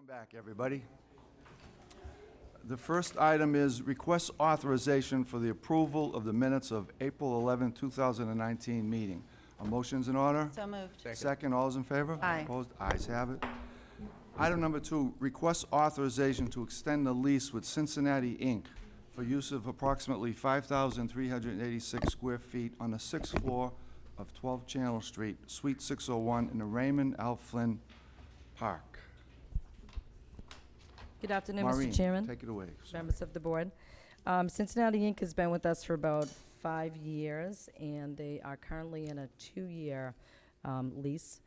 Welcome back, everybody. The first item is request authorization for the approval of the minutes of April 11, 2019 meeting. A motion's in order? So moved. Second, all those in favor? Aye. Opposed? Ayes have it. Item number 2, request authorization to extend the lease with Cincinnati, Inc. for use of approximately 5,386 square feet on the 6th floor of 12 Channel Street, Suite 601, in the Raymond L. Flynn Park. Good afternoon, Maureen, Mr. Chairman, take it away. members of the board. Cincinnati Inc. has been with us for about 5 years, and they are currently in a 2-year lease,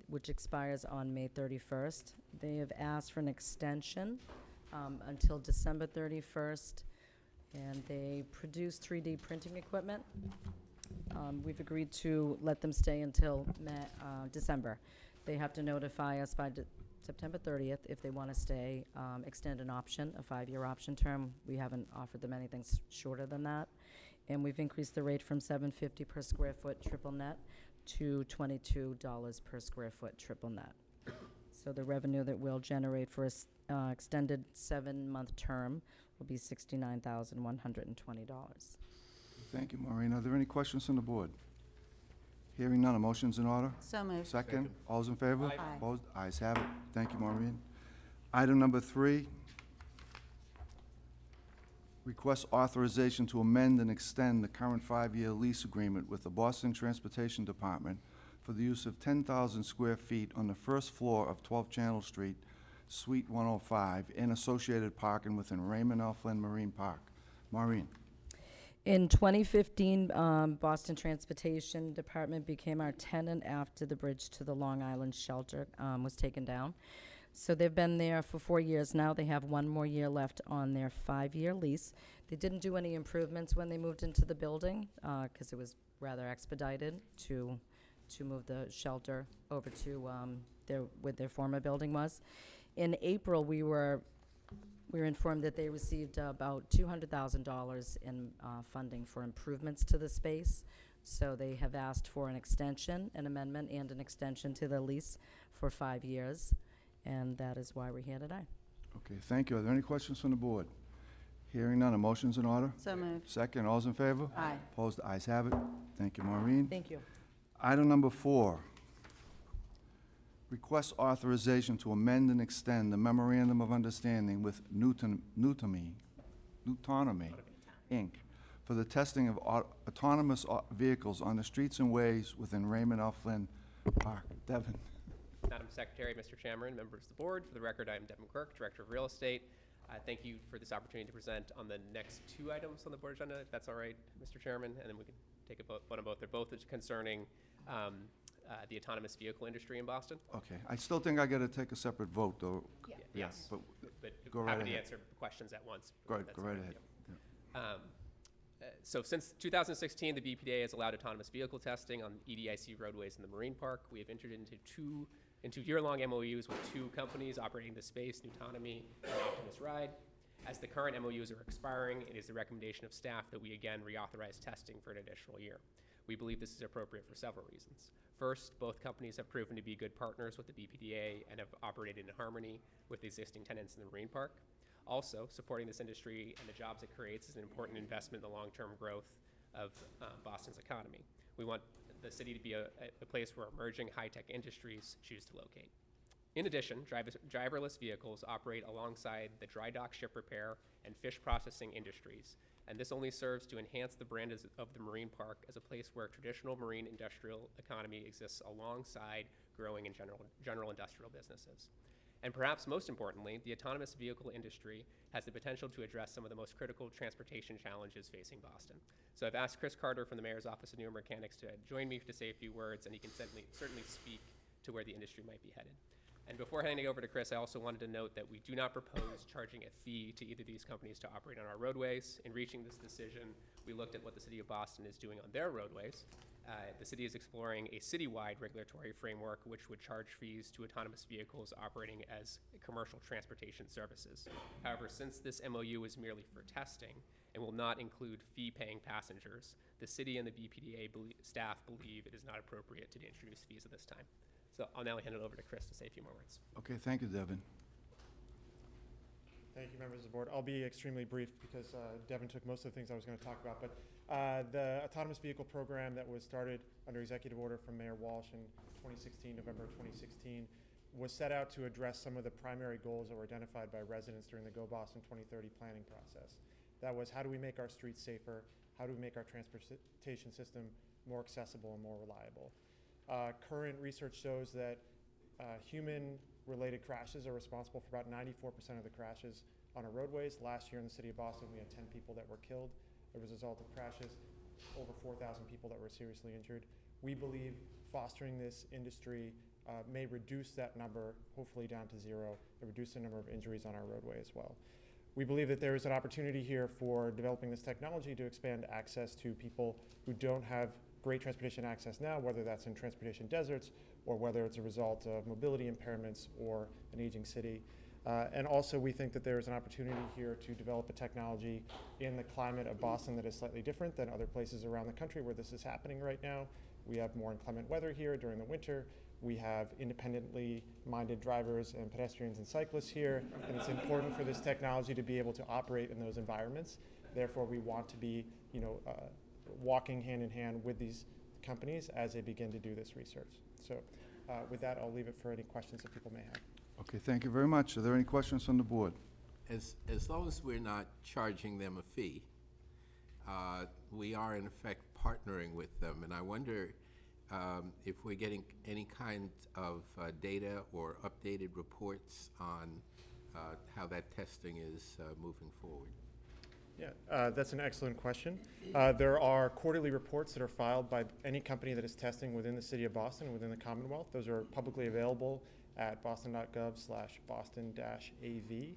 which expires on May 31st. They have asked for an extension until December 31st, and they produce 3D printing equipment. We've agreed to let them stay until December. They have to notify us by September 30th if they want to stay, extend an option, a 5-year option term. We haven't offered them anything shorter than that. And we've increased the rate from $7.50 per square foot triple net to $22 per square foot triple net. So the revenue that we'll generate for an extended 7-month term will be $69,120. Thank you, Maureen. Are there any questions from the board? Hearing none, a motion's in order? So moved. Second, all those in favor? Aye. Opposed? Ayes have it. Thank you, Maureen. Item number 3, request authorization to amend and extend the current 5-year lease agreement with the Boston Transportation Department for the use of 10,000 square feet on the first floor of 12 Channel Street, Suite 105, in associated parking within Raymond L. Flynn Marine Park. Maureen. In 2015, Boston Transportation Department became our tenant after the bridge to the Long Island shelter was taken down. So they've been there for 4 years now. They have 1 more year left on their 5-year lease. They didn't do any improvements when they moved into the building because it was rather expedited to move the shelter over to where their former building was. In April, we were informed that they received about $200,000 in funding for improvements to the space. So they have asked for an extension, an amendment, and an extension to the lease for 5 years. And that is why we're here today. Okay, thank you. Are there any questions from the board? Hearing none, a motion's in order? So moved. Second, all those in favor? Aye. Opposed? Ayes have it. Thank you, Maureen. Thank you. Item number 4, request authorization to amend and extend the memorandum of understanding with Nutonomy, Inc. for the testing of autonomous vehicles on the streets and ways within Raymond L. Flynn Park. Devin. Madam Secretary, Mr. Chairman, members of the board, for the record, I am Devin Quirk, Director of Real Estate. Thank you for this opportunity to present on the next 2 items on the board agenda, if that's all right, Mr. Chairman, and then we can take one on both. They're both concerning the autonomous vehicle industry in Boston. Okay, I still think I gotta take a separate vote, though. Yes, But but go right happy to ahead. answer questions at once. Go That's right all ahead. yeah. So since 2016, the BPDA has allowed autonomous vehicle testing on EDIC roadways in the Marine Park. We have entered into year-long MOUs with 2 companies operating the space, Nutonomy and Optimus Ride. As the current MOUs are expiring, it is the recommendation of staff that we again reauthorize testing for an additional year. We believe this is appropriate for several reasons. First, both companies have proven to be good partners with the BPDA and have operated in harmony with the existing tenants in the Marine Park. Also, supporting this industry and the jobs it creates is an important investment in the long-term growth of Boston's economy. We want the city to be a place where emerging high-tech industries choose to locate. In addition, driverless vehicles operate alongside the dry dock, ship repair, and fish processing industries, and this only serves to enhance the brand of the Marine Park as a place where traditional marine industrial economy exists alongside growing and general industrial businesses. And perhaps most importantly, the autonomous vehicle industry has the potential to address some of the most critical transportation challenges facing Boston. So I've asked Chris Carter from the Mayor's Office of Newer Mechanics to join me to say a few words, and he can certainly speak to where the industry might be headed. And before handing over to Chris, I also wanted to note that we do not propose charging a fee to either of these companies to operate on our roadways. In reaching this decision, we looked at what the city of Boston is doing on their roadways. The city is exploring a citywide regulatory framework which would charge fees to autonomous vehicles operating as commercial transportation services. However, since this MOU is merely for testing and will not include fee-paying passengers, the city and the BPDA staff believe it is not appropriate to introduce fees at this time. So I'll now hand it over to Chris to say a few more words. Okay, thank you, Devin. Thank you, members of the board. I'll be extremely brief because Devin took most of the things I was going to talk about. But the autonomous vehicle program that was started under executive order from Mayor Walsh in 2016, November 2016, was set out to address some of the primary goals that were identified by residents during the Go Boston 2030 planning process. That was, how do we make our streets safer? How do we make our transportation system more accessible and more reliable? Current research shows that human-related crashes are responsible for about 94% of the crashes on our roadways. Last year in the city of Boston, we had 10 people that were killed as a result of crashes, over 4,000 people that were seriously injured. We believe fostering this industry may reduce that number, hopefully down to zero, and reduce the number of injuries on our roadway as well. We believe that there is an opportunity here for developing this technology to expand access to people who don't have great transportation access now, whether that's in transportation deserts or whether it's a result of mobility impairments or an aging city. And also we think that there is an opportunity here to develop a technology in the climate of Boston that is slightly different than other places around the country where this is happening right now. We have more inclement weather here during the winter. We have independently minded drivers and pedestrians and cyclists here, and it's important for this technology to be able to operate in those environments. Therefore, we want to be, walking hand in hand with these companies as they begin to do this research. So with that, I'll leave it for any questions that people may have. Okay, thank you very much. Are there any questions from the board? As long as we're not charging them a fee, we are in effect partnering with them, and I wonder if we're getting any kind of data or updated reports on how that testing is moving forward. Yeah, that's an excellent question. There are quarterly reports that are filed by any company that is testing within the city of Boston and within the Commonwealth. Those are publicly available at boston.gov/boston-AV.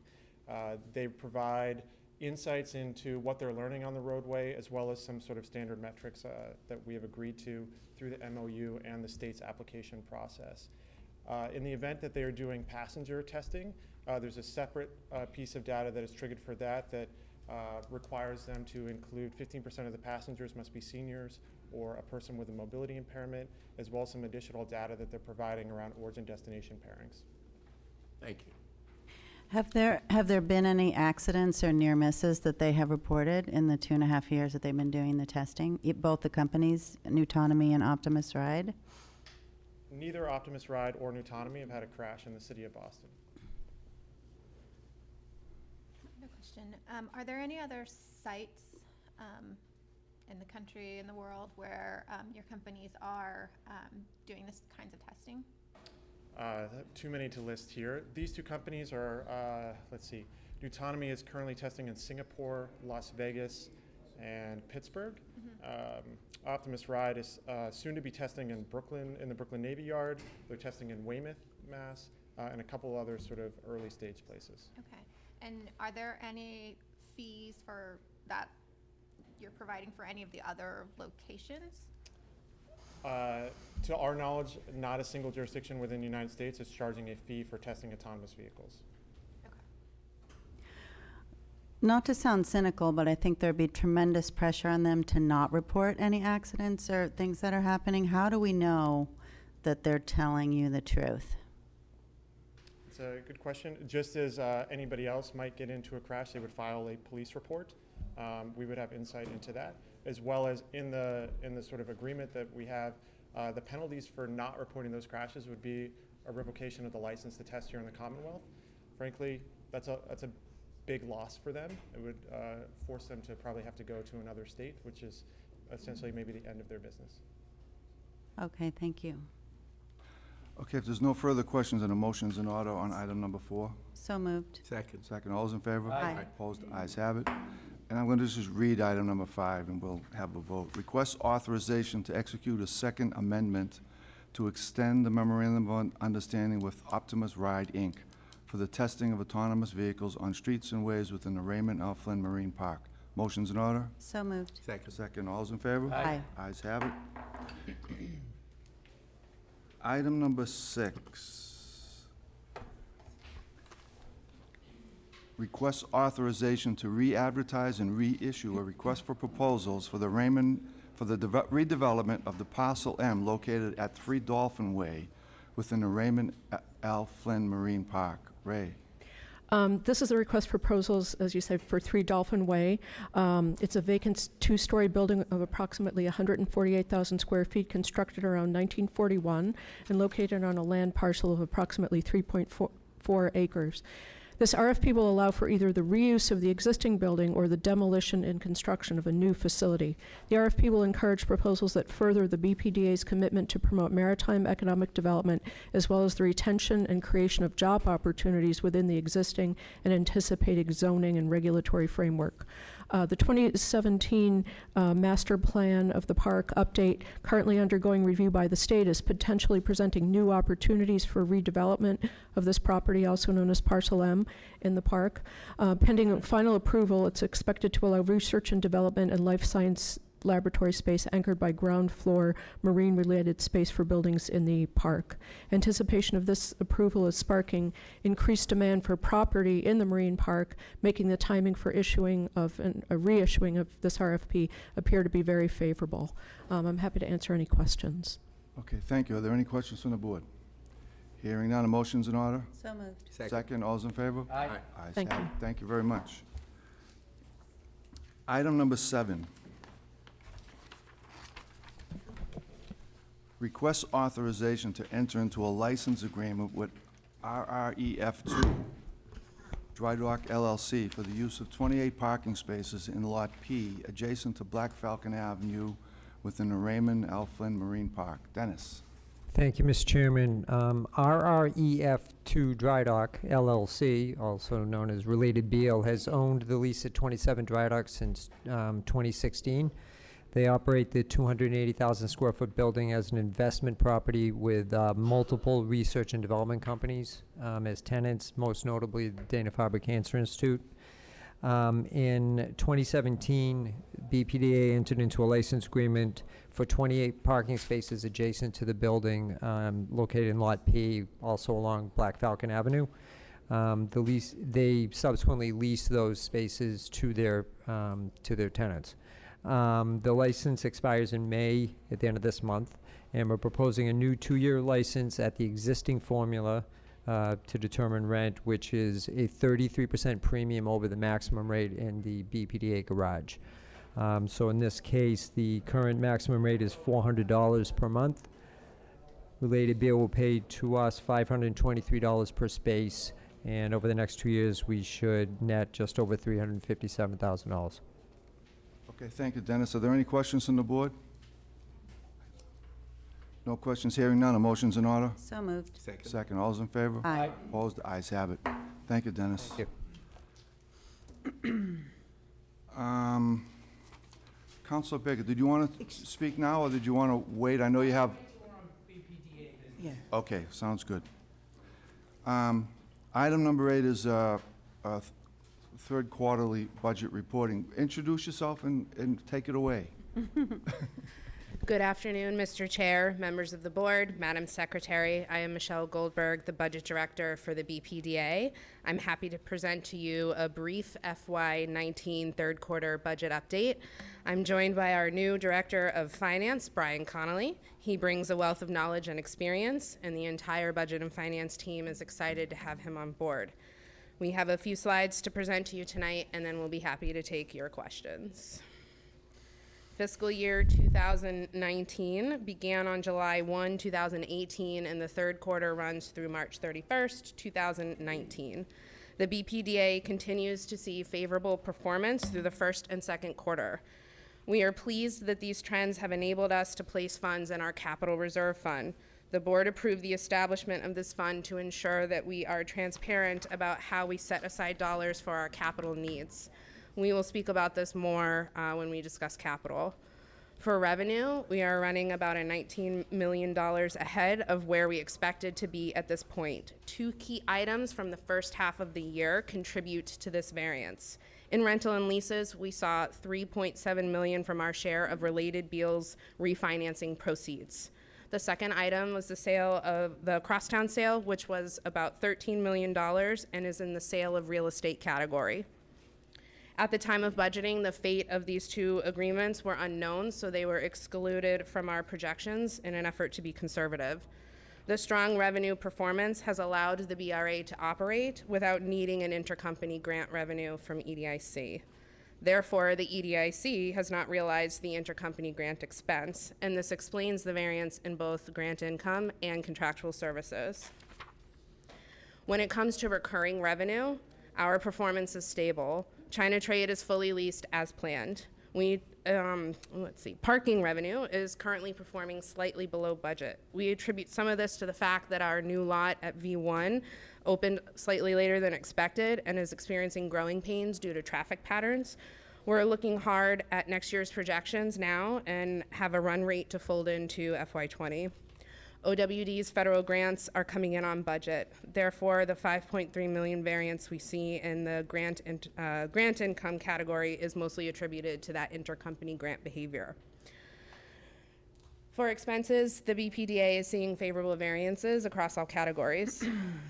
They provide insights into what they're learning on the roadway, as well as some sort of standard metrics that we have agreed to through the MOU and the state's application process. In the event that they are doing passenger testing, there's a separate piece of data that is triggered for that requires them to include 15% of the passengers must be seniors or a person with a mobility impairment, as well as some additional data that they're providing around origin-destination pairings. Thank you. Have there been any accidents or near misses that they have reported in the 2.5 years that they've been doing the testing? Both the companies, Nutonomy and Optimus Ride? Neither Optimus Ride or Nutonomy have had a crash in the city of Boston. No question. Are there any other sites in the country, in the world, where your companies are doing this kinds of testing? Too many to list here. These two companies are, let's see, Nutonomy is currently testing in Singapore, Las Vegas, and Pittsburgh. Optimus Ride is soon to be testing in Brooklyn, in the Brooklyn Navy Yard. They're testing in Weymouth, Mass, and a couple other sort of early stage places. Okay. And are there any fees for that you're providing for any of the other locations? To our knowledge, not a single jurisdiction within the United States is charging a fee for testing autonomous vehicles. Okay. Not to sound cynical, but I think there'd be tremendous pressure on them to not report any accidents or things that are happening. How do we know that they're telling you the truth? It's a good question. Just as anybody else might get into a crash, they would file a police report. We would have insight into that, as well as in the sort of agreement that we have, the penalties for not reporting those crashes would be a revocation of the license to test here in the Commonwealth. Frankly, that's a big loss for them. It would force them to probably have to go to another state, which is essentially maybe the end of their business. Okay, thank you. Okay, if there's no further questions, and a motion's in order on item number 4. So moved. Second. Second, all those in favor? Aye. Opposed? Ayes have it. And I'm going to just read item number 5, and we'll have a vote. Request authorization to execute a second amendment to extend the memorandum of understanding with Optimus Ride, Inc. for the testing of autonomous vehicles on streets and ways within the Raymond L. Flynn Marine Park. Motion's in order? So moved. Second. Second, all those in favor? Aye. Ayes have it. Item number 6. Request authorization to re-advertise and reissue a request for proposals for the redevelopment of the Parcel M located at 3 Dolphin Way within the Raymond L. Flynn Marine Park. Ray. This is a request for proposals, as you said, for 3 Dolphin Way. It's a vacant two-story building of approximately 148,000 square feet, constructed around 1941 and located on a land parcel of approximately 3.4 acres. This RFP will allow for either the reuse of the existing building or the demolition and construction of a new facility. The RFP will encourage proposals that further the BPDA's commitment to promote maritime economic development, as well as the retention and creation of job opportunities within the existing and anticipated zoning and regulatory framework. The 2017 master plan of the park update, currently undergoing review by the state, is potentially presenting new opportunities for redevelopment of this property, also known as Parcel M, in the park. Pending final approval, it's expected to allow research and development and life science laboratory space anchored by ground floor marine-related space for buildings in the park. Anticipation of this approval is sparking increased demand for property in the marine park, making the timing for issuing of a reissuing of this RFP appear to be very favorable. I'm happy to answer any questions. Okay, thank you. Are there any questions from the board? Hearing none, a motion's in order? So moved. Second, all's in favor? Aye. Ayes Thank have you. it. Thank you very much. Item number 7. Request authorization to enter into a license agreement with RREF2 Dry Dock LLC for the use of 28 parking spaces in Lot P adjacent to Black Falcon Avenue within the Raymond L. Flynn Marine Park. Dennis? Thank you, Mr. Chairman. RREF2 Dry Dock LLC, also known as Related Beal, has owned the lease at 27 Dry Docks since 2016. They operate the 280,000 square foot building as an investment property with multiple research and development companies as tenants, most notably the Dana-Farber Cancer Institute. In 2017, BPDA entered into a license agreement for 28 parking spaces adjacent to the building located in Lot P, also along Black Falcon Avenue. They subsequently leased those spaces to their tenants. The license expires in May at the end of this month, and we're proposing a new 2-year license at the existing formula to determine rent, which is a 33% premium over the maximum rate in the BPDA garage. So in this case, the current maximum rate is $400 per month. Related Beal will pay to us $523 per space, and over the next 2 years, we should net just over $357,000. Okay, thank you, Dennis. Are there any questions from the board? No questions, hearing none. A motion's in order? So moved. Second. Second, all's in favor? Aye. Opposed? Ayes have it. Thank you, Dennis. Thank Counselor Baker, did you want to speak now, or did you want to wait? I know you have... Yeah. Okay, sounds good. Item number 8 is third quarterly budget reporting. Introduce yourself and take it away. Good afternoon, Mr. Chair, members of the board, Madam Secretary. I am Michelle Goldberg, the Budget Director for the BPDA. I'm happy to present to you a brief FY19 third quarter budget update. I'm joined by our new Director of Finance, Brian Connolly. He brings a wealth of knowledge and experience, and the entire Budget and Finance team is excited to have him on board. We have a few slides to present to you tonight, and then we'll be happy to take your questions. Fiscal year 2019 began on July 1, 2018, and the third quarter runs through March 31st, 2019. The BPDA continues to see favorable performance through the first and second quarter. We are pleased that these trends have enabled us to place funds in our capital reserve fund. The board approved the establishment of this fund to ensure that we are transparent about how we set aside dollars for our capital needs. We will speak about this more when we discuss capital. For revenue, we are running about $19 million ahead of where we expected to be at this point. 2 key items from the first half of the year contribute to this variance. In rental and leases, we saw $3.7 million from our share of Related Beal's refinancing proceeds. The second item was the sale of the Crosstown sale, which was about $13 million and is in the sale of real estate category. At the time of budgeting, the fate of these 2 agreements were unknown, so they were excluded from our projections in an effort to be conservative. The strong revenue performance has allowed the BRA to operate without needing an intercompany grant revenue from EDIC. Therefore, the EDIC has not realized the intercompany grant expense, and this explains the variance in both grant income and contractual services. When it comes to recurring revenue, our performance is stable. China Trade is fully leased as planned. Parking revenue is currently performing slightly below budget. We attribute some of this to the fact that our new lot at V1 opened slightly later than expected and is experiencing growing pains due to traffic patterns. We're looking hard at next year's projections now and have a run rate to fold into FY20. OWD's federal grants are coming in on budget. Therefore, the $5.3 million variance we see in the grant income category is mostly attributed to that intercompany grant behavior. For expenses, the BPDA is seeing favorable variances across all categories.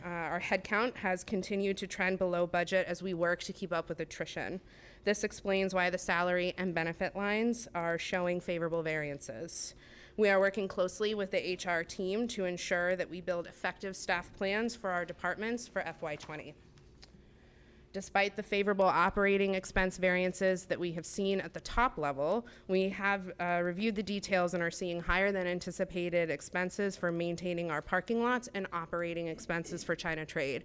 Our headcount has continued to trend below budget as we work to keep up with attrition. This explains why the salary and benefit lines are showing favorable variances. We are working closely with the HR team to ensure that we build effective staff plans for our departments for FY20. Despite the favorable operating expense variances that we have seen at the top level, we have reviewed the details and are seeing higher than anticipated expenses for maintaining our parking lots and operating expenses for China Trade.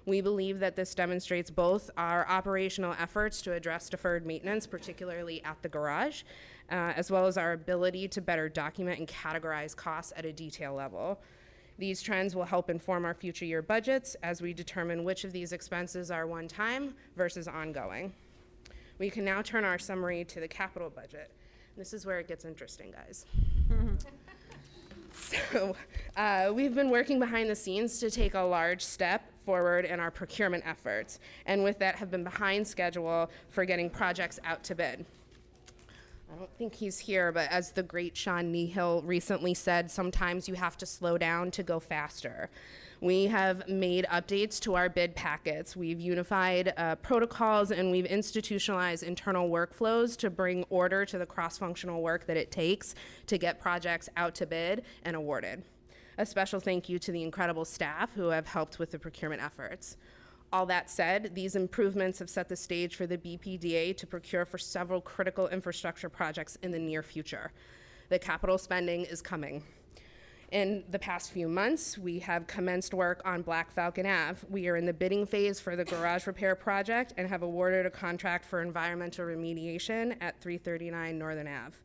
We believe that this demonstrates both our operational efforts to address deferred maintenance, particularly at the garage, as well as our ability to better document and categorize costs at a detail level. These trends will help inform our future year budgets as we determine which of these expenses are one-time versus ongoing. We can now turn our summary to the capital budget. This is where it gets interesting, guys. So we've been working behind the scenes to take a large step forward in our procurement efforts, and with that have been behind schedule for getting projects out to bid. I don't think he's here, but as the great Sean Nehill recently said, sometimes you have to slow down to go faster. We have made updates to our bid packets. We've unified protocols, and we've institutionalized internal workflows to bring order to the cross-functional work that it takes to get projects out to bid and awarded. A special thank you to the incredible staff who have helped with the procurement efforts. All that said, these improvements have set the stage for the BPDA to procure for several critical infrastructure projects in the near future. The capital spending is coming. In the past few months, we have commenced work on Black Falcon Ave. We are in the bidding phase for the garage repair project and have awarded a contract for environmental remediation at 339 Northern Ave.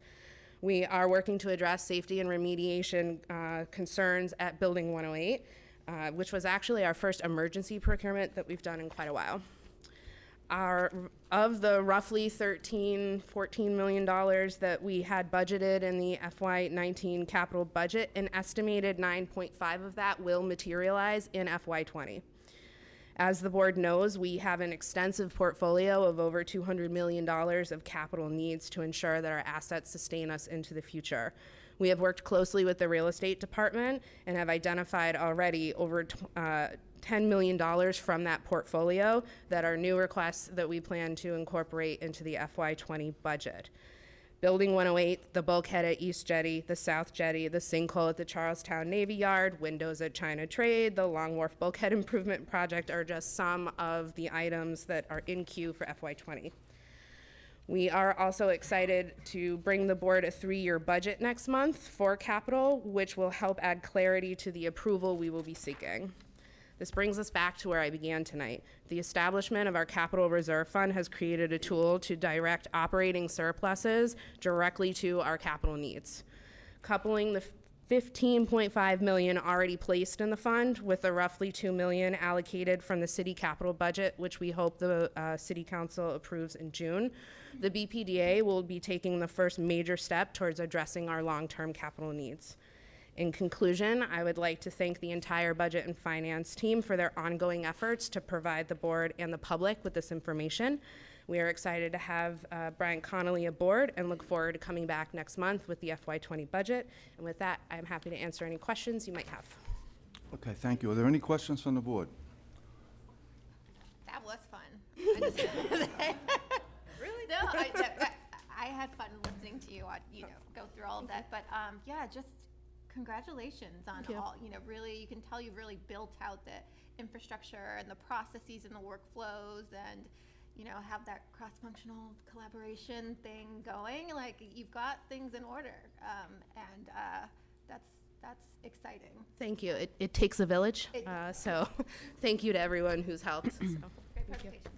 We are working to address safety and remediation concerns at Building 108, which was actually our first emergency procurement that we've done in quite a while. Of the roughly $14 million that we had budgeted in the FY19 capital budget, an estimated 9.5 of that will materialize in FY20. As the board knows, we have an extensive portfolio of over $200 million of capital needs to ensure that our assets sustain us into the future. We have worked closely with the real estate department and have identified already over $10 million from that portfolio that are new requests that we plan to incorporate into the FY20 budget. Building 108, the bulkhead at East Jetty, the South Jetty, the sinkhole at the Charlestown Navy Yard, windows at China Trade, the Long Wharf Bulkhead Improvement Project are just some of the items that are in queue for FY20. We are also excited to bring the board a 3-year budget next month for capital, which will help add clarity to the approval we will be seeking. This brings us back to where I began tonight. The establishment of our capital reserve fund has created a tool to direct operating surpluses directly to our capital needs. Coupling the $15.5 million already placed in the fund with the roughly $2 million allocated from the city capital budget, which we hope the city council approves in June, the BPDA will be taking the first major step towards addressing our long-term capital needs. In conclusion, I would like to thank the entire budget and finance team for their ongoing efforts to provide the board and the public with this information. We are excited to have Brian Connolly aboard and look forward to coming back next month with the FY20 budget. And with that, I'm happy to answer any questions you might have. Okay, thank you. Are there any questions from the board? That was fun. Really? No, I had fun listening to you, go through all of that. But yeah, just congratulations on Thank you. all, really, you can tell you've really built out the infrastructure and the processes and the workflows and, have that cross-functional collaboration thing going. Like, you've got things in order. And that's exciting. Thank you. It takes a village, It- so thank you to everyone who's helped. So. Great presentation.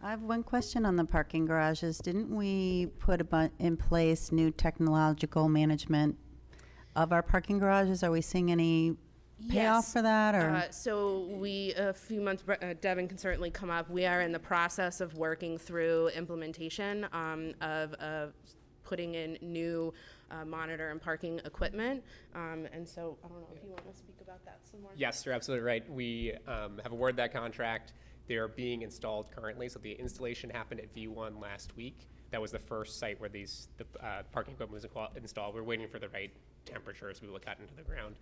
I have one question on the parking garages. Didn't we put in place new technological management of our parking garages? Are we seeing any payoff Yes. for that, or? So we, a few months, Devin can certainly come up. We are in the process of working through implementation of putting in new monitor and parking equipment. And so I don't know if you want to speak about that some more. Yes, you're absolutely right. We have awarded that contract. They're being installed currently. So the installation happened at V1 last week. That was the first site where the parking equipment was installed. We're waiting for the right temperatures to be able to cut into the ground.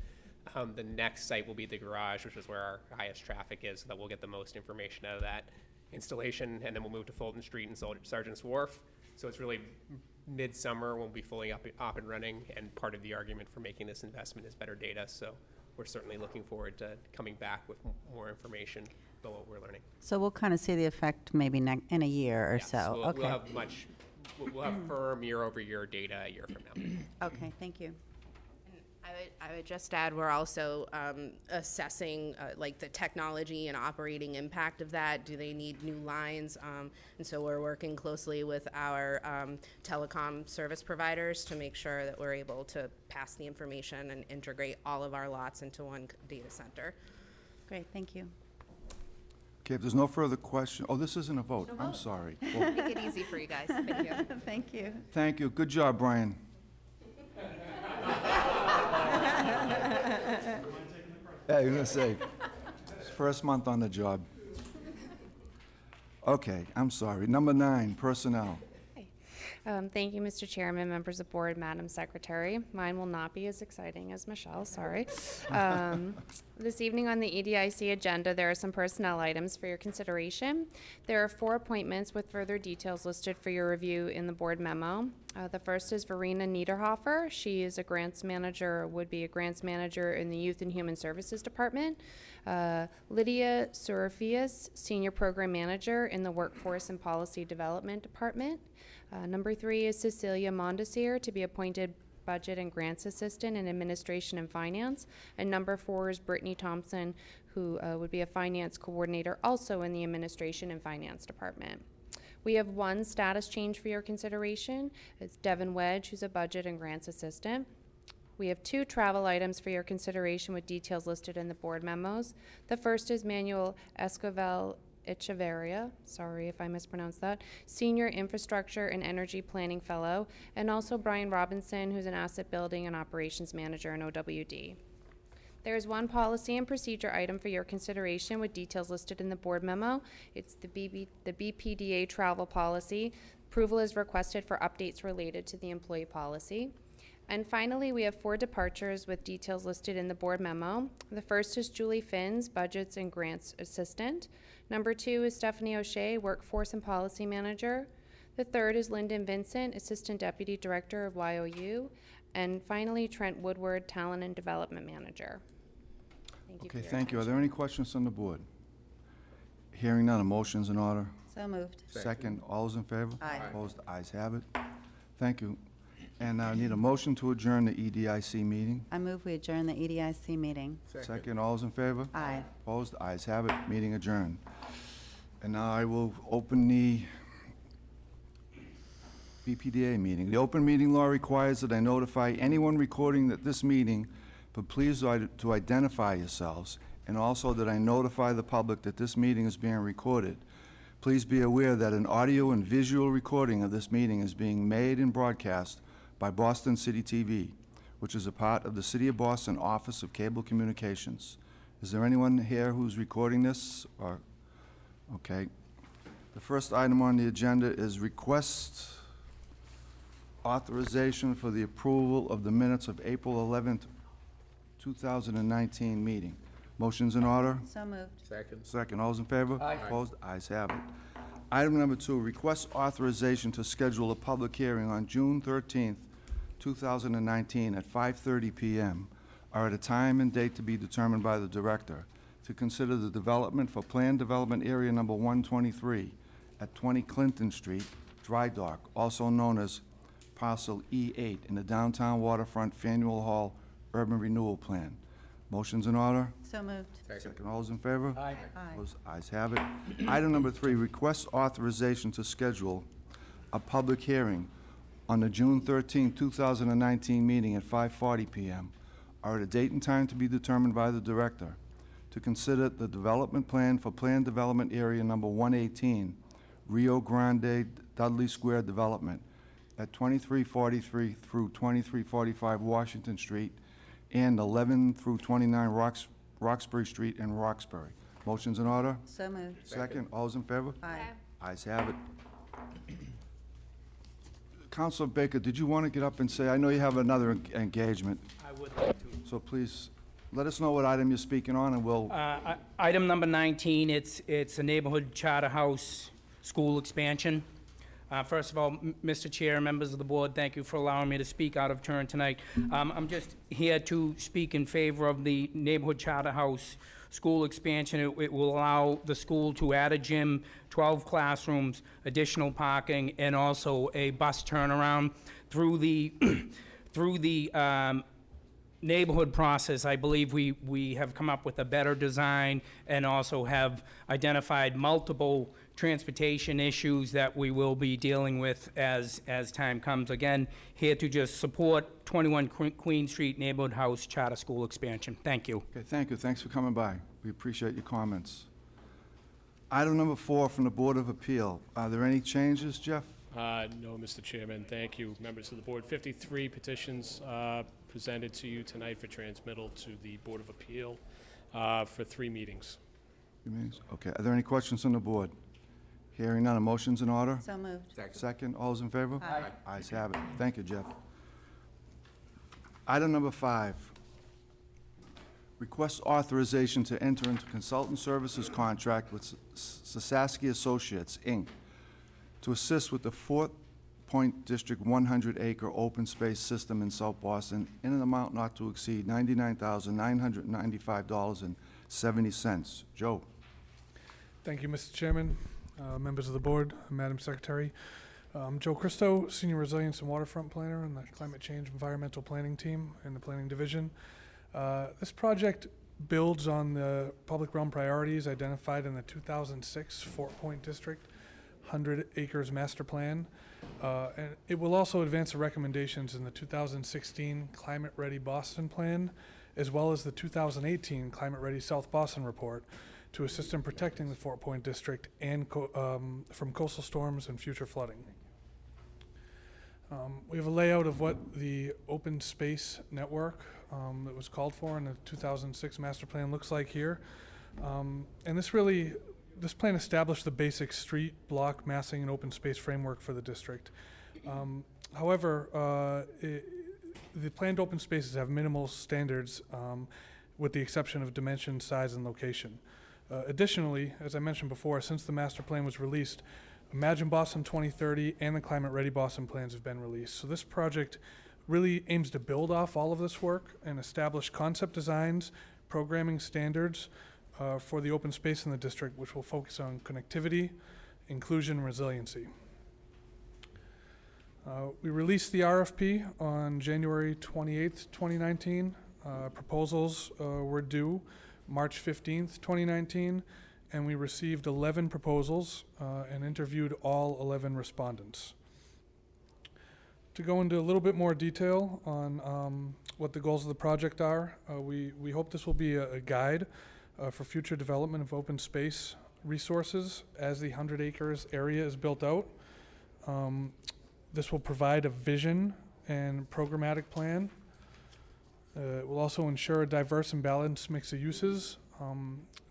The next site will be the garage, which is where our highest traffic is, so that we'll get the most information out of that installation, and then we'll move to Fulton Street and Sergeant's Wharf. So it's really midsummer when we'll be fully up and running, and part of the argument for making this investment is better data. So we're certainly looking forward to coming back with more information about what we're learning. So we'll kind of see the effect maybe in a year or Yes, so? we'll Okay. have we'll have firm year-over-year data a year from now. Okay, thank you. I would just add, we're also assessing like the technology and operating impact of that. Do they need new lines? And so we're working closely with our telecom service providers to make sure that we're able to pass the information and integrate all of our lots into one data center. Great, thank you. Okay, if there's no further question, oh, this isn't a vote. I'm sorry. Well, Make it easy for you guys. Thank you. Thank you. thank you. Good job, Brian. Yeah, you're gonna say, it's first month on the job. Okay, I'm sorry. Number 9, personnel. Thank you, Mr. Chairman, members of board, Madam Secretary. Mine will not be as exciting as Michelle, sorry. This evening on the EDIC agenda, there are some personnel items for your consideration. There are 4 appointments with further details listed for your review in the board memo. The first is Verena Niederhofer. She is a grants manager, would be a grants manager in the Youth and Human Services Department. Lydia Surafias, Senior Program Manager in the Workforce and Policy Development Department. Number 3 is Cecilia Mondesir, to be appointed Budget and Grants Assistant in Administration and Finance. And number 4 is Brittany Thompson, who would be a Finance Coordinator also in the Administration and Finance Department. We have 1 status change for your consideration. It's Devin Wedge, who's a Budget and Grants Assistant. We have 2 travel items for your consideration with details listed in the board memos. The first is Manuel Escovel Echeverria, sorry if I mispronounced that, Senior Infrastructure and Energy Planning Fellow, and also Brian Robinson, who's an Asset Building and Operations Manager in OWD. There is 1 policy and procedure item for your consideration with details listed in the board memo. It's the BPDA travel policy. Approval is requested for updates related to the employee policy. And finally, we have 4 departures with details listed in the board memo. The first is Julie Finns, Budgets and Grants Assistant. Number 2 is Stephanie O'Shea, Workforce and Policy Manager. The third is Lyndon Vincent, Assistant Deputy Director of YOU. And finally, Trent Woodward, Talent and Development Manager. Thank you for Okay, your thank you. Are attention. there any questions on the board? Hearing none, a motion's in order. So moved. Second, all those in favor? Aye. Opposed, ayes have it. Thank you. And I need a motion to adjourn the EDIC meeting. I move we adjourn the EDIC meeting. Second, all those in favor? Aye. Opposed, ayes have it, meeting adjourned. And now I will open the BPDA meeting. The open meeting law requires that I notify anyone recording that this meeting, but please to identify yourselves, and also that I notify the public that this meeting is being recorded. Please be aware that an audio and visual recording of this meeting is being made and broadcast by Boston City TV, which is a part of the City of Boston Office of Cable Communications. Is there anyone here who's recording this? Or, okay. The first item on the agenda is request authorization for the approval of the minutes of April 11th, 2019 meeting. Motion's in order? So moved. Second. Second, all those in favor? Aye. Opposed? Ayes have it. Item number 2, request authorization to schedule a public hearing on June 13th, 2019 at 5:30 PM are at a time and date to be determined by the Director, to consider the development for Planned Development Area Number 123 at 20 Clinton Street, Dry Dock, also known as Parcel E8 in the Downtown Waterfront Faneuil Hall Urban Renewal Plan. Motion's in order? So moved. Second, all those in favor? Aye. Those ayes have it. Item number 3, request authorization to schedule a public hearing on the June 13, 2019 meeting at 5:40 PM, or at a date and time to be determined by the Director, to consider the development plan for Planned Development Area Number 118, Rio Grande Dudley Square Development at 2343 through 2345 Washington Street and 11 through 29 Roxbury Street in Roxbury. Motion's in order? So moved. Second, all those in favor? Aye. Ayes have it. Counselor Baker, did you want to get up and say, I know you have another engagement, I would like to. so please let us know what item you're speaking on, and we'll, Item number 19, it's a neighborhood charter house school expansion. First of all, Mr. Chair, members of the board, thank you for allowing me to speak out of turn tonight. I'm just here to speak in favor of the neighborhood charter house school expansion. It will allow the school to add a gym, 12 classrooms, additional parking, and also a bus turnaround. Through the, through the neighborhood process, I believe we have come up with a better design and also have identified multiple transportation issues that we will be dealing with as time comes. Again, here to just support 21 Queen Street Neighborhood House Charter School expansion. Thank you. okay, thank you, thanks for coming by. We appreciate your comments. Item number 4 from the Board of Appeal. Are there any changes, Jeff? No, Mr. Chairman, thank you. Members of the board, 53 petitions presented to you tonight for transmittal to the Board of Appeal for 3 meetings. 3 meetings? Okay, are there any questions on the board? Hearing none, a motion's in order? So moved. Second, all those in favor? Aye. Ayes have it. Thank you, Jeff. Item number 5, request authorization to enter into consultant services contract with Sasaski Associates, Inc., to assist with the Fort Point District 100-acre open space system in South Boston in an amount not to exceed $99,995.70. Joe? Thank you, Mr. Chairman, members of the board, Madam Secretary. I'm Joe Christo, Senior Resilience and Waterfront Planner on the Climate Change Environmental Planning Team in the Planning Division. This project builds on the public realm priorities identified in the 2006 Fort Point District 100 Acres Master Plan. And it will also advance the recommendations in the 2016 Climate Ready Boston Plan, as well as the 2018 Climate Ready South Boston Report, to assist in protecting the Fort Point District and from coastal storms and future flooding. We have a layout of what the open space network that was called for in the 2006 master plan looks like here. And this plan established the basic street, block, massing, and open space framework for the district. However, the planned open spaces have minimal standards with the exception of dimension, size, and location. Additionally, as I mentioned before, since the master plan was released, Imagine Boston 2030 and the Climate Ready Boston plans have been released. So this project really aims to build off all of this work and establish concept designs, programming standards for the open space in the district, which will focus on connectivity, inclusion, and resiliency. We released the RFP on January 28th, 2019. Proposals were due March 15th, 2019, and we received 11 proposals and interviewed all 11 respondents. To go into a little bit more detail on what the goals of the project are, we hope this will be a guide for future development of open space resources as the 100 acres area is built out. This will provide a vision and programmatic plan. It will also ensure a diverse and balanced mix of uses,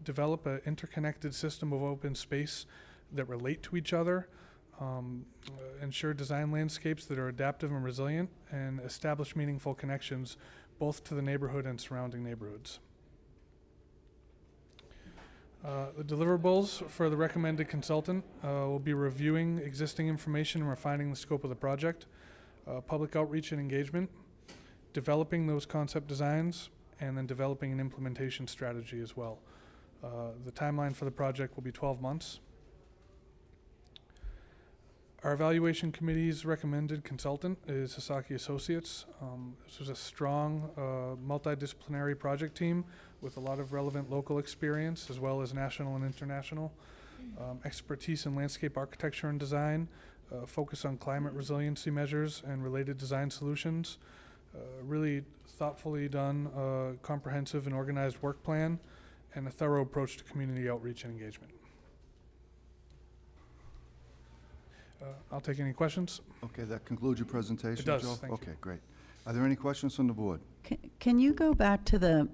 develop an interconnected system of open space that relate to each other, ensure design landscapes that are adaptive and resilient, and establish meaningful connections both to the neighborhood and surrounding neighborhoods. The deliverables for the recommended consultant will be reviewing existing information and refining the scope of the project, public outreach and engagement, developing those concept designs, and then developing an implementation strategy as well. The timeline for the project will be 12 months. Our evaluation committee's recommended consultant is Sasaki Associates. This was a strong multidisciplinary project team with a lot of relevant local experience as well as national and international. Expertise in landscape architecture and design, focus on climate resiliency measures and related design solutions. Really thoughtfully done comprehensive and organized work plan and a thorough approach to community outreach and engagement. I'll take any questions. Okay, that concludes your presentation, It does, Joe? thank you. Okay, great. Are there any questions from the board? Can you go back to the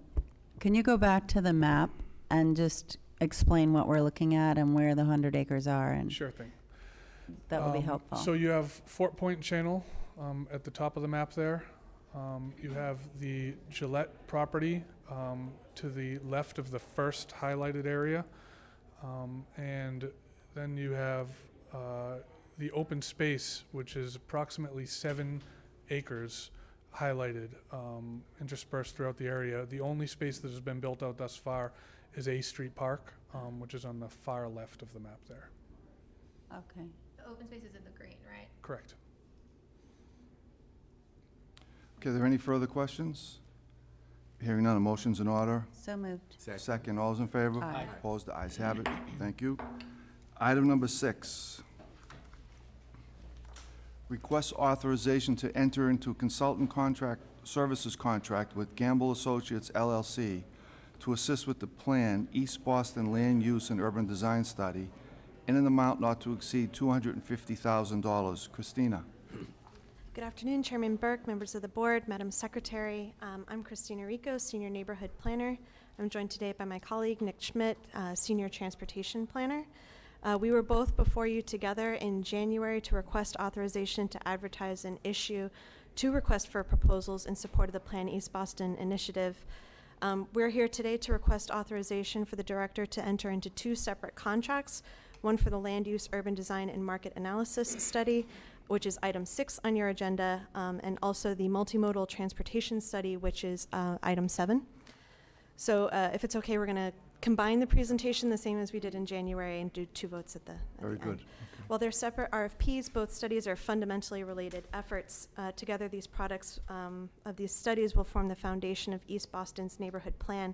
map and just explain what we're looking at and where the 100 acres are? And Sure thing. that would be helpful. So you have Fort Point Channel at the top of the map there. You have the Gillette property to the left of the first highlighted area. And then you have the open space, which is approximately 7 acres highlighted, interspersed throughout the area. The only space that has been built out thus far is A Street Park, which is on the far left of the map there. Okay. The open space is in the green, right? Correct. Okay, are there any further questions? Hearing none, a motion's in order. So moved. Second, all those in favor? Aye. Opposed, the ayes have it. Thank you. Item number 6. Request authorization to enter into consultant services contract with Gamble Associates LLC to assist with the planned East Boston Land Use and Urban Design Study in an amount not to exceed $250,000. Christina. Good afternoon, Chairman Burke, members of the board, Madam Secretary. I'm Christina Rico, Senior Neighborhood Planner. I'm joined today by my colleague, Nick Schmidt, Senior Transportation Planner. We were both before you together in January to request authorization to advertise and issue 2 requests for proposals in support of the Plan East Boston initiative. We're here today to request authorization for the director to enter into 2 separate contracts, one for the Land Use, Urban Design, and Market Analysis Study, which is item 6 on your agenda, and also the Multimodal Transportation Study, which is item 7. So if it's okay, we're going to combine the presentation the same as we did in January and do 2 votes at the Very good. end. While they're separate RFPs, both studies are fundamentally related efforts. Together, these products of these studies will form the foundation of East Boston's neighborhood plan.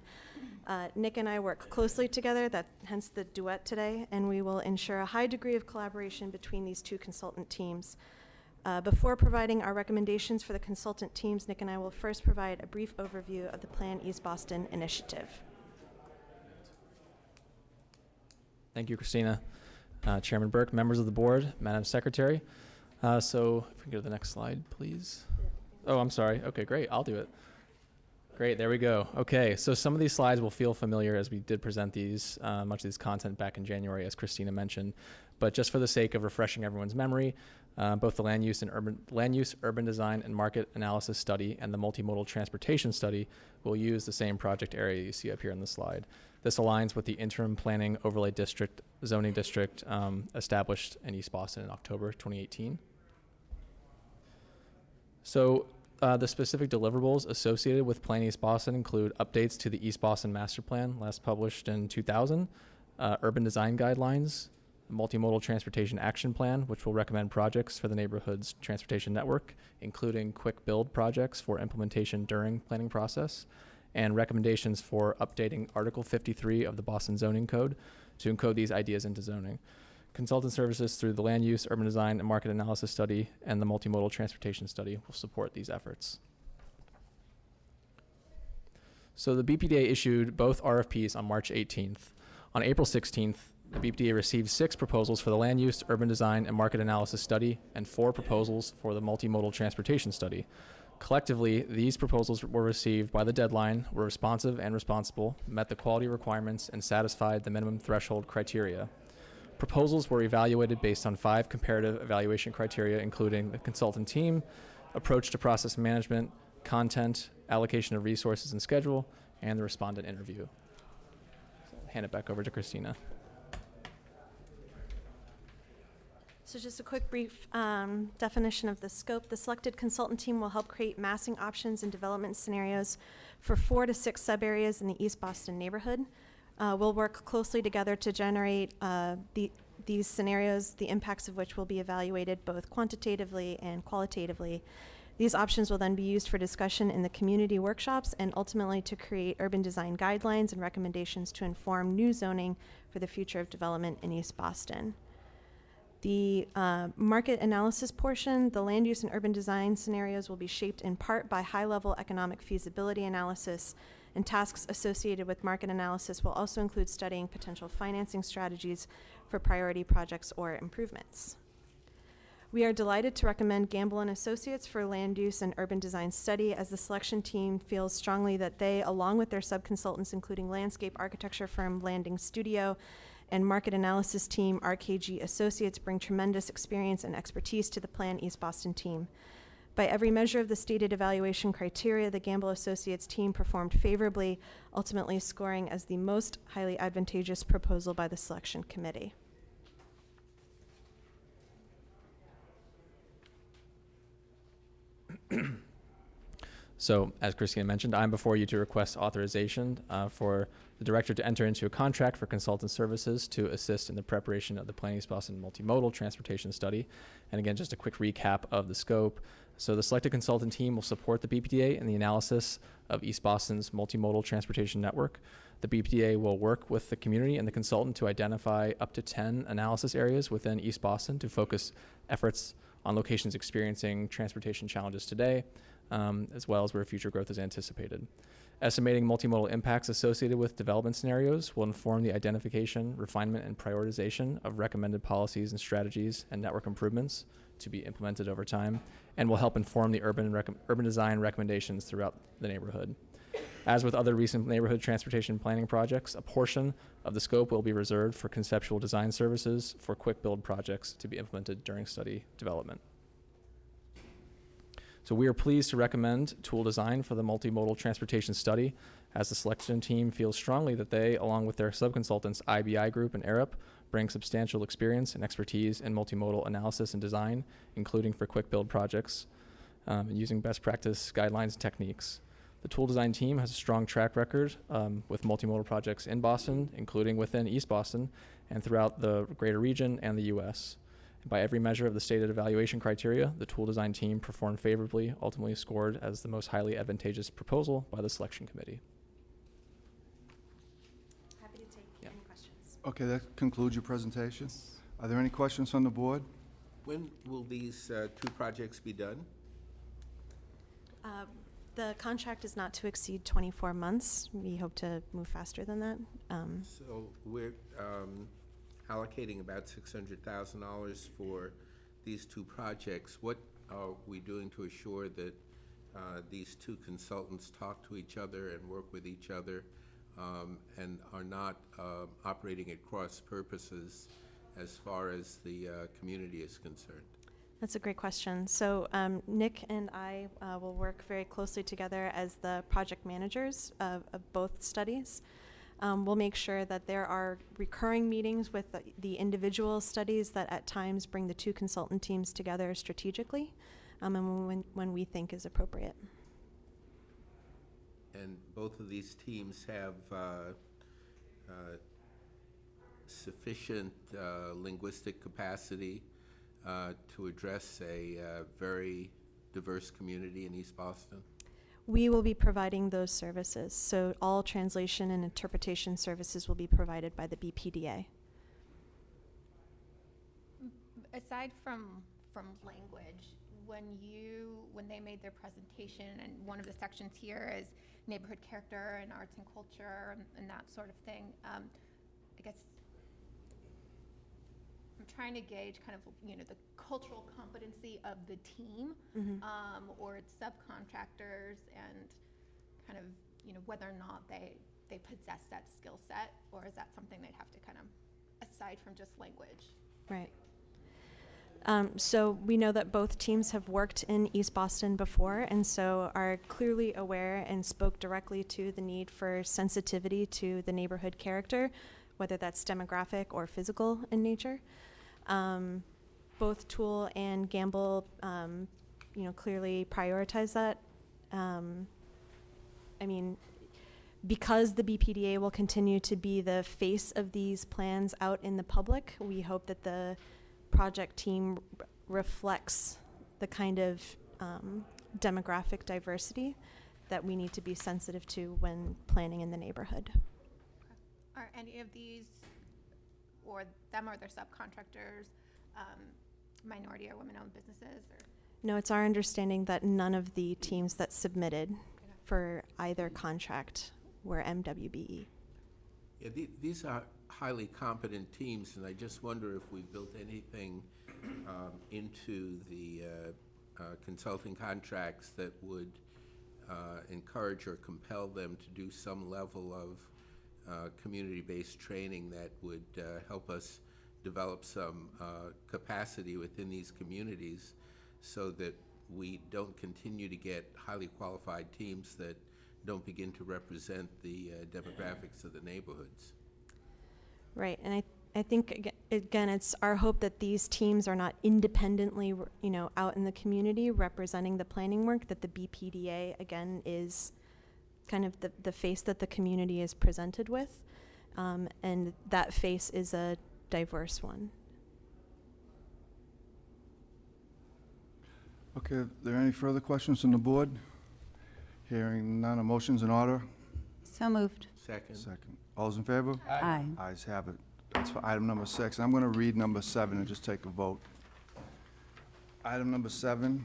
Nick and I work closely together, hence the duet today, and we will ensure a high degree of collaboration between these 2 consultant teams. Before providing our recommendations for the consultant teams, Nick and I will first provide a brief overview of the Plan East Boston initiative. Thank you, Christina. Chairman Burke, members of the board, Madam Secretary. So if we can go to the next slide, please. Oh, I'm sorry. Okay, great. I'll do it. Great, there we go. Okay, so some of these slides will feel familiar as we did present these, much of this content back in January, as Christina mentioned. But just for the sake of refreshing everyone's memory, both the Land Use, Urban Design, and Market Analysis Study and the Multimodal Transportation Study will use the same project area you see up here in the slide. This aligns with the interim planning overlay district, zoning district established in East Boston in October 2018. So the specific deliverables associated with Plan East Boston include updates to the East Boston Master Plan, last published in 2000, urban design guidelines, a multimodal transportation action plan, which will recommend projects for the neighborhood's transportation network, including quick build projects for implementation during planning process, and recommendations for updating Article 53 of the Boston Zoning Code to encode these ideas into zoning. Consultant services through the Land Use, Urban Design, and Market Analysis Study and the Multimodal Transportation Study will support these efforts. So the BPDA issued both RFPs on March 18th. On April 16th, the BPDA received 6 proposals for the Land Use, Urban Design, and Market Analysis Study and 4 proposals for the Multimodal Transportation Study. Collectively, these proposals were received by the deadline, were responsive and responsible, met the quality requirements, and satisfied the minimum threshold criteria. Proposals were evaluated based on 5 comparative evaluation criteria, including the consultant team, approach to process management, content, allocation of resources and schedule, and the respondent interview. So I'll hand it back over to Christina. So just a quick brief definition of the scope. The selected consultant team will help create massing options and development scenarios for 4 to 6 sub-areas in the East Boston neighborhood. We'll work closely together to generate these scenarios, the impacts of which will be evaluated both quantitatively and qualitatively. These options will then be used for discussion in the community workshops and ultimately to create urban design guidelines and recommendations to inform new zoning for the future of development in East Boston. The market analysis portion, the land use and urban design scenarios will be shaped in part by high-level economic feasibility analysis, and tasks associated with market analysis will also include studying potential financing strategies for priority projects or improvements. We are delighted to recommend Gamble and Associates for land use and urban design study, as the selection team feels strongly that they, along with their subconsultants, including landscape architecture firm Landing Studio and market analysis team RKG Associates, bring tremendous experience and expertise to the Plan East Boston team. By every measure of the stated evaluation criteria, the Gamble Associates team performed favorably, ultimately scoring as the most highly advantageous proposal by the selection committee. So, as Christina mentioned, I'm before you to request authorization for the director to enter into a contract for consultant services to assist in the preparation of the Plan East Boston multimodal transportation study. And again, just a quick recap of the scope. So the selected consultant team will support the BPDA in the analysis of East Boston's multimodal transportation network. The BPDA will work with the community and the consultant to identify up to 10 analysis areas within East Boston to focus efforts on locations experiencing transportation challenges today, as well as where future growth is anticipated. Estimating multimodal impacts associated with development scenarios will inform the identification, refinement, and prioritization of recommended policies and strategies and network improvements to be implemented over time, and will help inform the urban design recommendations throughout the neighborhood. As with other recent neighborhood transportation planning projects, a portion of the scope will be reserved for conceptual design services for quick build projects to be implemented during study development. So we are pleased to recommend tool design for the multimodal transportation study, as the selection team feels strongly that they, along with their subconsultants IBI Group and Arup, bring substantial experience and expertise in multimodal analysis and design, including for quick build projects, and using best practice guidelines and techniques. The tool design team has a strong track record with multimodal projects in Boston, including within East Boston, and throughout the greater region and the U.S. By every measure of the stated evaluation criteria, the tool design team performed favorably, ultimately scored as the most highly advantageous proposal by the selection committee. Happy to take any questions. Okay, that concludes your presentation. Are there any questions from the board? When will these two projects be done? The contract is not to exceed 24 months. We hope to move faster than that. So we're allocating about $600,000 for these two projects. What are we doing to assure that these two consultants talk to each other and work with each other and are not operating at cross purposes as far as the community is concerned? That's a great question. So Nick and I will work very closely together as the project managers of both studies. We'll make sure that there are recurring meetings with the individual studies that at times bring the two consultant teams together strategically and when we think is appropriate. And both of these teams have sufficient linguistic capacity to address a very diverse community in East Boston? We will be providing those services. So all translation and interpretation services will be provided by the BPDA. Aside from language, when they made their presentation, and one of the sections here is neighborhood character and arts and culture and that sort of thing, I guess I'm trying to gauge kind of, the cultural competency of the team, or its subcontractors, and kind of, whether or not they possess that skill set, or is that something they'd have to kind of, aside from just language? Right. So we know that both teams have worked in East Boston before, and so are clearly aware and spoke directly to the need for sensitivity to the neighborhood character, whether that's demographic or physical in nature. both Tool and Gamble, clearly prioritize that. I mean, because the BPDA will continue to be the face of these plans out in the public, we hope that the project team reflects the kind of demographic diversity that we need to be sensitive to when planning in the neighborhood. Are any of these, or them or their subcontractors, minority or women-owned businesses? Or? No, it's our understanding that none of the teams that submitted for either contract were MWBE. Yeah, these are highly competent teams, and I just wonder if we've built anything into the consulting contracts that would encourage or compel them to do some level of community-based training that would help us develop some capacity within these communities so that we don't continue to get highly qualified teams that don't begin to represent the demographics of the neighborhoods. Right, and I think, again, it's our hope that these teams are not independently, out in the community representing the planning work, that the BPDA, again, is kind of the face that the community is presented with, and that face is a diverse one. Okay, are there any further questions from the board? Hearing none, a motion's in order? So moved. Second. Second. All those in favor? Aye. Ayes have it. That's for item number 6. I'm going to read number 7 and just take a vote. Item number 7,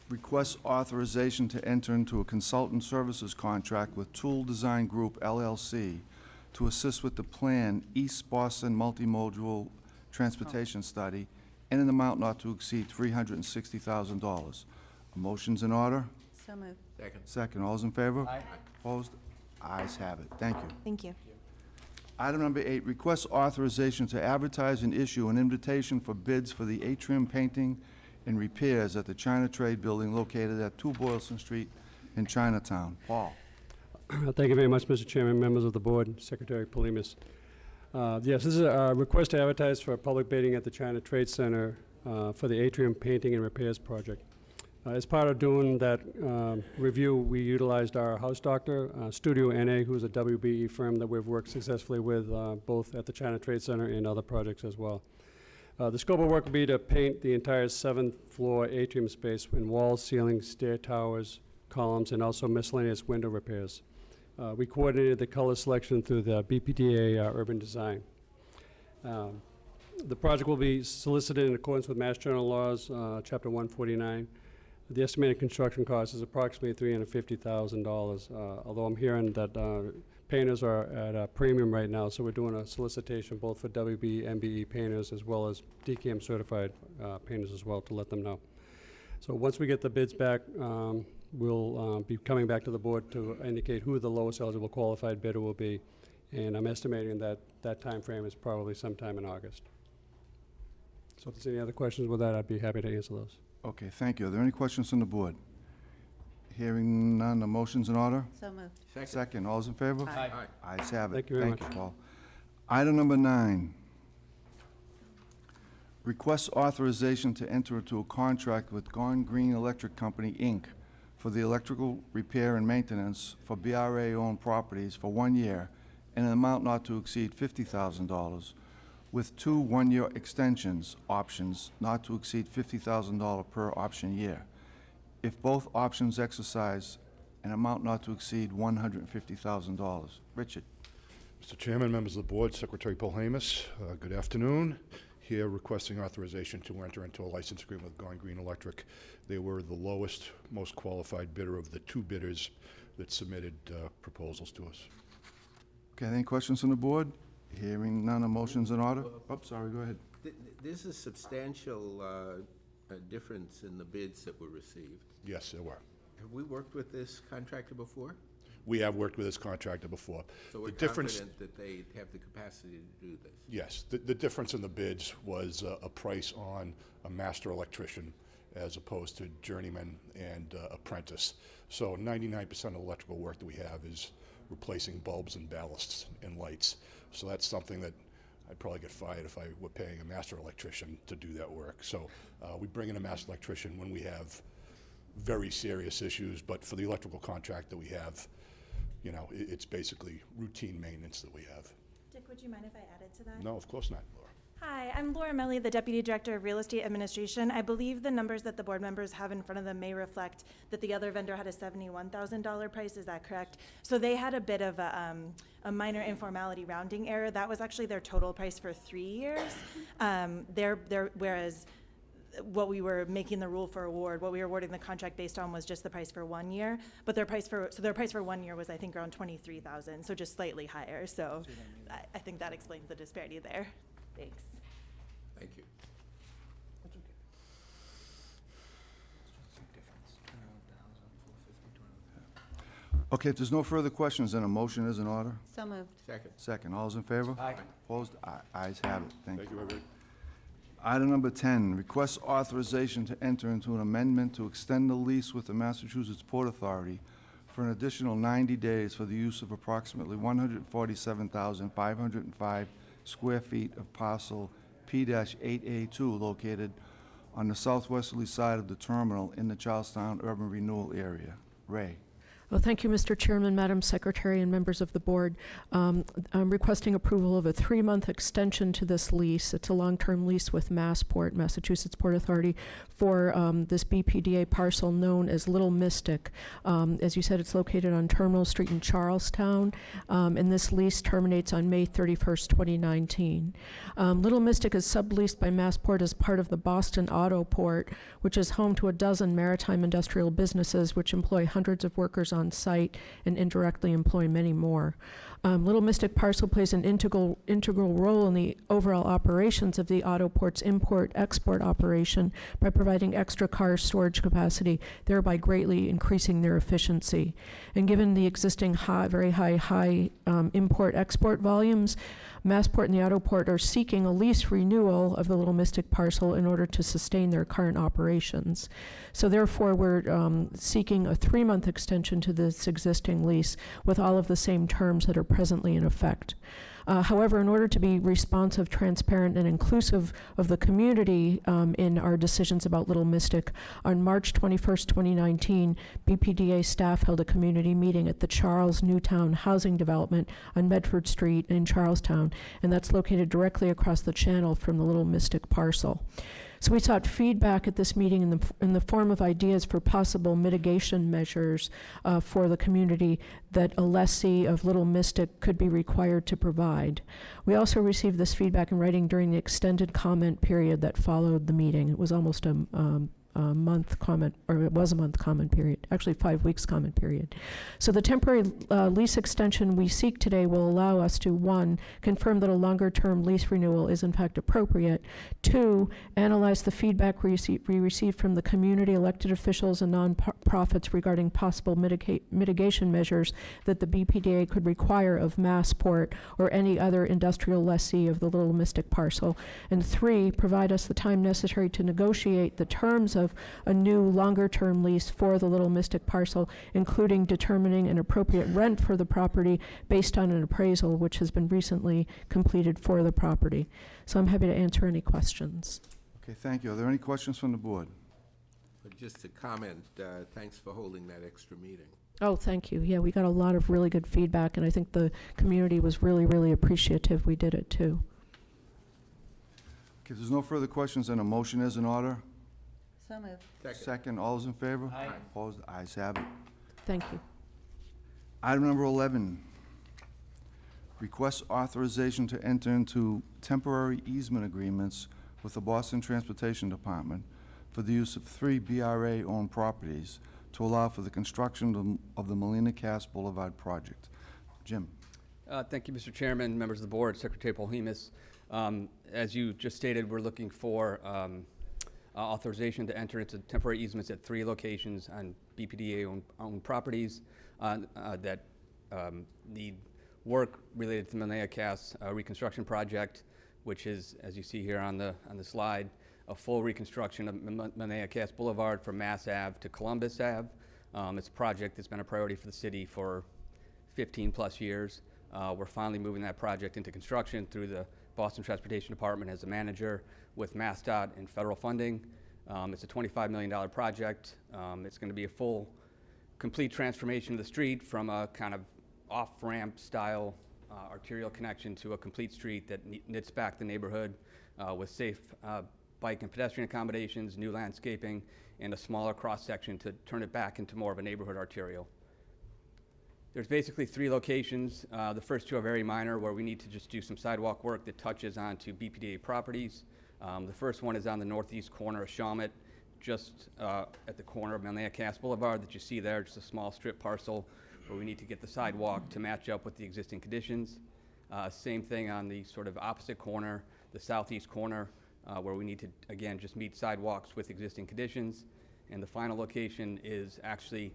request authorization to enter into a consultant services contract with Tool Design Group LLC to assist with the planned East Boston Multimodal Transportation Study in an amount not to exceed $360,000. A motion's in order? So moved. Second. Second. All those in favor? Aye. Opposed? Ayes have it. Thank you. Thank you. Item number 8, request authorization to advertise and issue an invitation for bids for the atrium painting and repairs at the China Trade Building located at 2 Boylston Street in Chinatown. Paul. Thank you very much, Mr. Chairman, members of the board, Secretary Polimis. Yes, this is a request to advertise for a public bidding at the China Trade Center for the atrium painting and repairs project. As part of doing that review, we utilized our house doctor, Studio NA, who's a WBE firm that we've worked successfully with both at the China Trade Center and other projects as well. The scope of work will be to paint the entire 7th floor atrium space in walls, ceilings, stair towers, columns, and also miscellaneous window repairs. We coordinated the color selection through the BPDA urban design. The project will be solicited in accordance with Mass General Laws, Chapter 149. The estimated construction cost is approximately $350,000, although I'm hearing that painters are at a premium right now, so we're doing a solicitation both for WB, MBE painters as well as DCAM certified painters as well to let them know. So once we get the bids back, we'll be coming back to the board to indicate who the lowest eligible qualified bidder will be, and I'm estimating that that time frame is probably sometime in August. So if there's any other questions with that, I'd be happy to answer those. Okay, thank you. Are there any questions from the board? Hearing none, the motion's in order? So moved. Second. Second. All those in favor? Aye. Ayes have it. Thank you very much. Thank you, Paul. Item number 9, request authorization to enter into a contract with Gone Green Electric Company, Inc. for the electrical repair and maintenance for BRA-owned properties for 1 year in an amount not to exceed $50,000, with 2 one-year extensions options not to exceed $50,000 per option year. If both options exercise, an amount not to exceed $150,000. Richard. Mr. Chairman, members of the board, Secretary Polhamus, good afternoon. Here requesting authorization to enter into a license agreement with Gone Green Electric. They were the lowest, most qualified bidder of the 2 bidders that submitted proposals to us. Okay, any questions from the board? Hearing none, a motion's in order? Oh, sorry, go ahead. There's a substantial difference in the bids that were received. Yes, there were. Have we worked with this contractor before? We have worked with this contractor before. So we're The difference- confident that they have the capacity to do this? Yes, the difference in the bids was a price on a master electrician as opposed to journeyman and apprentice. So 99% of the electrical work that we have is replacing bulbs and ballasts and lights. So that's something that I'd probably get fired if I were paying a master electrician to do that work. So we bring in a master electrician when we have very serious issues, but for the electrical contract that we have, you know, it's basically routine maintenance that we have. Dick, would you mind if I added to that? No, of course not, Laura. Hi, I'm Laura Melly, the Deputy Director of Real Estate Administration. I believe the numbers that the board members have in front of them may reflect that the other vendor had a $71,000 price. Is that correct? So they had a bit of a minor informality rounding error. That was actually their total price for 3 years. Whereas what we were making the rule for award, what we were awarding the contract based on was just the price for 1 year. But their price for 1 year was, I think, around $23,000, so just slightly higher. So I think that explains the disparity there. Thanks. Thank you. Okay, if there's no further questions, then a motion is in order. So moved. Second. Second, all those in favor? Aye. Opposed? Aye. Ayes have it. Thank you. Thank you, everybody. Item number 10, request authorization to enter into an amendment to extend the lease with the Massachusetts Port Authority for an additional 90 days for the use of approximately 147,505 square feet of parcel P-8A2 located on the southwesterly side of the terminal in the Charlestown Urban Renewal Area. Ray. Well, thank you, Mr. Chairman, Madam Secretary, and members of the board. I'm requesting approval of a 3-month extension to this lease. It's a long-term lease with Massport, Massachusetts Port Authority, for this BPDA parcel known as Little Mystic. As you said, it's located on Terminal Street in Charlestown, and this lease terminates on May 31st, 2019. Little Mystic is subleased by Massport as part of the Boston Auto Port, which is home to a dozen maritime industrial businesses which employ hundreds of workers on site and indirectly employ many more. Little Mystic parcel plays an integral role in the overall operations of the Autoport's import-export operation by providing extra car storage capacity, thereby greatly increasing their efficiency. And given the existing very high import-export volumes, Massport and the Autoport are seeking a lease renewal of the Little Mystic parcel in order to sustain their current operations. So therefore, we're seeking a 3-month extension to this existing lease with all of the same terms that are presently in effect. However, in order to be responsive, transparent, and inclusive of the community in our decisions about Little Mystic, on March 21st, 2019, BPDA staff held a community meeting at the Charles Newtown Housing Development on Medford Street in Charlestown, and that's located directly across the channel from the Little Mystic parcel. So we sought feedback at this meeting in the form of ideas for possible mitigation measures for the community that a lessee of Little Mystic could be required to provide. We also received this feedback in writing during the extended comment period that followed the meeting. It was almost a month comment, or it was a month comment period, actually 5 weeks comment period. So the temporary lease extension we seek today will allow us to, 1, confirm that a longer-term lease renewal is in fact appropriate, 2, analyze the feedback we received from the community, elected officials, and nonprofits regarding possible mitigation measures that the BPDA could require of Massport or any other industrial lessee of the Little Mystic parcel, and 3, provide us the time necessary to negotiate the terms of a new longer-term lease for the Little Mystic parcel, including determining an appropriate rent for the property based on an appraisal which has been recently completed for the property. So I'm happy to answer any questions. Okay, thank you. Are there any questions from the board? But just to comment, thanks for holding that extra meeting. Oh, thank you. Yeah, we got a lot of really good feedback, and I think the community was really, really appreciative we did it too. Okay, if there's no further questions, then a motion is in order. So moved. Second, all those in favor? Aye. Opposed? Ayes have it. Thank you. Item number 11, request authorization to enter into temporary easement agreements with the Boston Transportation Department for the use of 3 BRA-owned properties to allow for the construction of the Molina Cass Boulevard project. Jim. Thank you, Mr. Chairman, members of the board, Secretary Polhemus. As you just stated, we're looking for authorization to enter into temporary easements at 3 locations on BPDA-owned properties that need work related to the Molina Cass reconstruction project, which is, as you see here on the slide, a full reconstruction of Molina Cass Boulevard from Mass Ave to Columbus Ave. It's a project that's been a priority for the city for 15 plus years. We're finally moving that project into construction through the Boston Transportation Department as a manager with MassDOT and federal funding. It's a $25 million project. It's going to be a full, complete transformation of the street from a kind of off-ramp style arterial connection to a complete street that knits back the neighborhood with safe bike and pedestrian accommodations, new landscaping, and a smaller cross-section to turn it back into more of a neighborhood arterial. There's basically 3 locations. The first 2 are very minor, where we need to just do some sidewalk work that touches onto BPDA properties. The first one is on the northeast corner of Shawmut, just at the corner of Melniak Boulevard that you see there, just a small strip parcel where we need to get the sidewalk to match up with the existing conditions. Same thing on the sort of opposite corner, the southeast corner, where we need to, again, just meet sidewalks with existing conditions. And the final location is actually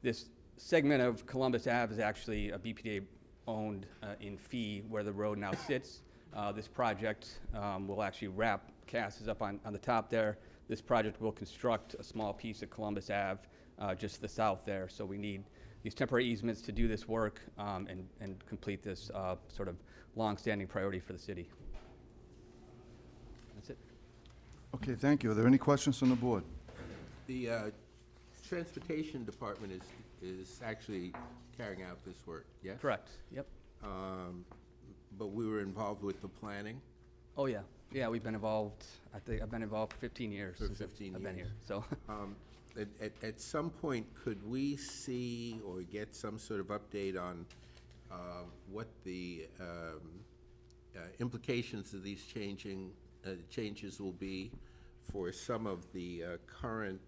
this segment of Columbus Ave is actually a BPDA owned in fee where the road now sits. This project will actually wrap, Cass is up on the top there. This project will construct a small piece of Columbus Ave just to the south there. So we need these temporary easements to do this work and complete this sort of long-standing priority for the city. That's it. Okay, thank you. Are there any questions from the board? The Transportation Department is actually carrying out this work, yes? Correct, yep. But we were involved with the planning? Oh, yeah. Yeah, we've been involved, I think I've been involved for 15 years. For since 15 I've been years. here, so. At some point, could we see or get some sort of update on what the implications of these changes will be for some of the current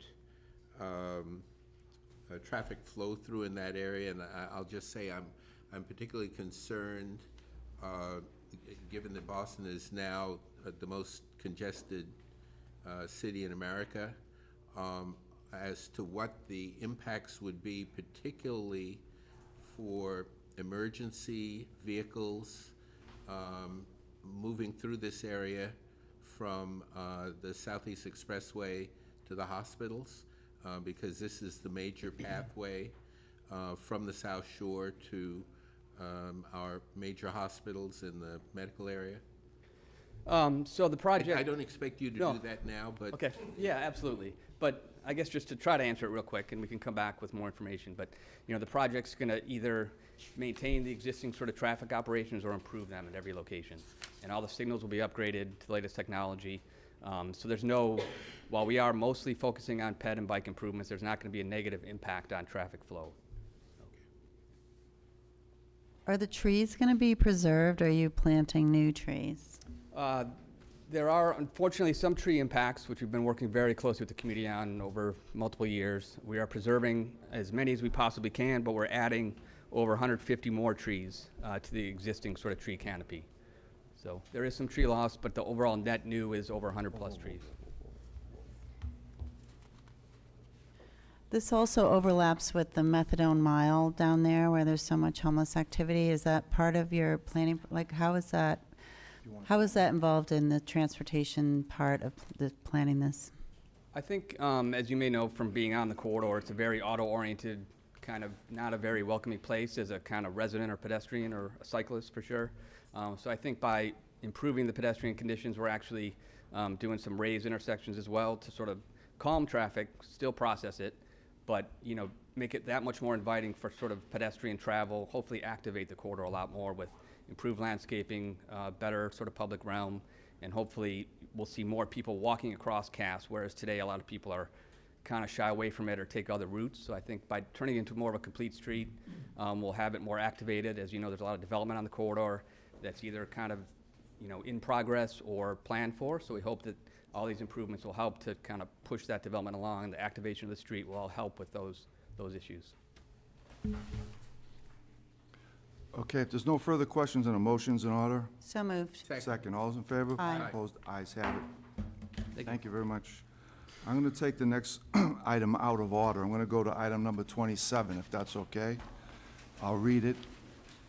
traffic flow through in that area? And I'll just say I'm particularly concerned, given that Boston is now the most congested city in America, as to what the impacts would be, particularly for emergency vehicles moving through this area from the Southeast Expressway to the hospitals, because this is the major pathway from the South Shore to our major hospitals in the medical area. So the project. I don't expect you to do that now, but. Okay, yeah, absolutely. But I guess just to try to answer it real quick, and we can come back with more information, but, you know, the project's gonna either maintain the existing sort of traffic operations or improve them at every location. And all the signals will be upgraded to the latest technology. So there's no, while we are mostly focusing on ped and bike improvements, there's not gonna be a negative impact on traffic flow. Are the trees going to be preserved, or are you planting new trees? There are unfortunately some tree impacts, which we've been working very closely with the community on over multiple years. We are preserving as many as we possibly can, but we're adding over 150 more trees to the existing sort of tree canopy. So there is some tree loss, but the overall net new is over 100 plus trees. This also overlaps with the methadone mile down there where there's so much homeless activity. Is that part of your planning? Like, how is that involved in the transportation part of the planning this? I think, as you may know from being on the corridor, it's a very auto-oriented, kind of not a very welcoming place as a kind of resident or pedestrian or a cyclist for sure. So I think by improving the pedestrian conditions, we're actually doing some raised intersections as well to sort of calm traffic, still process it, but, you know, make it that much more inviting for sort of pedestrian travel, hopefully activate the corridor a lot more with improved landscaping, better sort of public realm, and hopefully we'll see more people walking across Cass, whereas today a lot of people are kind of shy away from it or take other routes. So I think by turning it into more of a complete street, we'll have it more activated. As you know, there's a lot of development on the corridor that's either kind of, you know, in progress or planned for. So we hope that all these improvements will help to kind of push that development along, and the activation of the street will all help with those issues. Okay, if there's no further questions and a motion's in order? So moved. Second. All those in favor? Aye. Opposed? Ayes have it. Thank you very much. I'm going to take the next item out of order. I'm going to go to item number 27, if that's okay. I'll read it.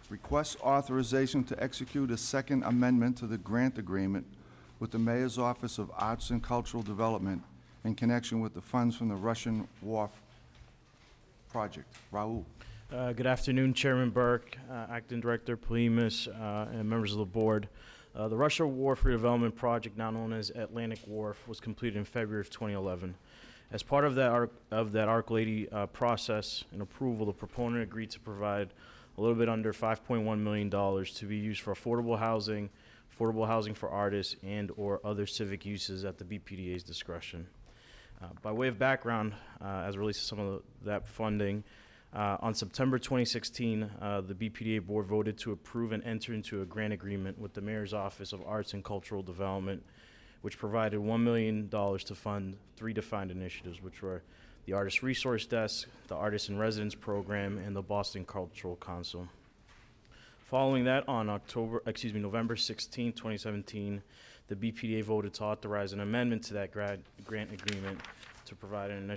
Request authorization to execute a second amendment to the grant agreement with the Mayor's Office of Arts and Cultural Development in connection with the funds from the Russian Wharf project. Raul. Good afternoon, Chairman Burke, Acting Director Polimis, and members of the board. The Russia Wharf redevelopment project, now known as Atlantic Wharf, was completed in February of 2011. As part of that Article 80 process and approval, the proponent agreed to provide a little bit under $5.1 million to be used for affordable housing for artists, and/or other civic uses at the BPDA's discretion. By way of background, as it relates to some of that funding, on September 2016, the BPDA board voted to approve and enter into a grant agreement with the Mayor's Office of Arts and Cultural Development, which provided $1 million to fund 3 defined initiatives, which were the Artist Resource Desk, the Artist in Residence Program, and the Boston Cultural Council. Following that, on November 16, 2017, the BPDA voted to authorize an amendment to that grant agreement to provide an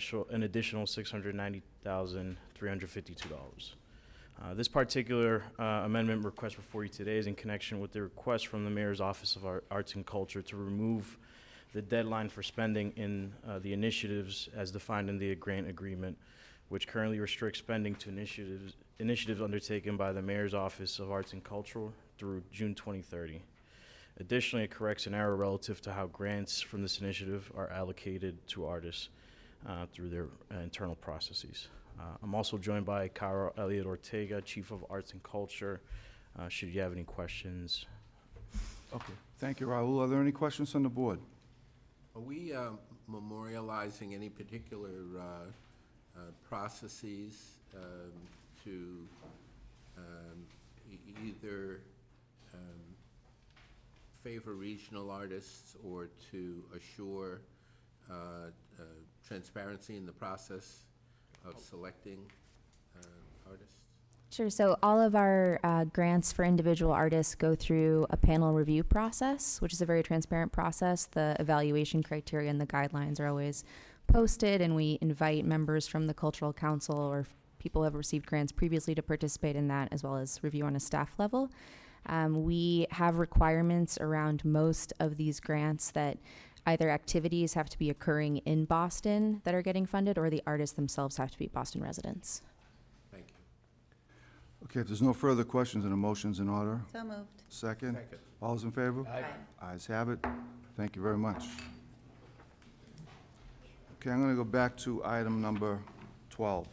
additional $690,352. This particular amendment request before you today is in connection with the request from the Mayor's Office of Arts and Culture to remove the deadline for spending in the initiatives as defined in the grant agreement, which currently restricts spending to initiatives undertaken by the Mayor's Office of Arts and Culture through June 2030. Additionally, it corrects an error relative to how grants from this initiative are allocated to artists through their internal processes. I'm also joined by Carol Elliott Ortega, Chief of Arts and Culture, should you have any questions. Okay, thank you, Raul. Are there any questions from the board? Are we memorializing any particular processes to either favor regional artists or to assure transparency in the process of selecting artists? Sure. So all of our grants for individual artists go through a panel review process, which is a very transparent process. The evaluation criteria and the guidelines are always posted, and we invite members from the Cultural Council or people who have received grants previously to participate in that, as well as review on a staff level. We have requirements around most of these grants that either activities have to be occurring in Boston that are getting funded, or the artists themselves have to be Boston residents. Thank you. Okay, if there's no further questions, and a motion's in order. So moved. Second? All those in favor? Aye. Ayes have it. Thank you very much. Okay, I'm going to go back to item number 12.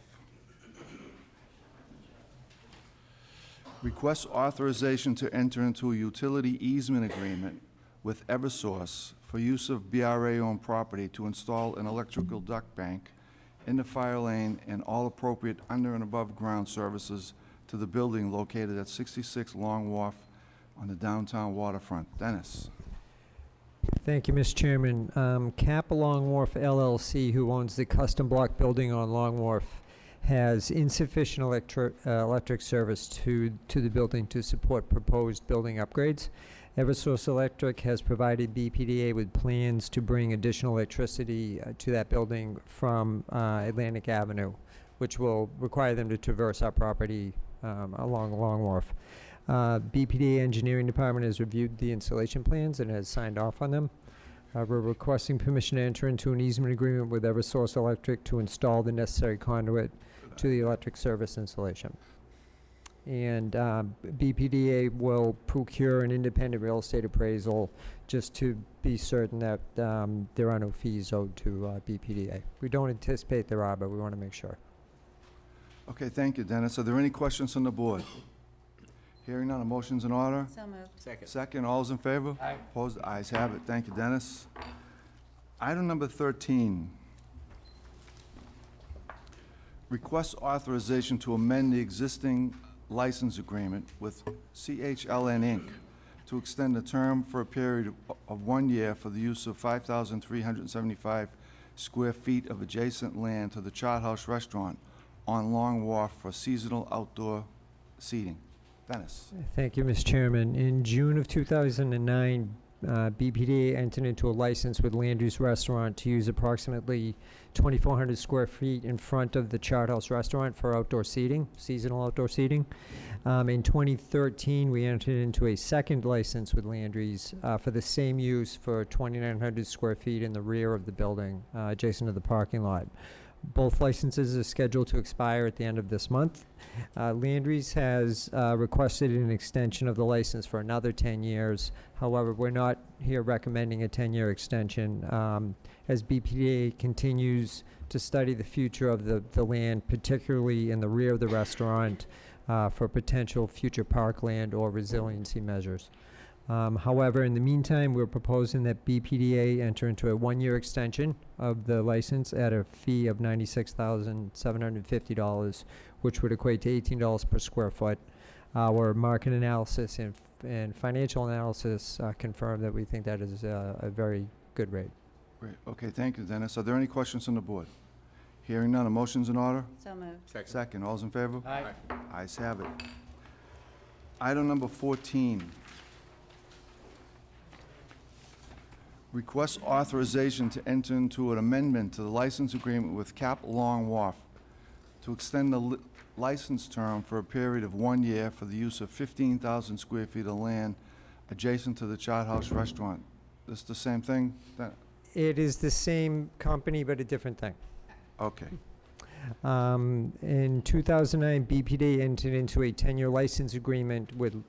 Request authorization to enter into a utility easement agreement with Eversource for use of BRA-owned property to install an electrical duct bank in the fire lane and all appropriate under and above ground services to the building located at 66 Long Wharf on the downtown waterfront. Dennis. Thank you, Mr. Chairman. Cap Long Wharf LLC, who owns the custom block building on Long Wharf, has insufficient electric service to the building to support proposed building upgrades. Eversource Electric has provided BPDA with plans to bring additional electricity to that building from Atlantic Avenue, which will require them to traverse our property along Long Wharf. BPDA Engineering Department has reviewed the installation plans and has signed off on them. We're requesting permission to enter into an easement agreement with Eversource Electric to install the necessary conduit to the electric service installation. And BPDA will procure an independent real estate appraisal just to be certain that there are no fees owed to BPDA. We don't anticipate there are, but we want to make sure. Okay, thank you, Dennis. Are there any questions from the board? Hearing none, a motion's in order. So moved. Second. Second, all those in favor? Aye. Opposed? Ayes have it. Thank you, Dennis. Item number 13. Request authorization to amend the existing license agreement with CHLN Inc. to extend the term for a period of 1 year for the use of 5,375 square feet of adjacent land to the Chart House Restaurant on Long Wharf for seasonal outdoor seating. Dennis. Thank you, Mr. Chairman. In June of 2009, BPDA entered into a license with Landry's Restaurant to use approximately 2,400 square feet in front of the Chart House Restaurant for outdoor seating, seasonal outdoor seating. In 2013, we entered into a second license with Landry's for the same use for 2,900 square feet in the rear of the building, adjacent to the parking lot. Both licenses are scheduled to expire at the end of this month. Landry's has requested an extension of the license for another 10 years. However, we're not here recommending a 10-year extension. As BPDA continues to study the future of the land, particularly in the rear of the restaurant, for potential future parkland or resiliency measures. However, in the meantime, we're proposing that BPDA enter into a 1-year extension of the license at a fee of $96,750, which would equate to $18 per square foot. Our market analysis and financial analysis confirm that we think that is a very good rate. Great. Okay, thank you, Dennis. Are there any questions on the board? Hearing none, a motion's in order? So moved. Second. All's in favor? Aye. Ayes have it. Item number 14. Request authorization to enter into an amendment to the license agreement with Cap Long Wharf to extend the license term for a period of 1 year for the use of 15,000 square feet of land adjacent to the Chart House Restaurant. This the same thing? It is the same company, but a different thing. Okay. In 2009, BPDA entered into a 10-year license agreement with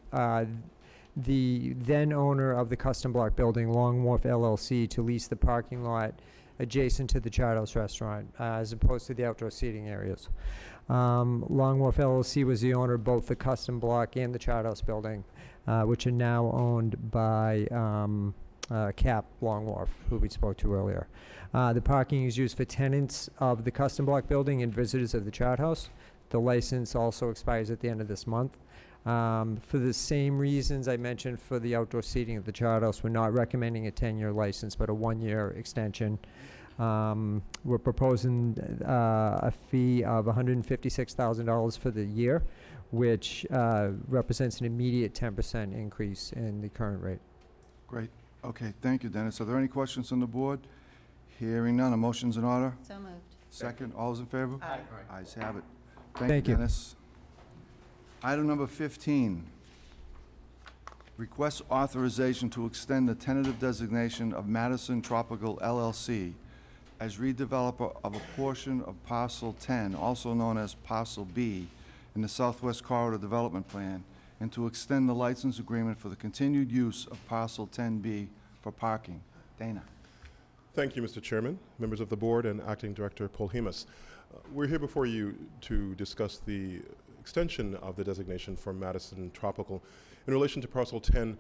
the then owner of the Custom Block Building, Long Wharf LLC, to lease the parking lot adjacent to the Chart House Restaurant, as opposed to the outdoor seating areas. Long Wharf LLC was the owner of both the Custom Block and the Chart House Building, which are now owned by Cap Long Wharf, who we spoke to earlier. The parking is used for tenants of the Custom Block Building and visitors of the Chart House. The license also expires at the end of this month. For the same reasons I mentioned for the outdoor seating of the Chart House, we're not recommending a 10-year license, but a 1-year extension. We're proposing a fee of $156,000 for the year, which represents an immediate 10% increase in the current rate. Great. Okay, thank you, Dennis. Are there any questions on the board? Hearing none, a motion's in order? So moved. Second. All's in favor? Aye. Ayes have it. Thank you. Dennis. Item number 15, request authorization to extend the tentative designation of Madison Tropical LLC as redeveloper of a portion of Parcel 10, also known as Parcel B, in the Southwest Corridor Development Plan, and to extend the license agreement for the continued use of Parcel 10B for parking. Dana. Thank you, Mr. Chairman, members of the board, and Acting Director Polhemus. We're here before you to discuss the extension of the designation for Madison Tropical. In relation to Parcel 10,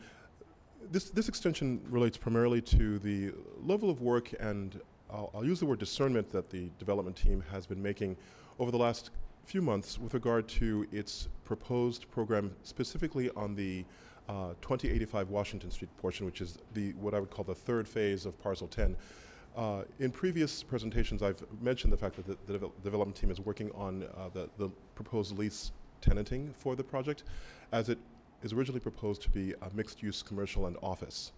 this extension relates primarily to the level of work and I'll use the word discernment that the development team has been making over the last few months with regard to its proposed program, specifically on the 2085 Washington Street portion, which is what I would call the third phase of Parcel 10. In previous presentations, I've mentioned the fact that the development team is working on the proposed lease tenanting for the project, as it is originally proposed to be a mixed-use commercial and office.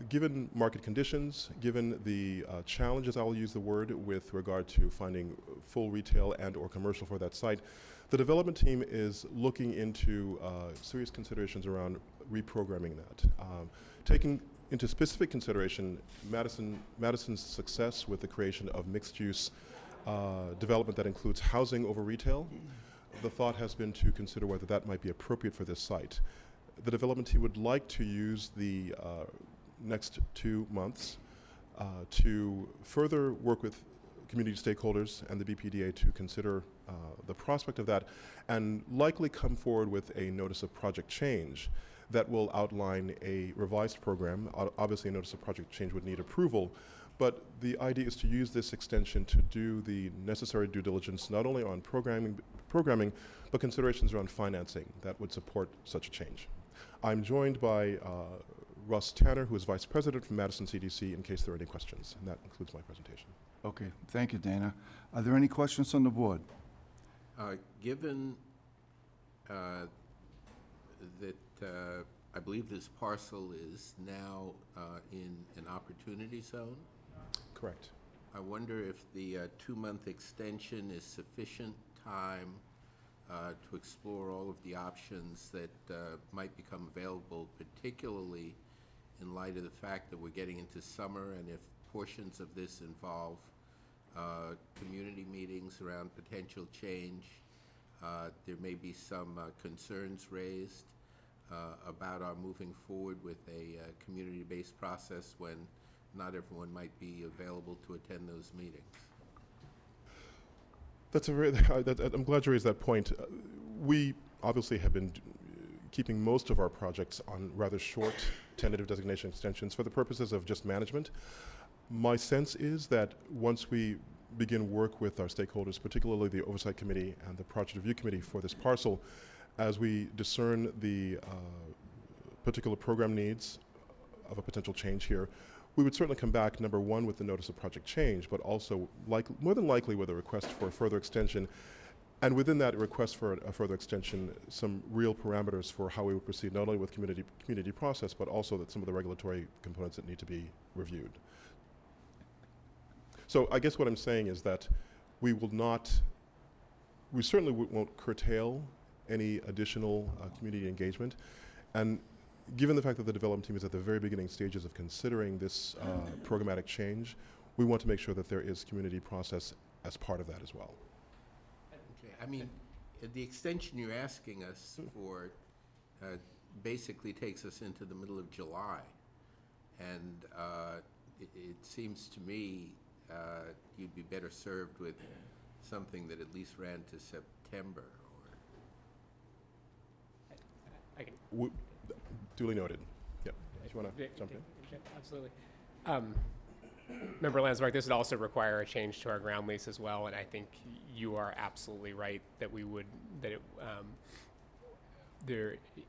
Given market conditions, given the challenges, I will use the word, with regard to finding full retail and or commercial for that site, the development team is looking into serious considerations around reprogramming that. Taking into specific consideration Madison's success with the creation of mixed-use development that includes housing over retail, the thought has been to consider whether that might be appropriate for this site. The development team would like to use the next 2 months to further work with community stakeholders and the BPDA to consider the prospect of that, and likely come forward with a notice of project change that will outline a revised program. Obviously, a notice of project change would need approval, but the idea is to use this extension to do the necessary due diligence, not only on programming, but considerations around financing that would support such a change. I'm joined by Russ Tanner, who is Vice President from Madison CDC, in case there are any questions, and that concludes my presentation. Okay, thank you, Dana. Are there any questions on the board? Given that I believe this parcel is now in an opportunity zone? Correct. I wonder if the 2-month extension is sufficient time to explore all of the options that might become available, particularly in light of the fact that we're getting into summer, and if portions of this involve community meetings around potential change. There may be some concerns raised about our moving forward with a community-based process when not everyone might be available to attend those meetings. That's a very, I'm glad you raised that point. We obviously have been keeping most of our projects on rather short tentative designation extensions for the purposes of just management. My sense is that once we begin work with our stakeholders, particularly the Oversight Committee and the Project Review Committee for this parcel, as we discern the particular program needs of a potential change here, we would certainly come back, number one, with the notice of project change, but also more than likely with a request for a further extension. And within that request for a further extension, some real parameters for how we would proceed, not only with community process, but also that some of the regulatory components that need to be reviewed. So I guess what I'm saying is that we certainly won't curtail any additional community engagement. And given the fact that the development team is at the very beginning stages of considering this programmatic change, we want to make sure that there is community process as part of that as well. Okay, I mean, the extension you're asking us for basically takes us into the middle of July. And it seems to me you'd be better served with something that at least ran to September. I can Duly noted. Yep. Do you want to jump in? Absolutely. Member Landsberg, this would also require a change to our ground lease as well, and I think you are absolutely right that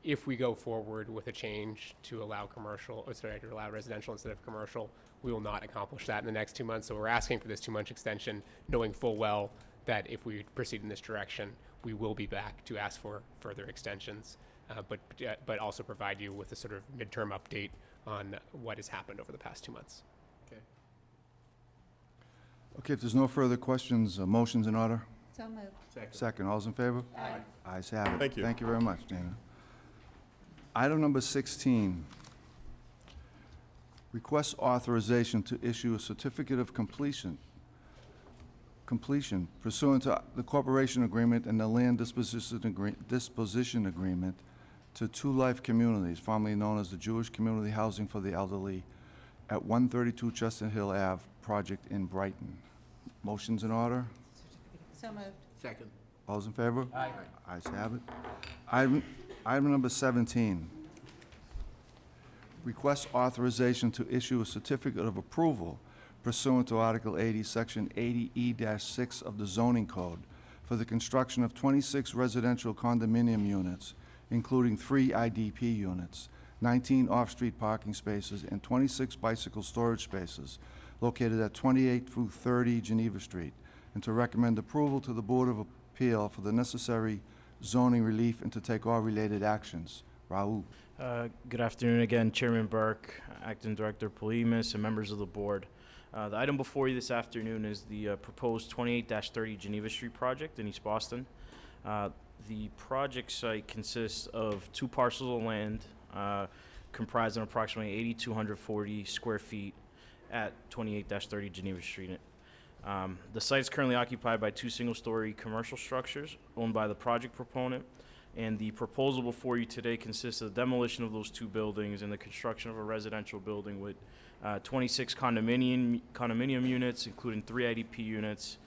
if we go forward with a change to allow to allow residential instead of commercial, we will not accomplish that in the next 2 months. So we're asking for this 2-month extension, knowing full well that if we proceed in this direction, we will be back to ask for further extensions. But also provide you with a sort of midterm update on what has happened over the past 2 months. Okay. Okay, if there's no further questions, motion's in order? So moved. Second, all's in favor? Aye. Ayes have it. Thank you. Thank you very much, Dana. Item number 16, request authorization to issue a certificate of completion pursuant to the corporation agreement and the land disposition agreement to Two Life Communities, formerly known as the Jewish Community Housing for the Elderly, at 132 Chestnut Hill Ave, project in Brighton. Motion's in order? So moved. Second. All's in favor? Aye. Ayes have it. Item number 17, request authorization to issue a certificate of approval pursuant to Article 80, Section 80E-6 of the Zoning Code for the construction of 26 residential condominium units, including 3 IDP units, 19 off-street parking spaces, and 26 bicycle storage spaces located at 28 through 30 Geneva Street, and to recommend approval to the Board of Appeal for the necessary zoning relief and to take all related actions. Raul. Good afternoon again, Chairman Burke, Acting Director Polimis, and members of the board. The item before you this afternoon is the proposed 28-30 Geneva Street project in East Boston. The project site consists of 2 parcels of land comprising approximately 8,240 square feet at 28-30 Geneva Street. The site is currently occupied by 2 single-story commercial structures owned by the project proponent, and the proposal before you today consists of the demolition of those 2 buildings and the construction of a residential building with 26 condominium units, including 3 IDP units,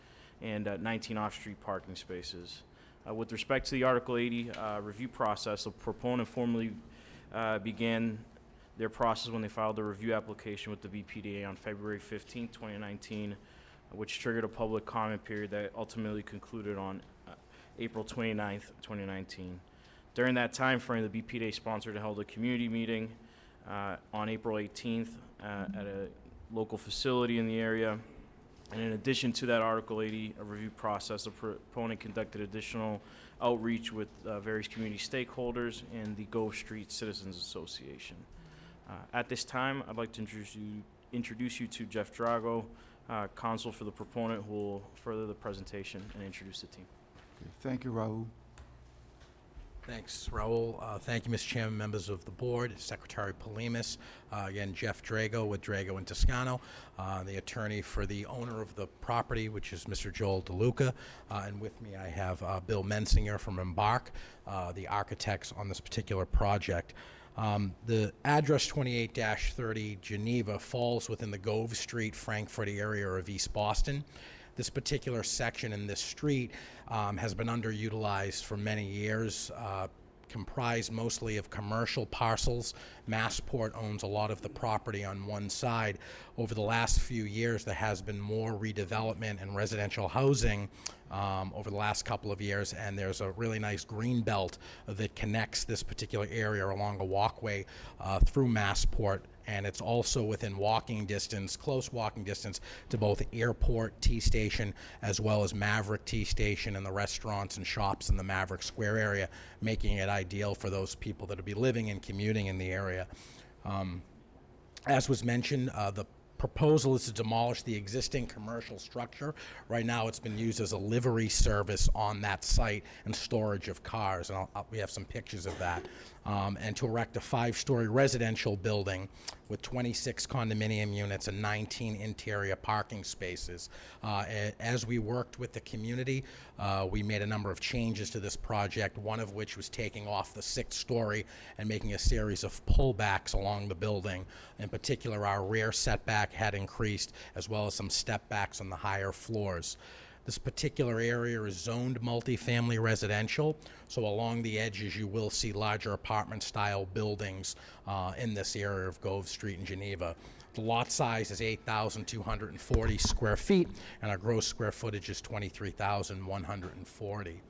and 19 off-street parking spaces. With respect to the Article 80 review process, the proponent formally began their process when they filed the review application with the BPDA on February 15, 2019, which triggered a public comment period that ultimately concluded on April 29th, 2019. During that time frame, the BPDA sponsored and held a community meeting on April 18th at a local facility in the area. And in addition to that Article 80 review process, the proponent conducted additional outreach with various community stakeholders and the Grove Street Citizens Association. At this time, I'd like to introduce you to Jeff Drago, counsel for the proponent, who will further the presentation and introduce the team. Okay, thank you, Raul. Thanks, Raul. Thank you, Mr. Chairman, members of the board, Secretary Polimis. Again, Jeff Drago with Drago and Toscano, the attorney for the owner of the property, which is Mr. Joel DeLuca. And with me, I have Bill Mensinger from Embark, the architects on this particular project. The address 28-30 Geneva falls within the Gove Street, Frankfurt area of East Boston. This particular section in this street has been underutilized for many years, comprised mostly of commercial parcels. Massport owns a lot of the property on one side. Over the last few years, there has been more redevelopment and residential housing over the last couple of years, and there's a really nice green belt that connects this particular area along a walkway through Massport, and it's also within walking distance, close walking distance, to both Airport T Station as well as Maverick T Station and the restaurants and shops in the Maverick Square area, making it ideal for those people that will be living and commuting in the area. As was mentioned, the proposal is to demolish the existing commercial structure. Right now, it's been used as a livery service on that site and storage of cars, and we have some pictures of that. And to erect a 5-story residential building with 26 condominium units and 19 interior parking spaces. As we worked with the community, we made a number of changes to this project, one of which was taking off the 6th story and making a series of pullbacks along the building. In particular, our rear setback had increased, as well as some step backs on the higher floors. This particular area is zoned multifamily residential, so along the edges you will see larger apartment-style buildings in this area of Gove Street in Geneva. The lot size is 8,240 square feet, and our gross square footage is 23,140.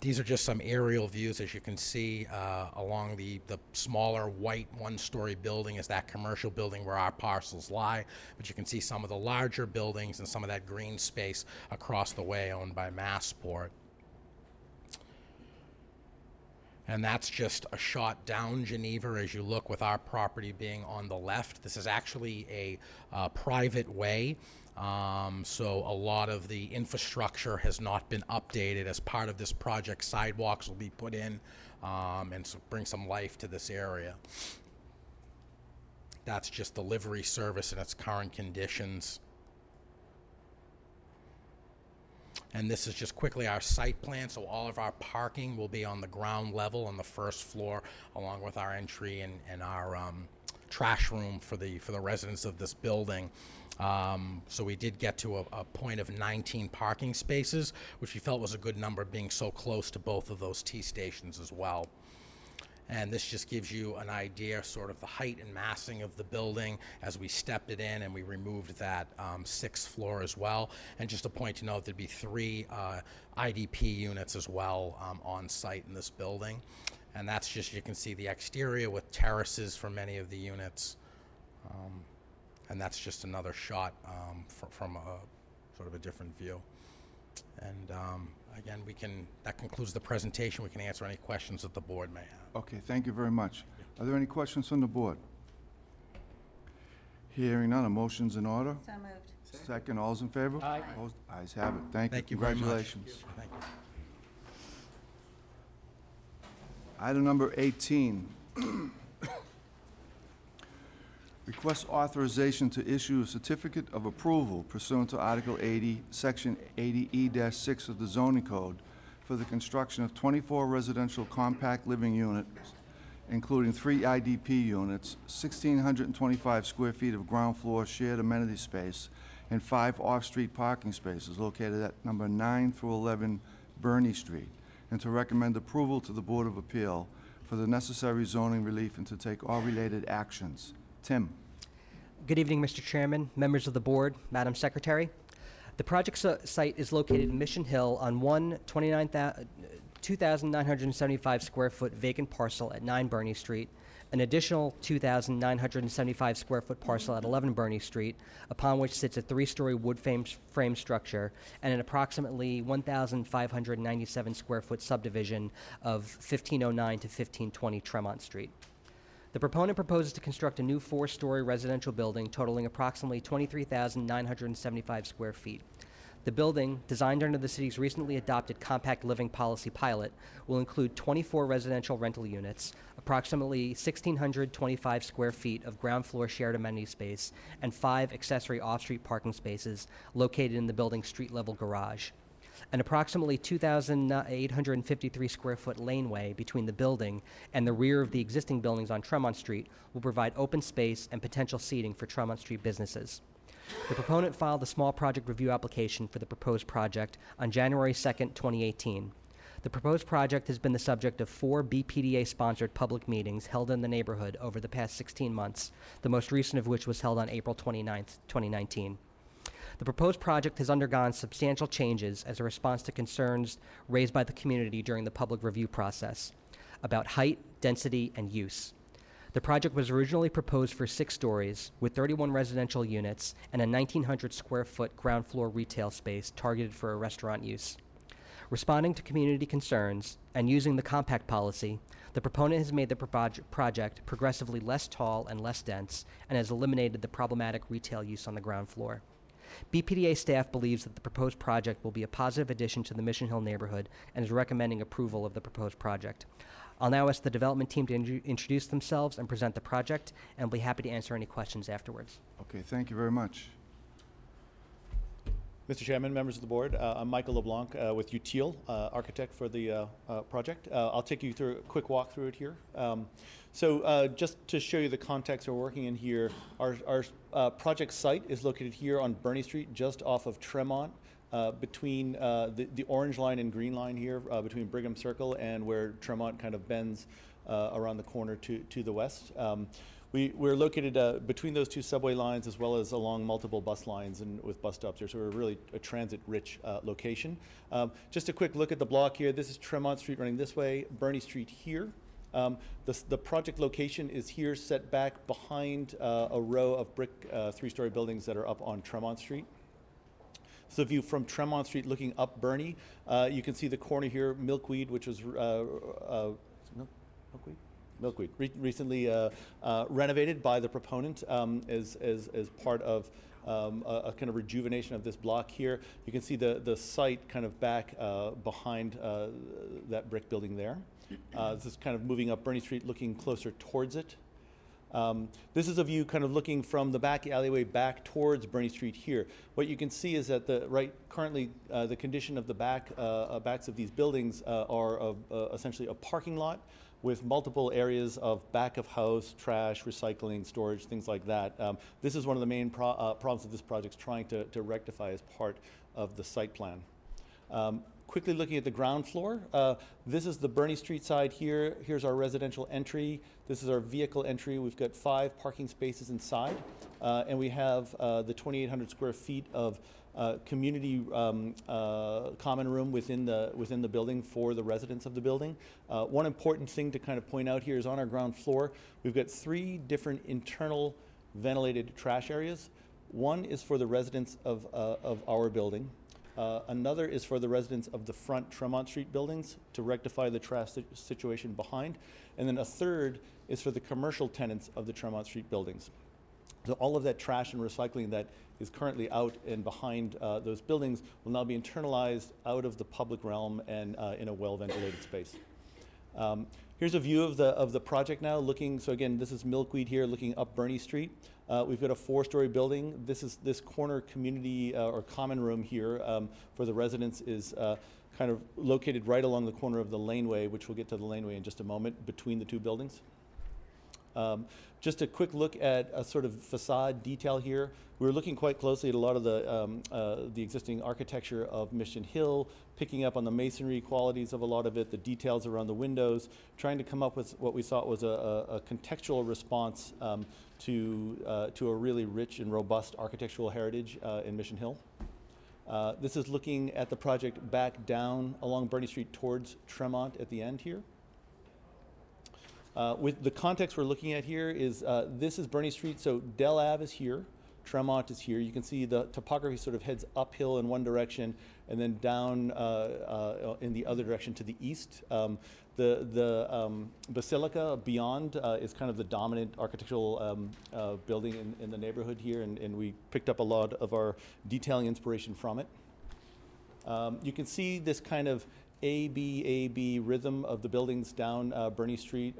These are just some aerial views. As you can see, along the smaller white 1-story building is that commercial building where our parcels lie, but you can see some of the larger buildings and some of that green space across the way owned by Massport. And that's just a shot down Geneva as you look, with our property being on the left. This is actually a private way. So a lot of the infrastructure has not been updated. As part of this project, sidewalks will be put in and so bring some life to this area. That's just the livery service in its current conditions. And this is just quickly our site plan. So all of our parking will be on the ground level on the first floor, along with our entry and our trash room for the residents of this building. So we did get to a point of 19 parking spaces, which we felt was a good number, being so close to both of those T stations as well. And this just gives you an idea, sort of the height and massing of the building as we stepped it in, and we removed that 6th floor as well. And just a point to note, there'd be 3 IDP units as well on site in this building. And that's just, you can see the exterior with terraces for many of the units. And that's just another shot from a sort of a different view. And again, that concludes the presentation. We can answer any questions that the board may have. Okay, thank you very much. Are there any questions from the board? Hearing none, a motion's in order. So moved. Second, all's in favor? Aye. Opposed? Ayes have it. Thank you. Thank you very much. Congratulations. Thank you. Item number 18. Request authorization to issue a certificate of approval pursuant to Article 80, Section 80E-6 of the zoning code for the construction of 24 residential compact living units, including 3 IDP units, 1,625 square feet of ground floor shared amenity space, and 5 off-street parking spaces located at number 9 through 11 Burney Street, and to recommend approval to the Board of Appeal for the necessary zoning relief and to take all related actions. Tim. Good evening, Mr. Chairman, members of the board, Madam Secretary. The project site is located in Mission Hill on one 2,975 square foot vacant parcel at 9 Burney Street, an additional 2,975 square foot parcel at 11 Burney Street, upon which sits a 3-story wood frame structure, and an approximately 1,597 square foot subdivision of 1509 to 1520 Tremont Street. The proponent proposes to construct a new 4-story residential building totaling approximately 23,975 square feet. The building, designed under the city's recently adopted compact living policy pilot, will include 24 residential rental units, approximately 1,625 square feet of ground floor shared amenity space, and 5 accessory off-street parking spaces located in the building's street-level garage. An approximately 2,853 square foot laneway between the building and the rear of the existing buildings on Tremont Street will provide open space and potential seating for Tremont Street businesses. The proponent filed a small project review application for the proposed project on January 2nd, 2018. The proposed project has been the subject of 4 BPDA-sponsored public meetings held in the neighborhood over the past 16 months, the most recent of which was held on April 29th, 2019. The proposed project has undergone substantial changes as a response to concerns raised by the community during the public review process about height, density, and use. The project was originally proposed for 6 stories, with 31 residential units and a 1,900 square foot ground floor retail space targeted for a restaurant use. Responding to community concerns and using the compact policy, the proponent has made the project progressively less tall and less dense and has eliminated the problematic retail use on the ground floor. BPDA staff believes that the proposed project will be a positive addition to the Mission Hill neighborhood and is recommending approval of the proposed project. I'll now ask the development team to introduce themselves and present the project, and I'll be happy to answer any questions afterwards. Okay, thank you very much. Mr. Chairman, members of the board, I'm Michael LeBlanc with UTIL, architect for the project. I'll take you through a quick walkthrough it here. Just to show you the context we're working in here, our project site is located here on Burney Street, just off of Tremont, between the orange line and green line here, between Brigham Circle and where Tremont kind of bends around the corner to the west. We're located between those 2 subway lines as well as along multiple bus lines and with bus stops here, so we're really a transit-rich location. Just a quick look at the block here. This is Tremont Street running this way, Burney Street here. The project location is here, set back behind a row of brick 3-story buildings that are up on Tremont Street. So if you from Tremont Street looking up Burney, you can see the corner here, Milkweed, which was Milkweed, recently renovated by the proponent as part of a kind of rejuvenation of this block here. You can see the site kind of back behind that brick building there. This is kind of moving up Burney Street, looking closer towards it. This is a view kind of looking from the back alleyway back towards Burney Street here. What you can see is that currently the condition of the backs of these buildings are essentially a parking lot with multiple areas of back of house, trash, recycling, storage, things like that. This is one of the main problems that this project's trying to rectify as part of the site plan. Quickly looking at the ground floor, this is the Burney Street side here. Here's our residential entry. This is our vehicle entry. We've got 5 parking spaces inside, and we have the 2,800 square feet of community common room within the building for the residents of the building. One important thing to kind of point out here is on our ground floor, we've got 3 different internal ventilated trash areas. One is for the residents of our building. Another is for the residents of the front Tremont Street buildings to rectify the trash situation behind. And then a third is for the commercial tenants of the Tremont Street buildings. So all of that trash and recycling that is currently out and behind those buildings will now be internalized out of the public realm and in a well-ventilated space. Here's a view of the project now, so again, this is Milkweed here, looking up Burney Street. We've got a 4-story building. This corner community or common room here for the residents is kind of located right along the corner of the laneway, which we'll get to the laneway in just a moment, between the 2 buildings. Just a quick look at a sort of facade detail here. We were looking quite closely at a lot of the existing architecture of Mission Hill, picking up on the masonry qualities of a lot of it, the details around the windows, trying to come up with what we thought was a contextual response to a really rich and robust architectural heritage in Mission Hill. This is looking at the project back down along Burney Street towards Tremont at the end here. With the context we're looking at here is this is Burney Street, so Dell Ave is here, Tremont is here. You can see the topography sort of heads uphill in one direction and then down in the other direction to the east. The Basilica beyond is kind of the dominant architectural building in the neighborhood here, and we picked up a lot of our detailing inspiration from it. You can see this kind of A-B rhythm of the buildings down Bernie Street.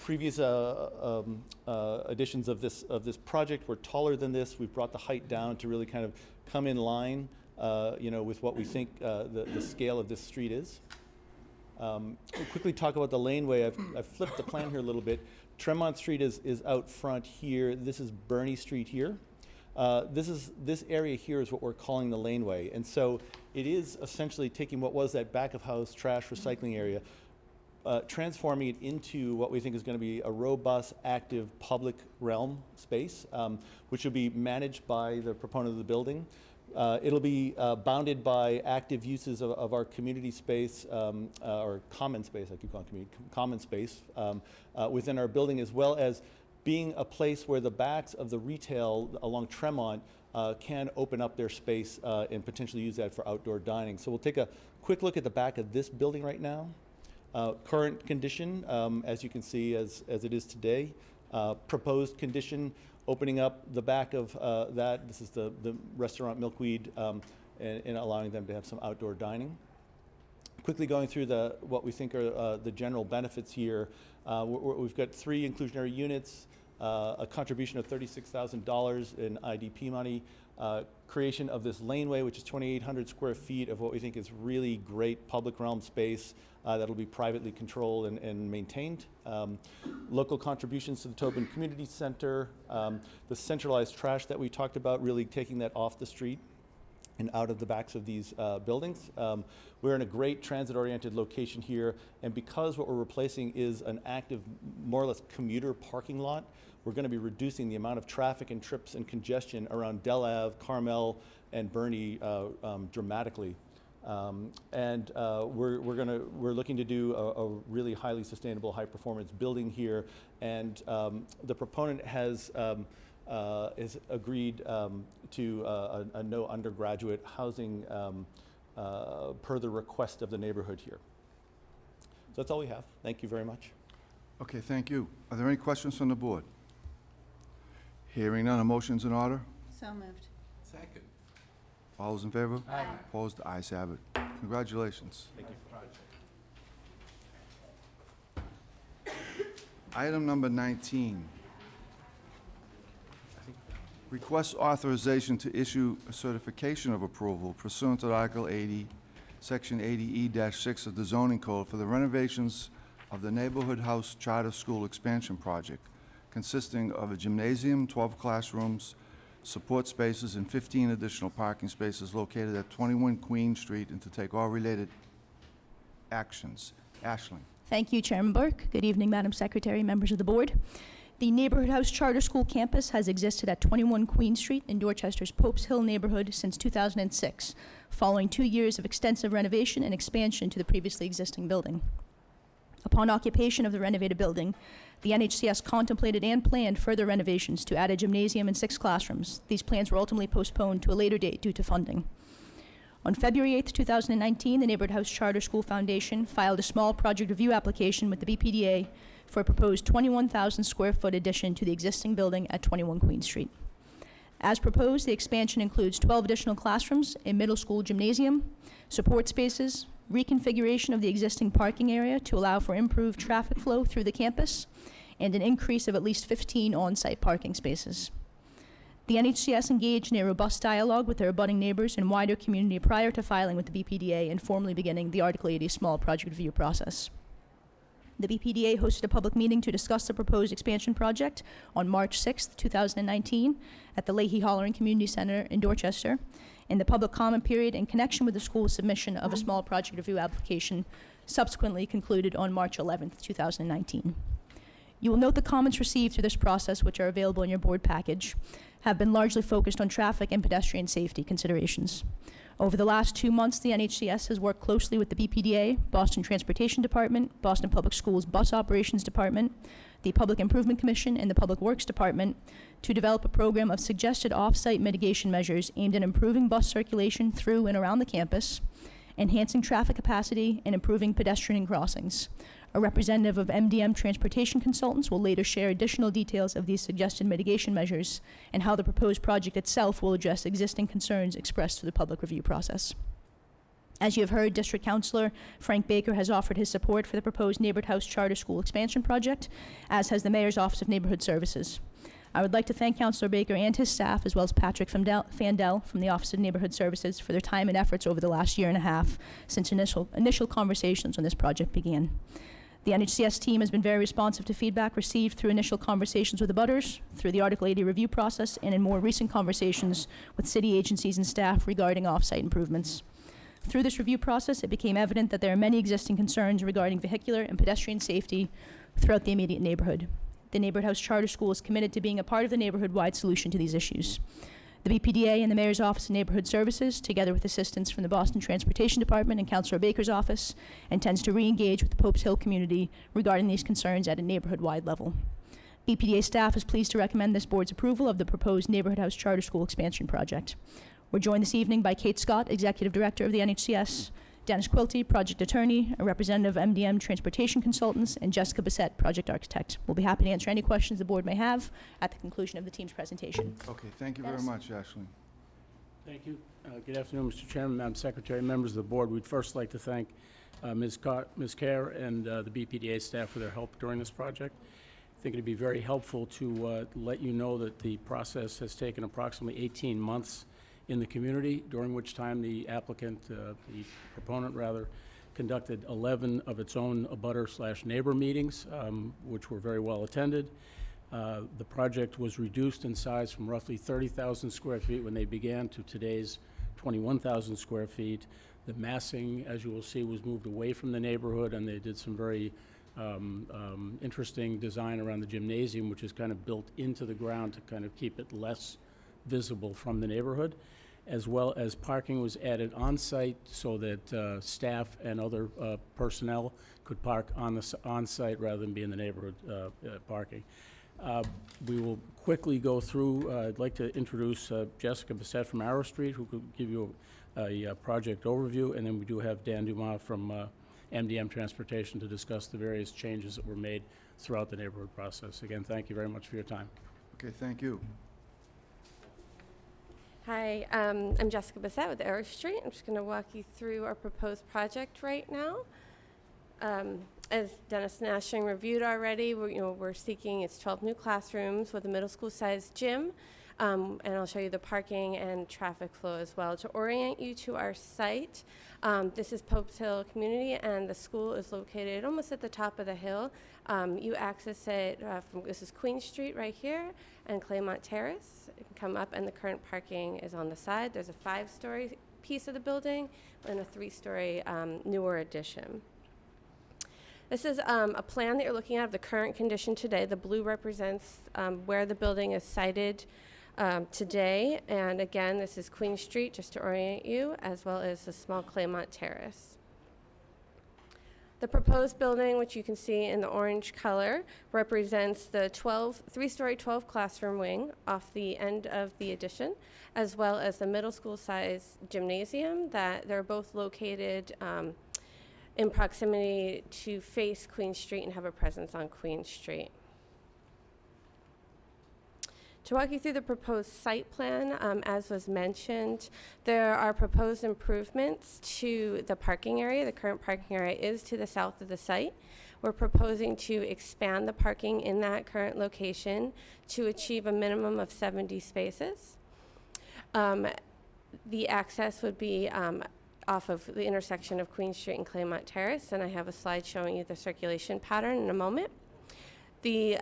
Previous editions of this project were taller than this. We've brought the height down to really kind of come in line, with what we think the scale of this street is. We'll quickly talk about the laneway. I've flipped the plan here a little bit. Tremont Street is out front here. This is Bernie Street here. This area here is what we're calling the laneway. And so it is essentially taking what was that back of house trash recycling area, transforming it into what we think is going to be a robust, active public realm space, which will be managed by the proponent of the building. It'll be bounded by active uses of our community space, or common space, I keep calling community, common space within our building, as well as being a place where the backs of the retail along Tremont can open up their space and potentially use that for outdoor dining. So we'll take a quick look at the back of this building right now. Current condition, as you can see, as it is today. Proposed condition, opening up the back of that. This is the restaurant Milkweed, and allowing them to have some outdoor dining. Quickly going through what we think are the general benefits here. We've got 3 inclusionary units, a contribution of $36,000 in IDP money, creation of this laneway, which is 2,800 square feet of what we think is really great public realm space that'll be privately controlled and maintained. Local contributions to the Tobin Community Center, the centralized trash that we talked about, really taking that off the street and out of the backs of these buildings. We're in a great transit-oriented location here, and because what we're replacing is an active, more or less commuter parking lot, we're going to be reducing the amount of traffic and trips and congestion around Del Ave, Carmel, and Bernie dramatically. We're looking to do a really highly sustainable, high-performance building here, and the proponent has agreed to a no undergraduate housing per the request of the neighborhood here. So that's all we have. Thank you very much. Okay, thank you. Are there any questions from the board? Hearing none, a motion's in order. So moved. Second. All those in favor? Aye. Opposed? The ayes have it. Congratulations. Thank you. Item number 19. Request authorization to issue a certification of approval pursuant to Article 80, Section 80E-6 of the zoning code for the renovations of the Neighborhood House Charter School Expansion Project, consisting of a gymnasium, 12 classrooms, support spaces, and 15 additional parking spaces located at 21 Queen Street, and to take all related actions. Aisling. Thank you, Chairman Burke. Good evening, Madam Secretary, members of the board. The Neighborhood House Charter School campus has existed at 21 Queen Street in Dorchester's Pope's Hill neighborhood since 2006, following 2 years of extensive renovation and expansion to the previously existing building. Upon occupation of the renovated building, the NHCS contemplated and planned further renovations to add a gymnasium and 6 classrooms. These plans were ultimately postponed to a later date due to funding. On February 8, 2019, the Neighborhood House Charter School Foundation filed a small project review application with the BPDA for a proposed 21,000 square foot addition to the existing building at 21 Queen Street. As proposed, the expansion includes 12 additional classrooms, a middle school gymnasium, support spaces, reconfiguration of the existing parking area to allow for improved traffic flow through the campus, and an increase of at least 15 on-site parking spaces. The NHCS engaged in a robust dialogue with their abutting neighbors and wider community prior to filing with the BPDA and formally beginning the Article 80 small project review process. The BPDA hosted a public meeting to discuss the proposed expansion project on March 6, 2019 at the Leahy Hollering Community Center in Dorchester, and the public comment period in connection with the school's submission of a small project review application subsequently concluded on March 11, 2019. You will note the comments received through this process, which are available in your board package, have been largely focused on traffic and pedestrian safety considerations. Over the last 2 months, the NHCS has worked closely with the BPDA, Boston Transportation Department, Boston Public Schools Bus Operations Department, the Public Improvement Commission, and the Public Works Department to develop a program of suggested off-site mitigation measures aimed at improving bus circulation through and around the campus, enhancing traffic capacity, and improving pedestrian crossings. A representative of MDM Transportation Consultants will later share additional details of these suggested mitigation measures and how the proposed project itself will address existing concerns expressed through the public review process. As you have heard, District Councilor Frank Baker has offered his support for the proposed Neighborhood House Charter School expansion project, as has the Mayor's Office of Neighborhood Services. I would like to thank Councilor Baker and his staff, as well as Patrick Fandel from the Office of Neighborhood Services, for their time and efforts over the last year and a half since initial conversations on this project began. The NHCS team has been very responsive to feedback received through initial conversations with the abutters, through the Article 80 review process, and in more recent conversations with city agencies and staff regarding off-site improvements. Through this review process, it became evident that there are many existing concerns regarding vehicular and pedestrian safety throughout the immediate neighborhood. The Neighborhood House Charter School is committed to being a part of the neighborhood-wide solution to these issues. The BPDA and the Mayor's Office of Neighborhood Services, together with assistance from the Boston Transportation Department and Councilor Baker's office, intends to re-engage with the Pope's Hill community regarding these concerns at a neighborhood-wide level. BPDA staff is pleased to recommend this board's approval of the proposed Neighborhood House Charter School expansion project. We're joined this evening by Kate Scott, Executive Director of the NHCS, Dennis Quilty, Project Attorney, a representative of MDM Transportation Consultants, and Jessica Bissett, Project Architect. We'll be happy to answer any questions the board may have at the conclusion of the team's presentation. Okay, thank you very much, Ashley. Thank you. Good afternoon, Mr. Chairman, Madam Secretary, members of the board. We'd first like to thank Ms. Kerr and the BPDA staff for their help during this project. I think it'd be very helpful to let you know that the process has taken approximately 18 months in the community, during which time the applicant, the proponent rather, conducted 11 of its own abutter/neighbor meetings, which were very well attended. The project was reduced in size from roughly 30,000 square feet when they began to today's 21,000 square feet. The massing, as you will see, was moved away from the neighborhood, and they did some very interesting design around the gymnasium, which is kind of built into the ground to kind of keep it less visible from the neighborhood, as well as parking was added on-site so that staff and other personnel could park on-site rather than be in the neighborhood parking. We will quickly go through. I'd like to introduce Jessica Bissett from Arrow Street, who could give you a project overview, and then we do have Dan Dumas from MDM Transportation to discuss the various changes that were made throughout the neighborhood process. Again, thank you very much for your time. Okay, thank you. Hi, I'm Jessica Bissett with Arrow Street. I'm just going to walk you through our proposed project right now. As Dennis Nashing reviewed already, we're seeking, it's 12 new classrooms with a middle school sized gym, and I'll show you the parking and traffic flow as well. To orient you to our site, this is Pope's Hill Community, and the school is located almost at the top of the hill. You access it this is Queen Street right here, and Claymont Terrace. You can come up, and the current parking is on the side. There's a 5-story piece of the building and a 3-story newer addition. This is a plan that you're looking at of the current condition today. The blue represents where the building is sited today. And again, this is Queen Street, just to orient you, as well as the small Claymont Terrace. The proposed building, which you can see in the orange color, represents the 3-story 12 classroom wing off the end of the addition, as well as the middle school size gymnasium that they're both located in proximity to face Queen Street and have a presence on Queen Street. To walk you through the proposed site plan, as was mentioned, there are proposed improvements to the parking area. The current parking area is to the south of the site. We're proposing to expand the parking in that current location to achieve a minimum of 70 spaces. The access would be off of the intersection of Queen Street and Claymont Terrace, and I have a slide showing you the circulation pattern in a moment. The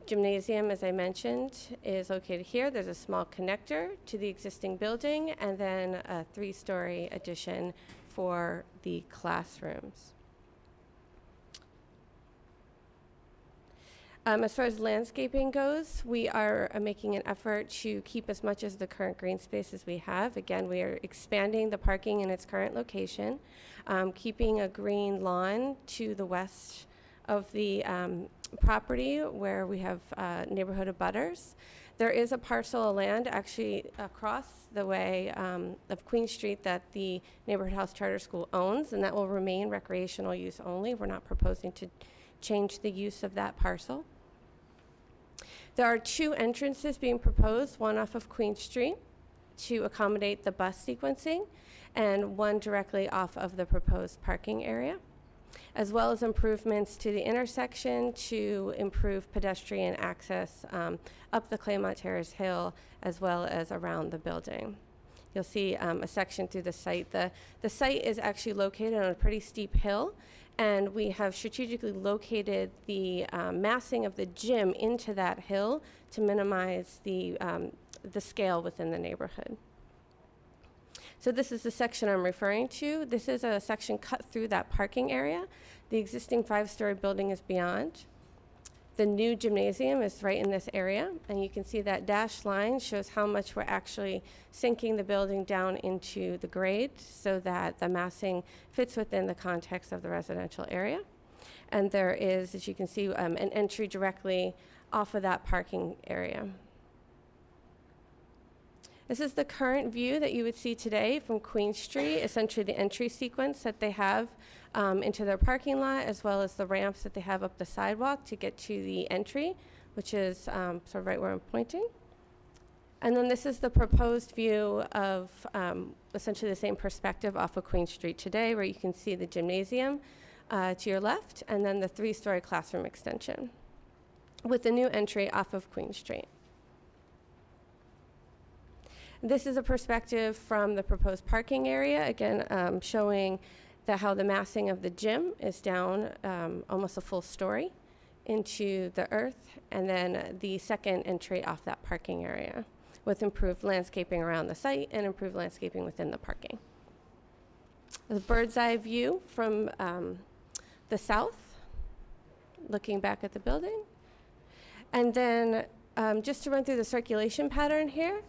gymnasium, as I mentioned, is located here. There's a small connector to the existing building, and then a 3-story addition for the classrooms. As far as landscaping goes, we are making an effort to keep as much as the current green space as we have. Again, we are expanding the parking in its current location, keeping a green lawn to the west of the property where we have neighborhood abutters. There is a parcel of land actually across the way of Queen Street that the Neighborhood House Charter School owns, and that will remain recreational use only. We're not proposing to change the use of that parcel. There are 2 entrances being proposed, one off of Queen Street to accommodate the bus sequencing, and one directly off of the proposed parking area, as well as improvements to the intersection to improve pedestrian access up the Claymont Terrace Hill, as well as around the building. You'll see a section through the site. The site is actually located on a pretty steep hill, and we have strategically located the massing of the gym into that hill to minimize the scale within the neighborhood. So this is the section I'm referring to. This is a section cut through that parking area. The existing 5-story building is beyond. The new gymnasium is right in this area, and you can see that dashed line shows how much we're actually sinking the building down into the grade so that the massing fits within the context of the residential area. And there is, as you can see, an entry directly off of that parking area. This is the current view that you would see today from Queen Street, essentially the entry sequence that they have into their parking lot, as well as the ramps that they have up the sidewalk to get to the entry, which is sort of right where I'm pointing. And then this is the proposed view of essentially the same perspective off of Queen Street today, where you can see the gymnasium to your left, and then the 3-story classroom extension with the new entry off of Queen Street. This is a perspective from the proposed parking area, again showing how the massing of the gym is down almost a full story into the earth, and then the second entry off that parking area with improved landscaping around the site and improved landscaping within the parking. The bird's eye view from the south, looking back at the building. And then just to run through the circulation pattern here,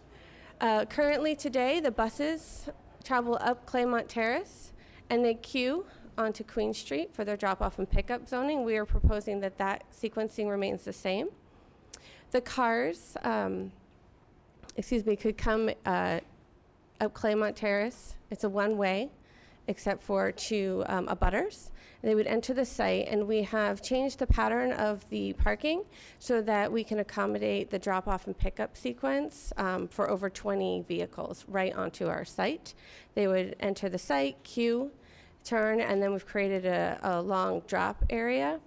currently today, the buses travel up Claymont Terrace and they queue onto Queen Street for their drop-off and pickup zoning. We are proposing that that sequencing remains the same. The cars, could come up Claymont Terrace. It's a one-way, except for to abutters. They would enter the site, and we have changed the pattern of the parking so that we can accommodate the drop-off and pickup sequence for over 20 vehicles right onto our site. They would enter the site, queue, turn, and then we've created a long drop area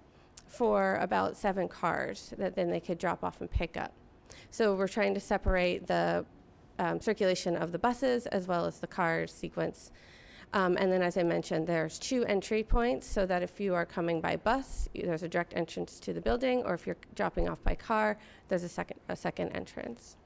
for about 7 cars that then they could drop off and pick up. So we're trying to separate the circulation of the buses as well as the cars sequence. And then, as I mentioned, there's 2 entry points so that if you are coming by bus, there's a direct entrance to the building, or if you're dropping off by car, there's a second entrance.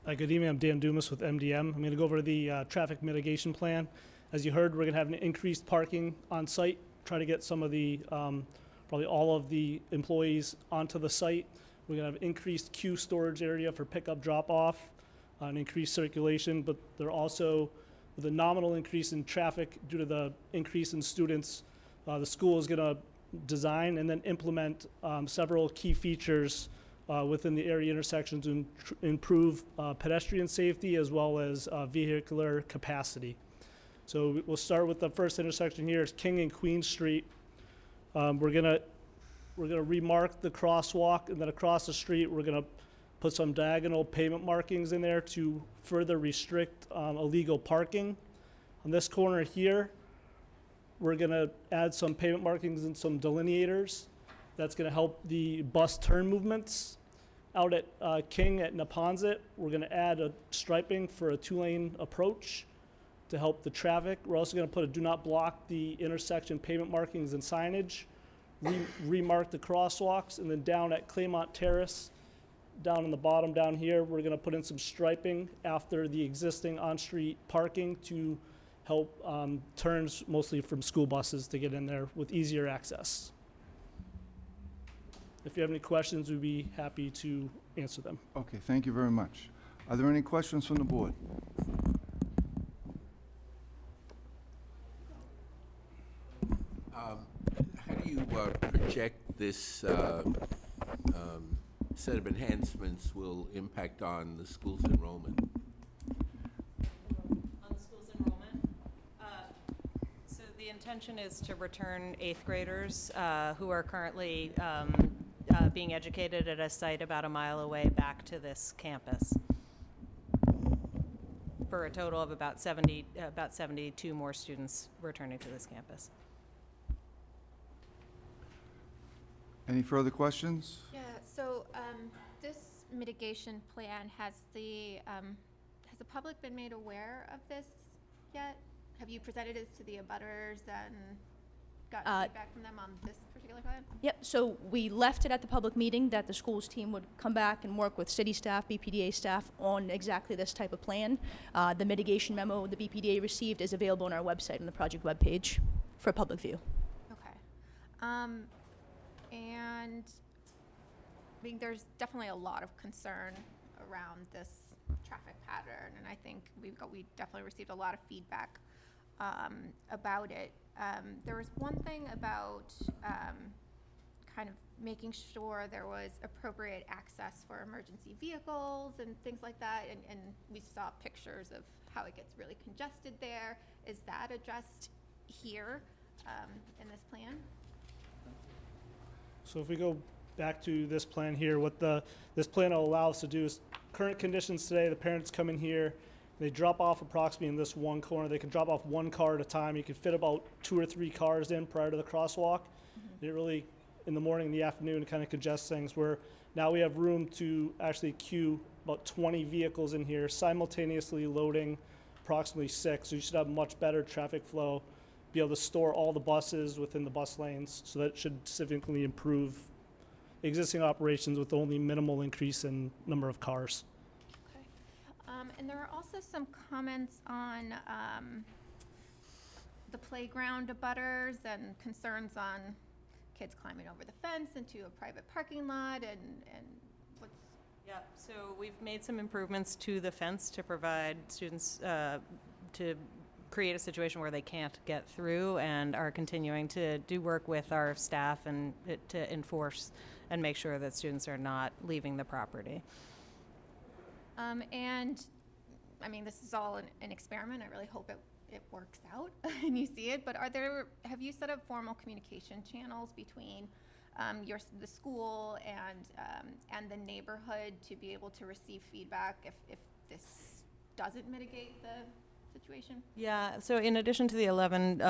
Good evening, I'm Dan Dumas with MDM. I'm going to go over the traffic mitigation plan. As you heard, we're going to have an increased parking on site, try to get some of the, probably all of the employees onto the site. We're going to have increased queue storage area for pickup drop-off, an increased circulation, but there also, with a nominal increase in traffic due to the increase in students, the school is going to design and then implement several key features within the area intersections to improve pedestrian safety as well as vehicular capacity. So we'll start with the first intersection here. It's King and Queen Street. We're gonna remark the crosswalk, and then across the street we're gonna put some diagonal pavement markings in there to further restrict illegal parking. On this corner here, we're gonna add some pavement markings and some delineators. That's gonna help the bus turn movements. Out at King at Neponsit, we're gonna add a striping for a 2-lane approach to help the traffic. We're also gonna put a do not block the intersection pavement markings and signage, remark the crosswalks, and then down at Claymont Terrace, down in the bottom down here, we're gonna put in some striping after the existing on-street parking to help turns mostly from school buses to get in there with easier access. If you have any questions, we'd be happy to answer them. Okay, thank you very much. Are there any questions from the board? How do you project this set of enhancements will impact on the school's enrollment? On the school's enrollment? So the intention is to return 8th graders who are currently being educated at a site about a mile away back to this campus, for a total of about 72 more students returning to this campus. Any further questions? Yeah, so this mitigation plan, has the public been made aware of this yet? Have you presented this to the abutters and got feedback from them on this particular plan? Yep, so we left it at the public meeting that the schools team would come back and work with city staff, BPDA staff on exactly this type of plan. The mitigation memo the BPDA received is available on our website on the project webpage for public view. Okay. And I mean, there's definitely a lot of concern around this traffic pattern, and I think we definitely received a lot of feedback about it. There was one thing about kind of making sure there was appropriate access for emergency vehicles and things like that, and we saw pictures of how it gets really congested there. Is that addressed here in this plan? So if we go back to this plan here, what this plan will allow us to do is, current conditions today, the parents come in here, they drop off approximately in this one corner. They can drop off one car at a time. You can fit about 2 or 3 cars in prior to the crosswalk. It really, in the morning and the afternoon, kind of congests things, where now we have room to actually queue about 20 vehicles in here, simultaneously loading approximately 6. So you should have much better traffic flow, be able to store all the buses within the bus lanes, so that should significantly improve existing operations with only minimal increase in number of cars. Okay. And there are also some comments on the playground abutters and concerns on kids climbing over the fence into a private parking lot, and what's... Yeah, so we've made some improvements to the fence to provide students, to create a situation where they can't get through, and are continuing to do work with our staff and to enforce and make sure that students are not leaving the property. And I mean, this is all an experiment. I really hope it works out and you see it, but have you set up formal communication channels between the school and the neighborhood to be able to receive feedback if this doesn't mitigate the situation? Yeah, so in addition to the 11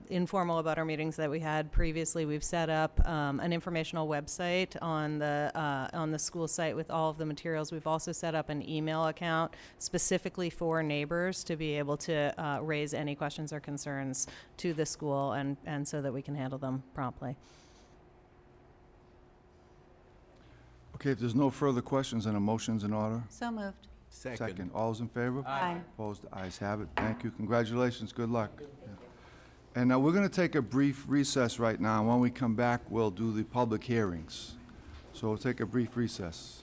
informal abutter meetings that we had previously, we've set up an informational website on the school site with all of the materials. We've also set up an email account specifically for neighbors to be able to raise any questions or concerns to the school, and so that we can handle them promptly. Okay, if there's no further questions, then a motion's in order. So moved. Second. All those in favor? Aye. Opposed? The ayes have it. Thank you. Congratulations. Good luck. Yeah. And now we're going to take a brief recess right now. When we come back, we'll do the public hearings. So we'll take a brief recess.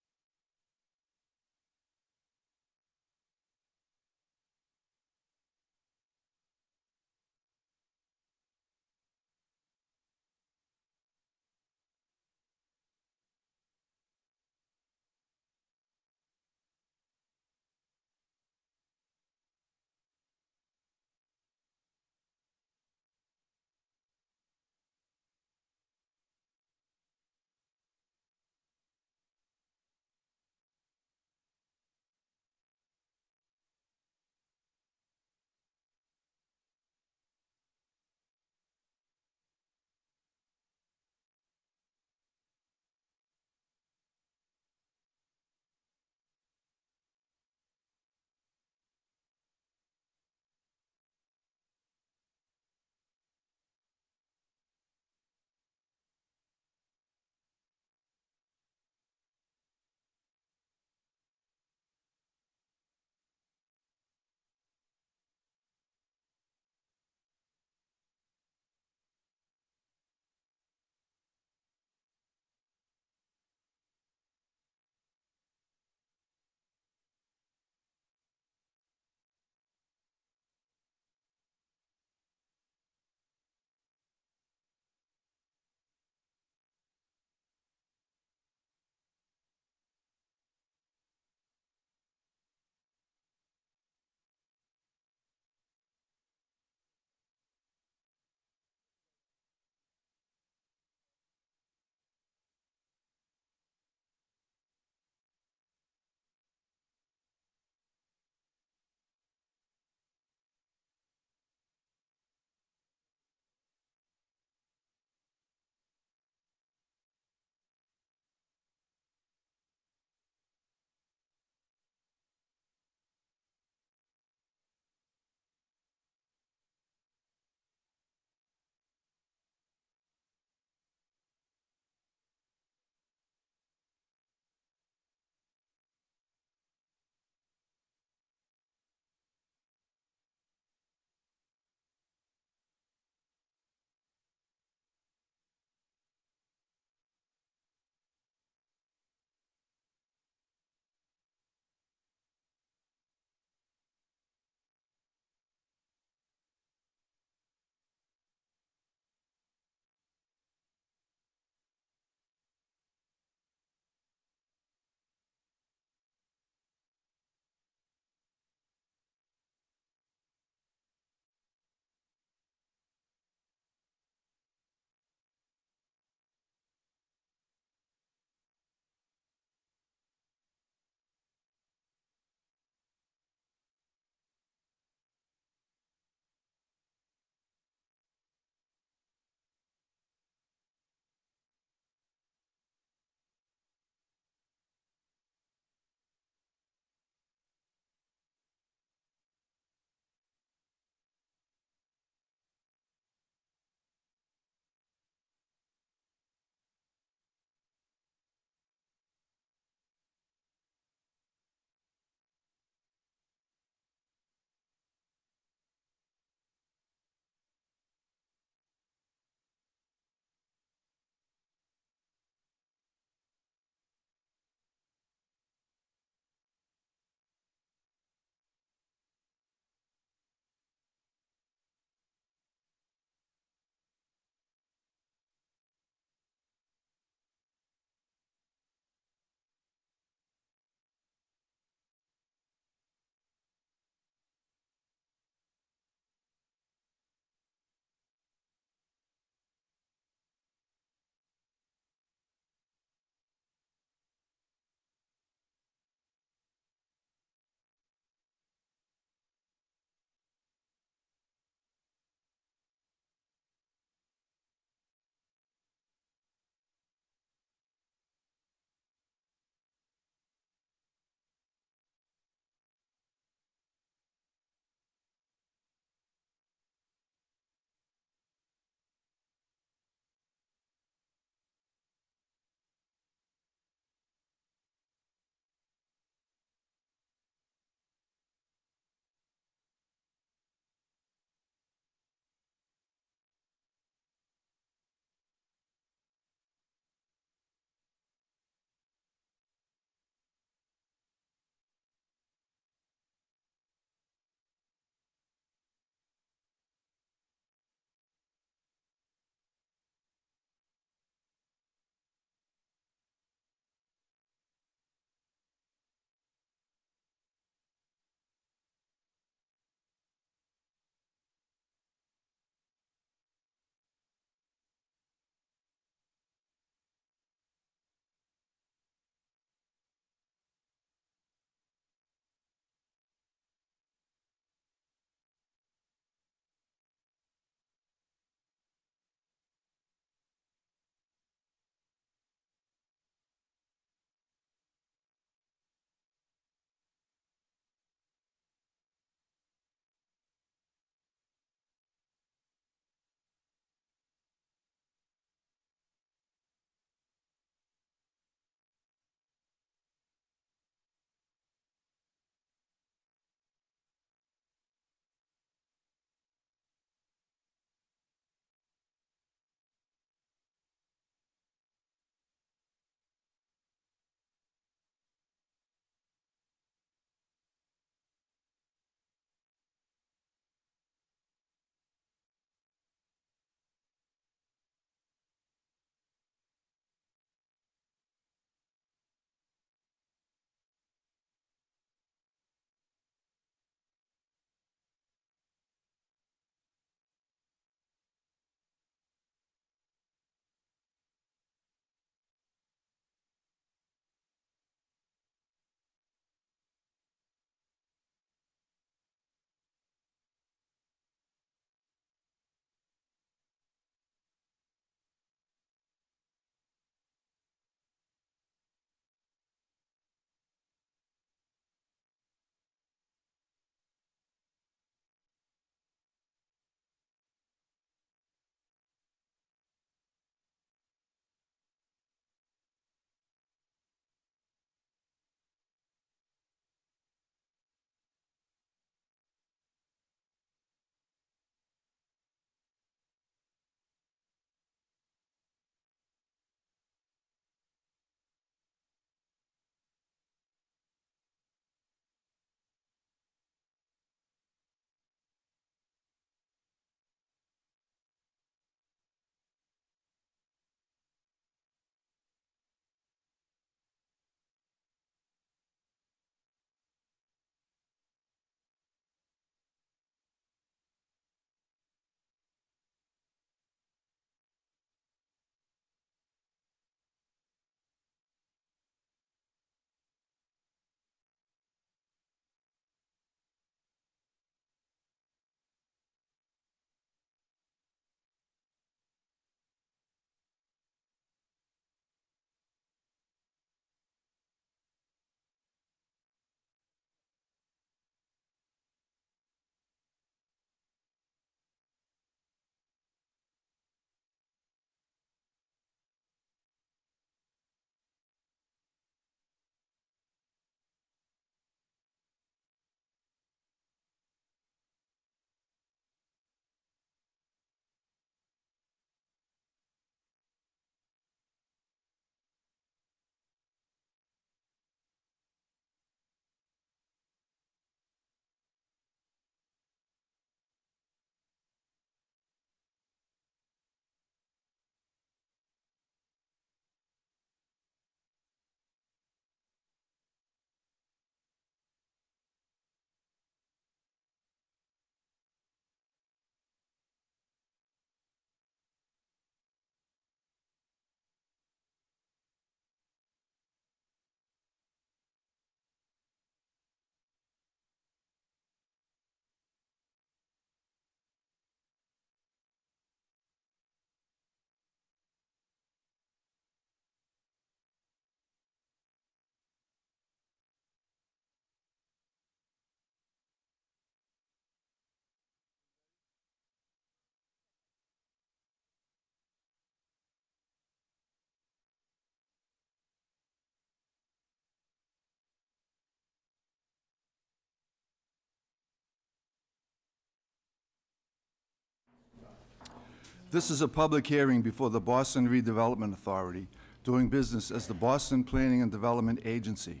This is a public hearing before the Boston Redevelopment Authority, doing business as the Boston Planning and Development Agency,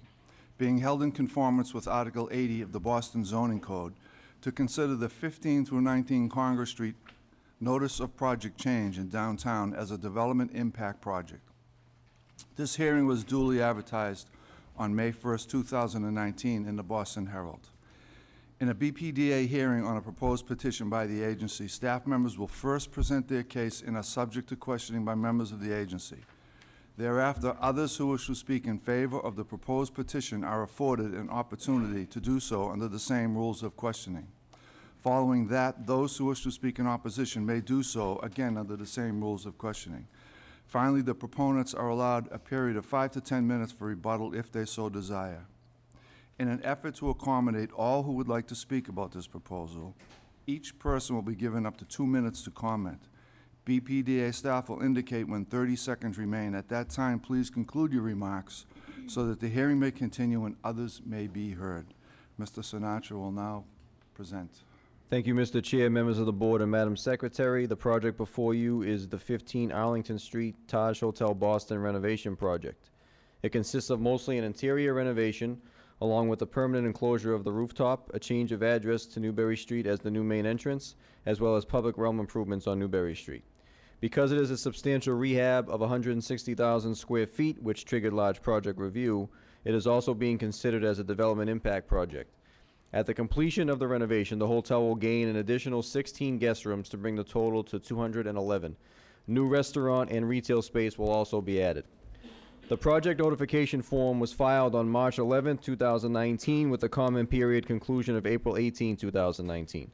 being held in conformance with Article 80 of the Boston Zoning Code to consider the 15 through 19 Congress Street Notice of Project Change in downtown as a development impact project. This hearing was duly advertised on May 1st, 2019 in the Boston Herald. In a BPDA hearing on a proposed petition by the agency, staff members will first present their case and are subject to questioning by members of the agency. Thereafter, others who wish to speak in favor of the proposed petition are afforded an opportunity to do so under the same rules of questioning. Following that, those who wish to speak in opposition may do so, again under the same rules of questioning. Finally, the proponents are allowed a period of 5 to 10 minutes for rebuttal if they so desire. In an effort to accommodate all who would like to speak about this proposal, each person will be given up to 2 minutes to comment. BPDA staff will indicate when 30 seconds remain. At that time, please conclude your remarks so that the hearing may continue and others may be heard. Mr. Sinatra will now present. Thank you, Mr. Chair, members of the board, and Madam Secretary. The project before you is the 15 Arlington Street Taj Hotel Boston renovation project. It consists of mostly an interior renovation, along with the permanent enclosure of the rooftop, a change of address to Newbury Street as the new main entrance, as well as public realm improvements on Newbury Street. Because it is a substantial rehab of 160,000 square feet, which triggered large project review, it is also being considered as a development impact project. At the completion of the renovation, the hotel will gain an additional 16 guest rooms to bring the total to 211. New restaurant and retail space will also be added. The project notification form was filed on March 11, 2019, with the comment period conclusion of April 18, 2019.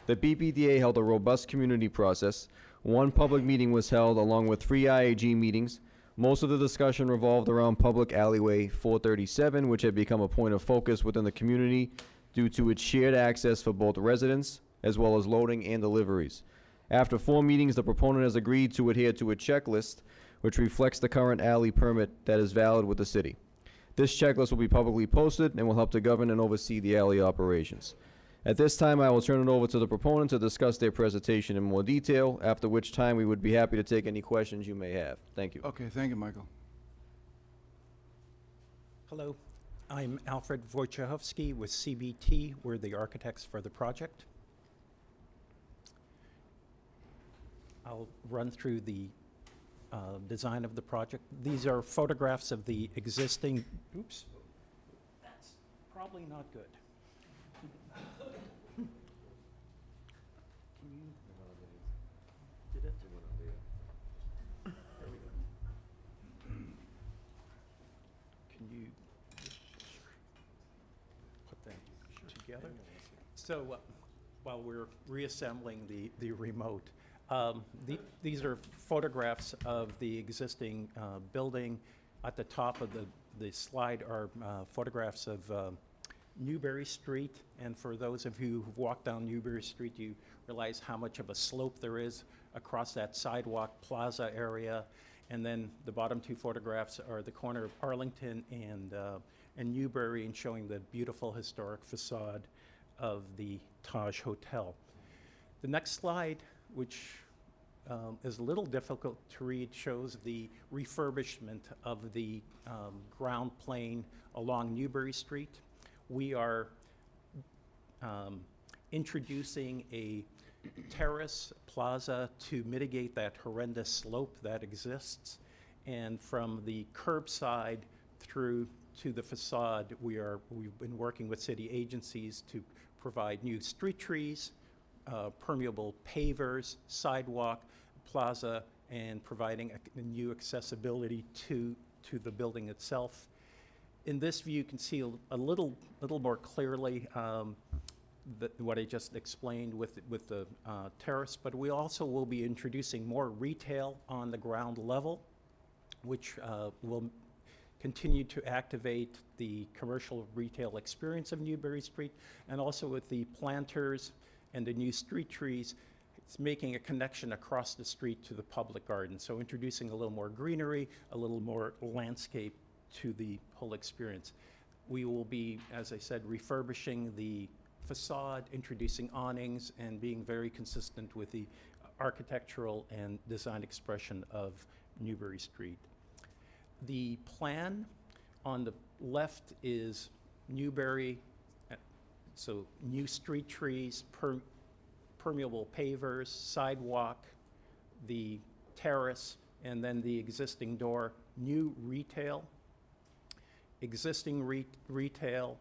The BPDA held a robust community process. One public meeting was held along with 3 IAG meetings. Most of the discussion revolved around public alleyway 437, which had become a point of focus within the community due to its shared access for both residents as well as loading and deliveries. After 4 meetings, the proponent has agreed to adhere to a checklist which reflects the current alley permit that is valid with the city. This checklist will be publicly posted and will help to govern and oversee the alley operations. At this time, I will turn it over to the proponent to discuss their presentation in more detail, after which time we would be happy to take any questions you may have. Thank you. Okay, thank you, Michael. Hello, I'm Alfred Wojciechowski with CBT. We're the architects for the project. I'll run through the design of the project. These are photographs of the existing, oops, that's probably not good. Can you, did it? There we go. Can you put them together? So while we're reassembling the remote, these are photographs of the existing building. At the top of the slide are photographs of Newbury Street, and for those of you who've walked down Newbury Street, you realize how much of a slope there is across that sidewalk plaza area. And then the bottom 2 photographs are the corner of Arlington and Newbury, and showing the beautiful historic facade of the Taj Hotel. The next slide, which is a little difficult to read, shows the refurbishment of the ground plane along Newbury Street. We are introducing a terrace plaza to mitigate that horrendous slope that exists. And from the curbside through to the facade, we've been working with city agencies to provide new street trees, permeable pavers, sidewalk, plaza, and providing a new accessibility to the building itself. In this view, you can see a little more clearly what I just explained with the terrace, but we also will be introducing more retail on the ground level, which will continue to activate the commercial retail experience of Newbury Street, and also with the planters and the new street trees, it's making a connection across the street to the public garden. So introducing a little more greenery, a little more landscape to the whole experience. We will be, as I said, refurbishing the facade, introducing awnings, and being very consistent with the architectural and design expression of Newbury Street. The plan on the left is Newbury, so new street trees, permeable pavers, sidewalk, the terrace, and then the existing door, new retail, existing retail,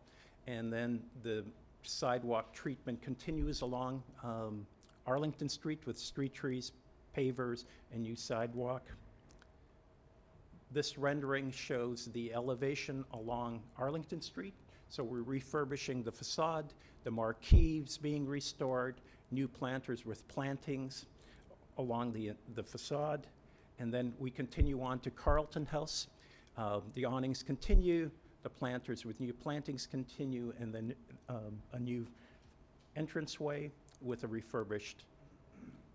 and then the sidewalk treatment continues along Arlington Street with street trees, pavers, and new sidewalk. This rendering shows the elevation along Arlington Street. So we're refurbishing the facade, the marquees being restored, new planters with plantings along the facade. And then we continue on to Carlton House. The awnings continue, the planters with new plantings continue, and then a new entranceway with a refurbished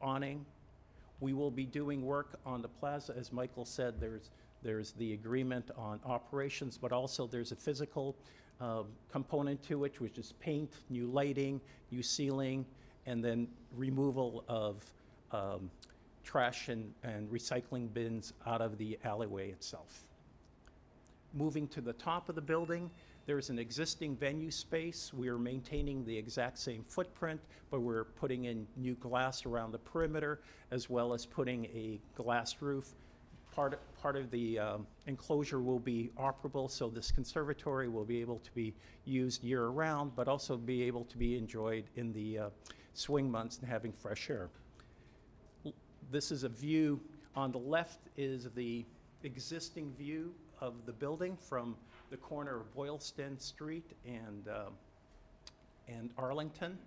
awning. We will be doing work on the plaza. As Michael said, there's the agreement on operations, but also there's a physical component to it, which is paint, new lighting, new ceiling, and then removal of trash and recycling bins out of the alleyway itself. Moving to the top of the building, there's an existing venue space. We are maintaining the exact same footprint, but we're putting in new glass around the perimeter, as well as putting a glass roof. Part of the enclosure will be operable, so this conservatory will be able to be used year-round, but also be able to be enjoyed in the swing months and having fresh air. This is a view. On the left is the existing view of the building from the corner of Boylston Street and Arlington.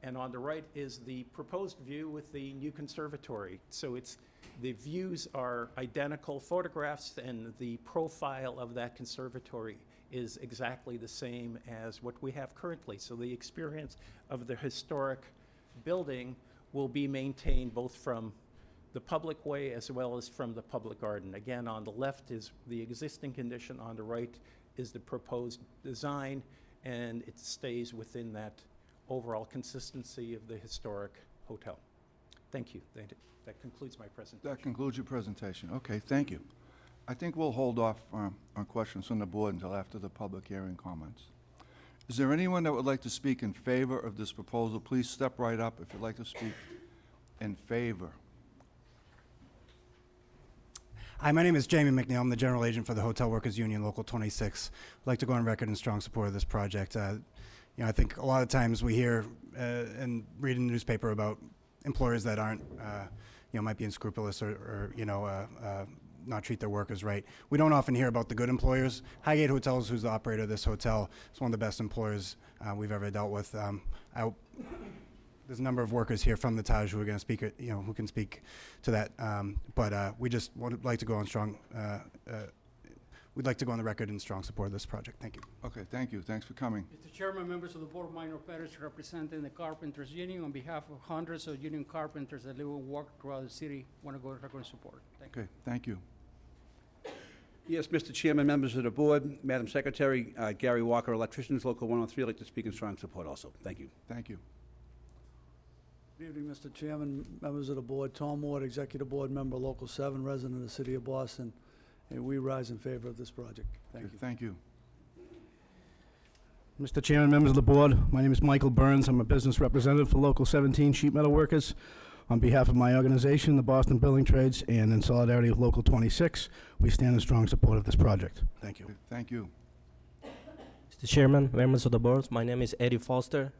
And on the right is the proposed view with the new conservatory. So the views are identical photographs, and the profile of that conservatory is exactly the same as what we have currently. So the experience of the historic building will be maintained both from the public way as well as from the public garden. Again, on the left is the existing condition, on the right is the proposed design, and it stays within that overall consistency of the historic hotel. Thank you. That concludes my presentation. That concludes your presentation. Okay, thank you. I think we'll hold off on questions from the board until after the public hearing comments. Is there anyone that would like to speak in favor of this proposal? Please step right up if you'd like to speak in favor. Hi, my name is Jamie McNeil. I'm the general agent for the Hotel Workers Union, Local 26. I'd like to go on record in strong support of this project. I think a lot of times we hear and read in the newspaper about employers that aren't, might be unscrupulous or not treat their workers right. We don't often hear about the good employers. Highgate Hotels, who's the operator of this hotel, is one of the best employers we've ever dealt with. There's a number of workers here from the Taj who are going to speak, who can speak to that. But we just would like to go on strong. We'd like to go on the record in strong support of this project. Thank you. Okay, thank you. Thanks for coming. Mr. Chairman, members of the Board, Minor Perez representing the Carpenters Union on behalf of hundreds of union carpenters that live and work throughout the city. Want to go on record in support. Thank you. Okay, thank you. Yes, Mr. Chairman, members of the board, Madam Secretary, Gary Walker, Electricians, Local 103, I'd like to speak in strong support also. Thank you. Thank you. Good evening, Mr. Chairman, members of the board. Tom Ward, Executive Board Member, Local 7, resident of the City of Boston, and we rise in favor of this project. Thank you. Thank you. Mr. Chairman, members of the board, my name is Michael Burns. I'm a business representative for Local 17 Sheet Metal Workers. On behalf of my organization, the Boston Building Trades, and in solidarity with Local 26, we stand in strong support of this project. Thank you. Thank you. Mr. Chairman, members of the board, my name is Eddie Foster.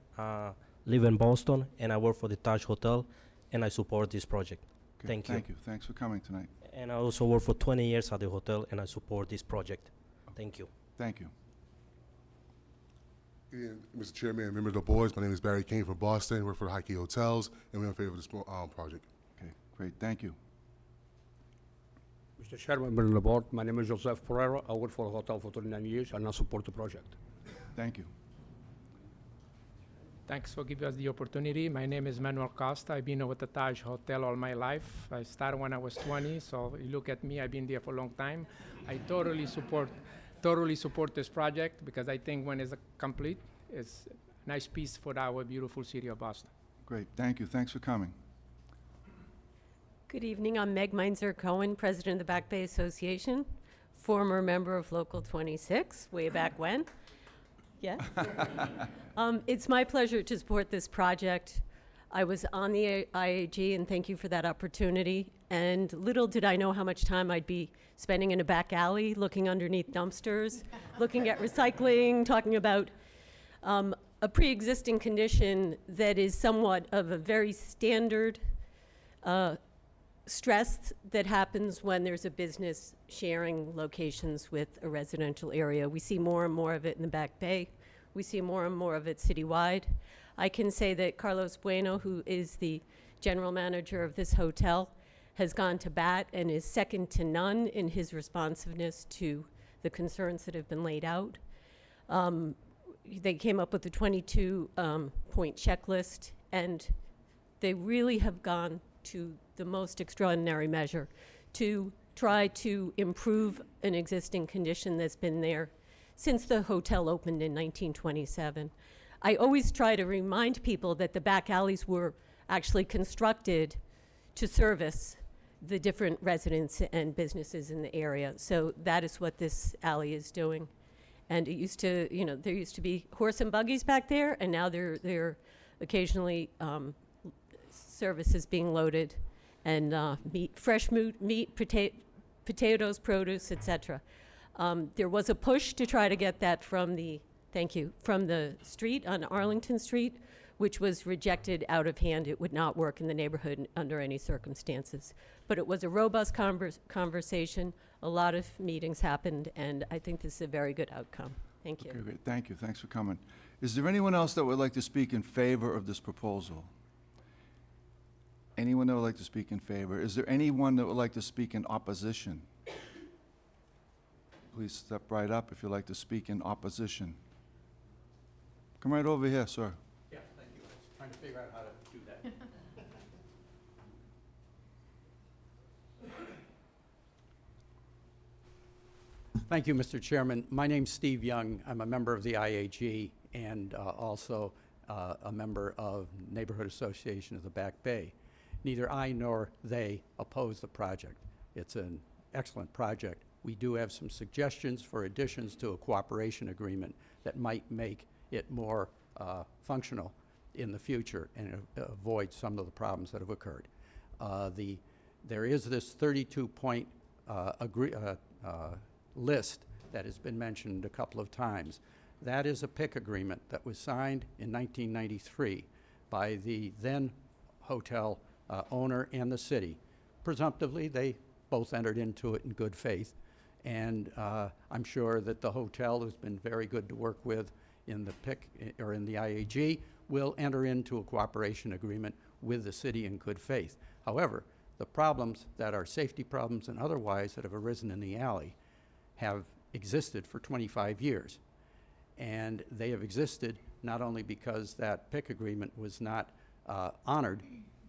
Live in Boston, and I work for the Taj Hotel, and I support this project. Okay, Thank you. Thank you. Thanks for coming tonight. And I also work for 20 years at the hotel, and I support this project. Thank you. Thank you. And Mr. Chairman, members of the board, my name is Barry King from Boston. I work for Highkey Hotels, and we're in favor of this project. Okay, great. Thank you. Mr. Chairman, members of the board, my name is Joseph Pereira. I work for the hotel for 29 years, and I support the project. Thank you. Thanks for giving us the opportunity. My name is Manuel Costa. I've been with the Taj Hotel all my life. I started when I was 20, so you look at me, I've been there for a long time. I totally support this project because I think when it's complete, it's a nice piece for our beautiful city of Boston. Great. Thank you. Thanks for coming. Good evening. I'm Meg Meinzer Cohen, President of the Back Bay Association, former member of Local 26, way back when. Yes. It's my pleasure to support this project. I was on the IAG, and thank you for that opportunity. And little did I know how much time I'd be spending in a back alley, looking underneath dumpsters, looking at recycling, talking about a pre-existing condition that is somewhat of a very standard stress that happens when there's a business sharing locations with a residential area. We see more and more of it in the Back Bay. We see more and more of it citywide. I can say that Carlos Bueno, who is the general manager of this hotel, has gone to bat and is second to none in his responsiveness to the concerns that have been laid out. They came up with a 22-point checklist, and they really have gone to the most extraordinary measure to try to improve an existing condition that's been there since the hotel opened in 1927. I always try to remind people that the back alleys were actually constructed to service the different residents and businesses in the area. So that is what this alley is doing. And it used to, you know, there used to be horse and buggies back there, and now there occasionally services being loaded, and fresh meat, potatoes, produce, etc. There was a push to try to get that from the street on Arlington Street, which was rejected out of hand. It would not work in the neighborhood under any circumstances. But it was a robust conversation. A lot of meetings happened, and I think this is a very good outcome. Thank you. Okay, great. Thank you. Thanks for coming. Is there anyone else that would like to speak in favor of this proposal? Anyone that would like to speak in favor? Is there anyone that would like to speak in opposition? Please step right up if you'd like to speak in opposition. Come right over here, sir. Yeah, thank you. I was trying to figure out how to do that. Thank you, Mr. Chairman. My name's Steve Young. I'm a member of the IAG and also a member of Neighborhood Association of the Back Bay. Neither I nor they oppose the project. It's an excellent project. We do have some suggestions for additions to a cooperation agreement that might make it more functional in the future and avoid some of the problems that have occurred. There is this 32-point list that has been mentioned a couple of times. That is a PIC agreement that was signed in 1993 by the then hotel owner and the city. Presumptively, they both entered into it in good faith, and I'm sure that the hotel has been very good to work with in the PIC or in the IAG will enter into a cooperation agreement with the city in good faith. However, the problems that are safety problems and otherwise that have arisen in the alley have existed for 25 years. And they have existed not only because that PIC agreement was not honored,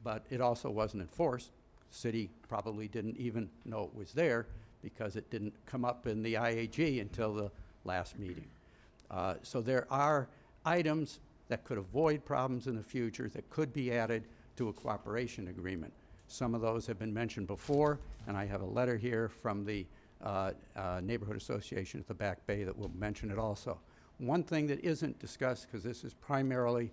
but it also wasn't enforced. The city probably didn't even know it was there because it didn't come up in the IAG until the last meeting. So there are items that could avoid problems in the future that could be added to a cooperation agreement. Some of those have been mentioned before, and I have a letter here from the Neighborhood Association at the Back Bay that will mention it also. One thing that isn't discussed, because this is primarily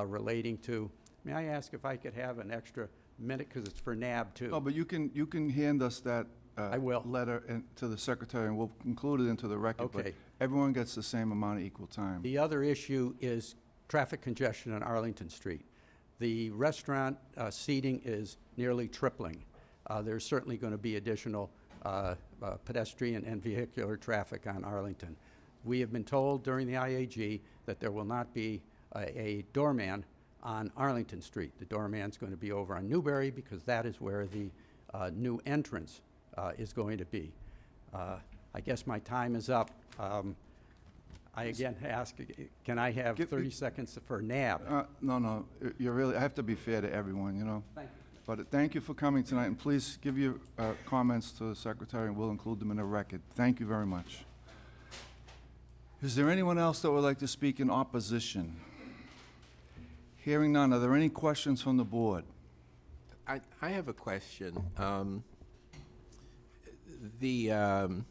relating to, may I ask if I could have an extra minute, because it's for NAB too. No, but you can hand us that I will. letter to the secretary, and we'll include it into the record. Okay. But everyone gets the same amount of equal time. The other issue is traffic congestion on Arlington Street. The restaurant seating is nearly tripling. There's certainly going to be additional pedestrian and vehicular traffic on Arlington. We have been told during the IAG that there will not be a doorman on Arlington Street. The doorman's going to be over on Newberry because that is where the new entrance is going to be. I guess my time is up. I again ask, can I have 30 seconds for NAB? No, you're really, I have to be fair to everyone, you know. Thank you. But thank you for coming tonight, and please give your comments to the secretary, and we'll include them in the record. Thank you very much. Is there anyone else that would like to speak in opposition? Hearing none, are there any questions from the board? I have a question. The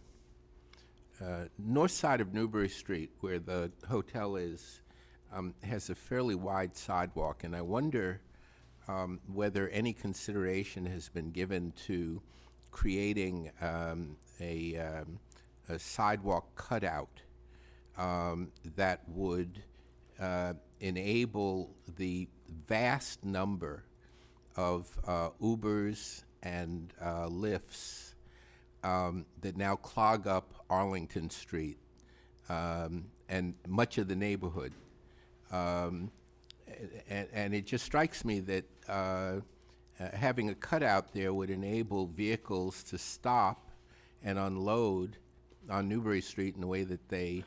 north side of Newbury Street, where the hotel is, has a fairly wide sidewalk, and I wonder whether any consideration has been given to creating a sidewalk cutout that would enable the vast number of Ubers and Lyfts that now clog up Arlington Street and much of the neighborhood. And it just strikes me that having a cutout there would enable vehicles to stop and unload on Newbury Street in a way that they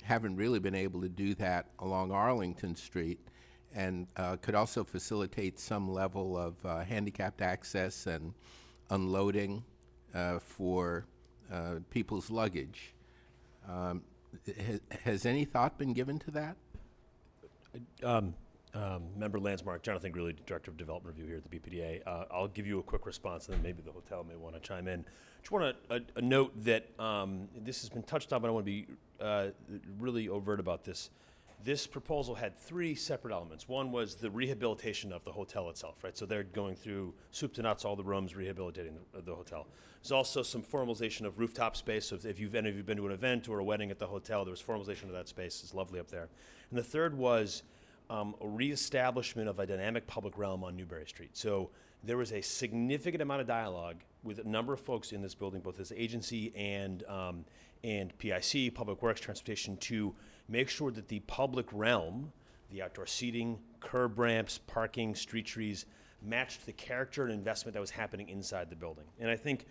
haven't really been able to do that along Arlington Street, and could also facilitate some level of handicapped access and unloading for people's luggage. Has any thought been given to that? Member Landsmark, Jonathan Greeley, Director of Development Review here at the BPDA. I'll give you a quick response, and then maybe the hotel may want to chime in. Just want to note that this has been touched on, but I want to be really overt about this. This proposal had three separate elements. One was the rehabilitation of the hotel itself, right? So they're going through soup to nuts, all the rooms, rehabilitating the hotel. There's also some formalization of rooftop space. So if any of you been to an event or a wedding at the hotel, there was formalization of that space. It's lovely up there. And the third was a reestablishment of a dynamic public realm on Newbury Street. So there was a significant amount of dialogue with a number of folks in this building, both as agency and PIC, Public Works, Transportation, to make sure that the public realm, the outdoor seating, curb ramps, parking, street trees, matched the character and investment that was happening inside the building. And I think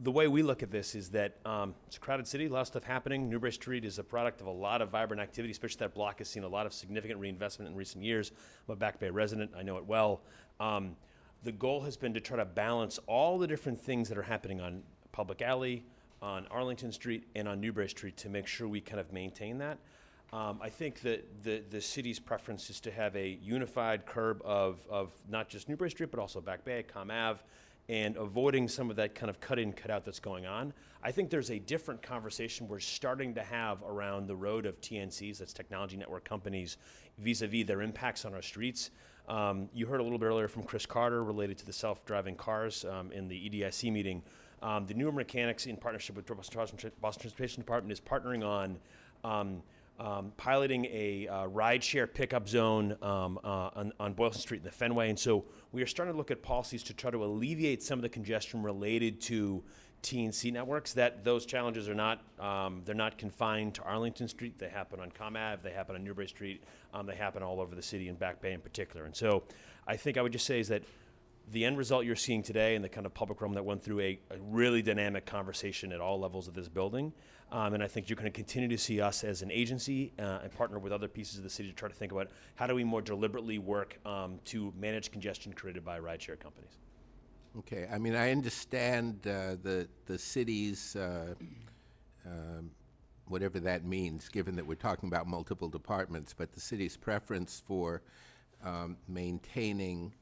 the way we look at this is that it's a crowded city, a lot of stuff happening. Newbury Street is a product of a lot of vibrant activity, especially that block has seen a lot of significant reinvestment in recent years. I'm a Back Bay resident, I know it well. The goal has been to try to balance all the different things that are happening on Public Alley, on Arlington Street, and on Newbury Street to make sure we kind of maintain that. I think that the city's preference is to have a unified curb of not just Newbury Street, but also Back Bay, Com Ave, and avoiding some of that kind of cut in, cut out that's going on. I think there's a different conversation we're starting to have around the road of TNCs, that's technology network companies, vis-a-vis their impacts on our streets. You heard a little bit earlier from Chris Carter related to the self-driving cars in the EDIC meeting. The Newer Mechanics, in partnership with Boston Transportation Department, is partnering on piloting a rideshare pickup zone on Boylston Street in the Fenway. And so we are starting to look at policies to try to alleviate some of the congestion related to TNC networks. That those challenges are not, they're not confined to Arlington Street. They happen on Com Ave, they happen on Newbury Street, they happen all over the city and Back Bay in particular. And so I think I would just say is that the end result you're seeing today and the kind of public realm that went through a really dynamic conversation at all levels of this building. And I think you're going to continue to see us as an agency and partner with other pieces of the city to try to think about how do we more deliberately work to manage congestion created by rideshare companies. Okay, I mean, I understand the city's, whatever that means, given that we're talking about multiple departments, but the city's preference for maintaining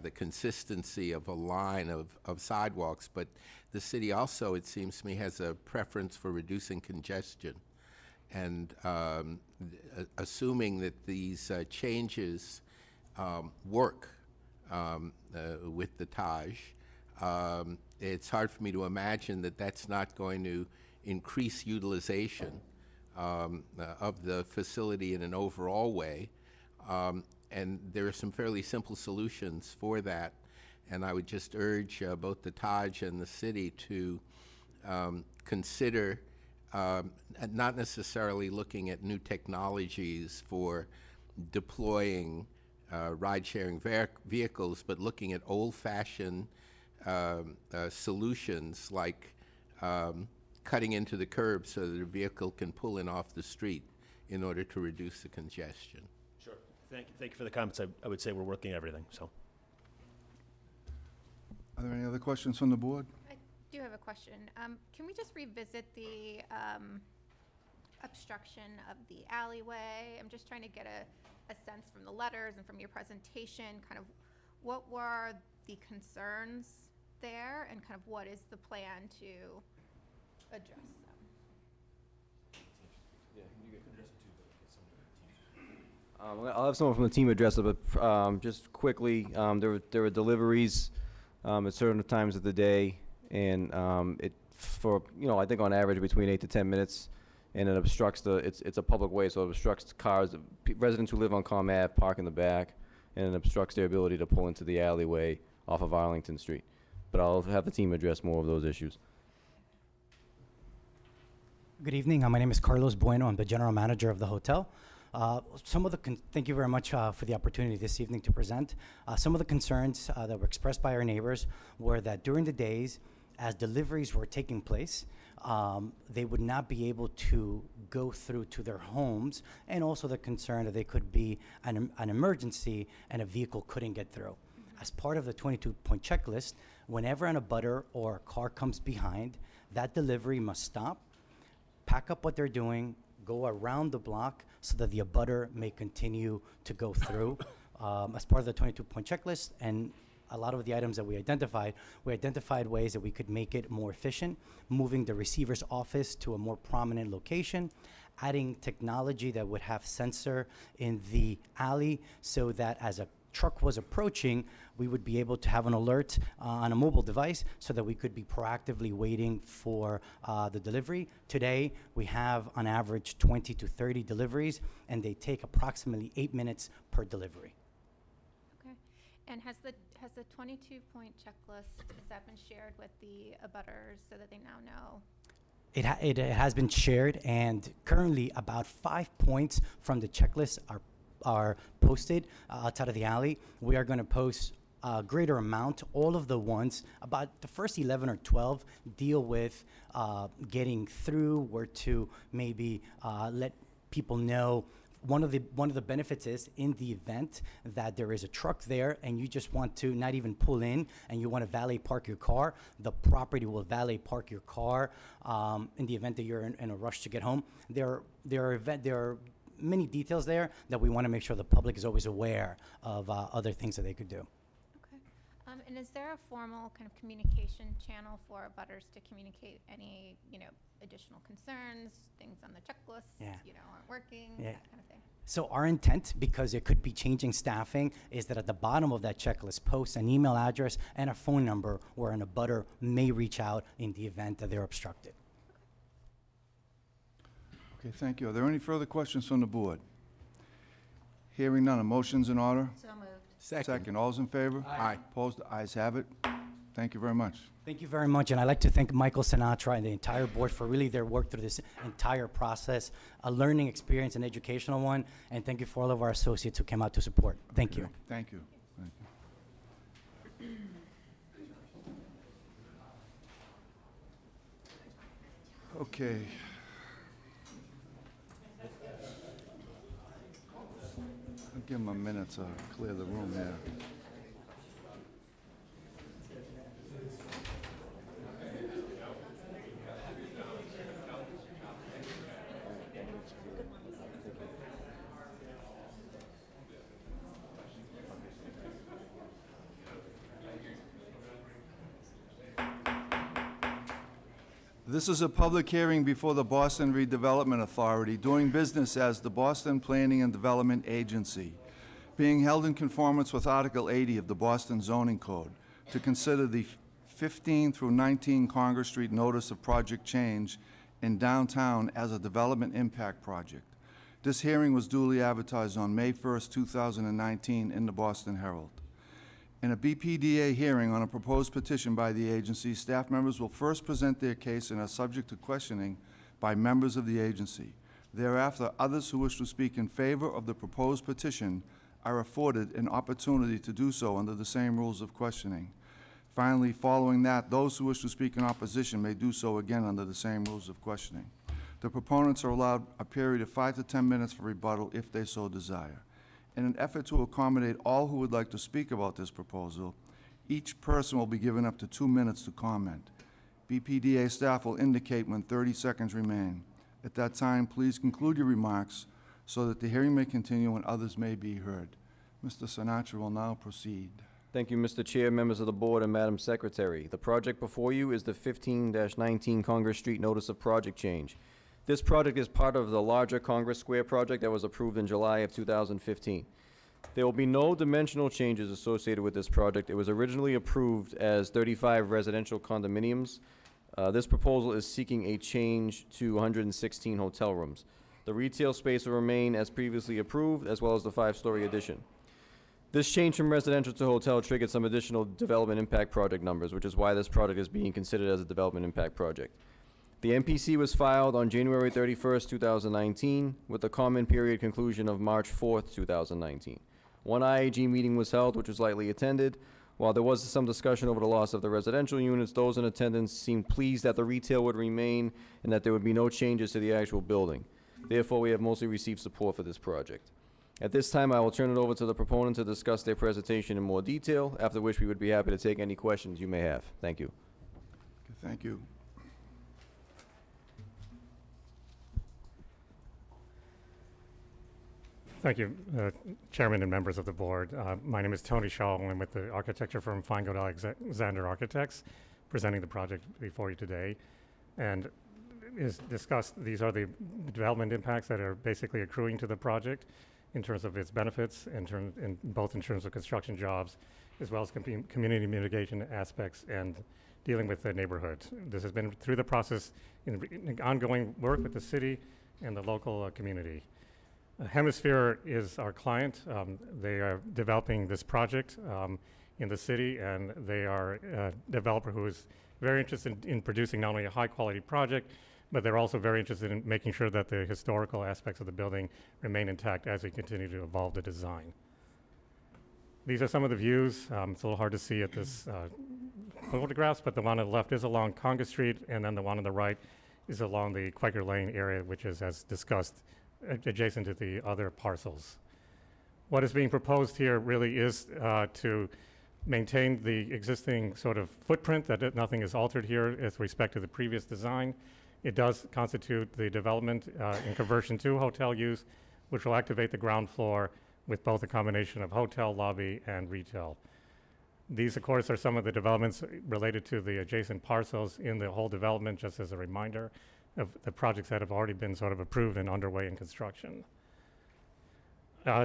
the consistency of a line of sidewalks, but the city also, it seems to me, has a preference for reducing congestion. And assuming that these changes work with the Taj, it's hard for me to imagine that that's not going to increase utilization of the facility in an overall way. And there are some fairly simple solutions for that. And I would just urge both the Taj and the city to consider not necessarily looking at new technologies for deploying ride-sharing vehicles, but looking at old-fashioned solutions like cutting into the curb so that a vehicle can pull in off the street in order to reduce the congestion. Sure. Thank you for the comments. I would say we're working everything. So. Are there any other questions from the board? I do have a question. Can we just revisit the obstruction of the alleyway? I'm just trying to get a sense from the letters and from your presentation, kind of what were the concerns there and kind of what is the plan to address them? I'll have someone from the team address it, but just quickly, there were deliveries at certain times of the day, and I think on average between 8 to 10 minutes, and it obstructs it's a public way, so it obstructs cars, residents who live on Com Ave park in the back, and it obstructs their ability to pull into the alleyway off of Arlington Street. But I'll have the team address more of those issues. Good evening. My name is Carlos Bueno. I'm the general manager of the hotel. Thank you very much for the opportunity this evening to present. Some of the concerns that were expressed by our neighbors were that during the days, as deliveries were taking place, they would not be able to go through to their homes, and also the concern that there could be an emergency and a vehicle couldn't get through. As part of the 22-point checklist, whenever an abutter or a car comes behind, that delivery must stop, pack up what they're doing, go around the block so that the abutter may continue to go through. As part of the 22-point checklist, and a lot of the items that we identified ways that we could make it more efficient, moving the receiver's office to a more prominent location, adding technology that would have sensor in the alley so that as a truck was approaching, we would be able to have an alert on a mobile device so that we could be proactively waiting for the delivery. Today, we have on average 20 to 30 deliveries, and they take approximately 8 minutes per delivery. Okay. And has the 22-point checklist, has that been shared with the abutters so that they now know? It has been shared, and currently about 5 points from the checklist are posted outside of the alley. We are going to post a greater amount. All of the ones, about the first 11 or 12, deal with getting through, where to maybe let people know. One of the benefits is, in the event that there is a truck there and you just want to not even pull in and you want to valet park your car, the property will valet park your car in the event that you're in a rush to get home. There are many details there that we want to make sure the public is always aware of other things that they could do. Okay. And is there a formal kind of communication channel for abutters to communicate any, additional concerns, things on the checklist, aren't working, that kind of thing? So our intent, because it could be changing staffing, is that at the bottom of that checklist, post an email address and a phone number where an abutter may reach out in the event that they're obstructed. Okay, thank you. Are there any further questions from the board? Hearing none, a motion's in order? So moved. Second. All's in favor? Aye. Opposed? Ayes have it. Thank you very much. Thank you very much, and I'd like to thank Michael Sinatra and the entire board for really their work through this entire process, a learning experience, an educational one, and thank you for all of our associates who came out to support. Thank you. Thank you. Thank you. Okay. I'll give him a minute to clear the room here. This is a public hearing before the Boston Redevelopment Authority, doing business as the Boston Planning and Development Agency, being held in conformance with Article 80 of the Boston Zoning Code, to consider the 15 through 19 Congress Street Notice of Project Change in downtown as a development impact project. This hearing was duly advertised on May 1st, 2019 in the Boston Herald. In a BPDA hearing on a proposed petition by the agency, staff members will first present their case and are subject to questioning by members of the agency. Thereafter, others who wish to speak in favor of the proposed petition are afforded an opportunity to do so under the same rules of questioning. Finally, following that, those who wish to speak in opposition may do so again under the same rules of questioning. The proponents are allowed a period of 5 to 10 minutes for rebuttal if they so desire. In an effort to accommodate all who would like to speak about this proposal, each person will be given up to 2 minutes to comment. BPDA staff will indicate when 30 seconds remain. At that time, please conclude your remarks so that the hearing may continue and others may be heard. Mr. Sinatra will now proceed. Thank you, Mr. Chair, members of the board, and Madam Secretary. The project before you is the 15-19 Congress Street Notice of Project Change. This project is part of the larger Congress Square project that was approved in July of 2015. There will be no dimensional changes associated with this project. It was originally approved as 35 residential condominiums. This proposal is seeking a change to 116 hotel rooms. The retail space will remain as previously approved, as well as the 5-story addition. This change from residential to hotel triggered some additional development impact project numbers, which is why this project is being considered as a development impact project. The MPC was filed on January 31st, 2019, with the comment period conclusion of March 4th, 2019. One IAG meeting was held, which was lightly attended. While there was some discussion over the loss of the residential units, those in attendance seemed pleased that the retail would remain and that there would be no changes to the actual building. Therefore, we have mostly received support for this project. At this time, I will turn it over to the proponent to discuss their presentation in more detail, after which we would be happy to take any questions you may have. Thank you. Okay, thank you. Thank you, Chairman and members of the board. My name is Tony Shaw, and I'm with the architecture firm Feingold Alexander Architects, presenting the project before you today. And as discussed, these are the development impacts that are basically accruing to the project in terms of its benefits, both in terms of construction jobs, as well as community mitigation aspects and dealing with the neighborhood. This has been through the process in ongoing work with the city and the local community. Hemisphere is our client. They are developing this project in the city, and they are a developer who is very interested in producing not only a high-quality project, but they're also very interested in making sure that the historical aspects of the building remain intact as we continue to evolve the design. These are some of the views. It's a little hard to see at this photographs, but the one on the left is along Congress Street, and then the one on the right is along the Quaker Lane area, which is, as discussed, adjacent to the other parcels. What is being proposed here really is to maintain the existing sort of footprint, that nothing is altered here with respect to the previous design. It does constitute the development in conversion to hotel use, which will activate the ground floor with both a combination of hotel, lobby, and retail. These, of course, are some of the developments related to the adjacent parcels in the whole development, just as a reminder of the projects that have already been sort of approved and underway in construction.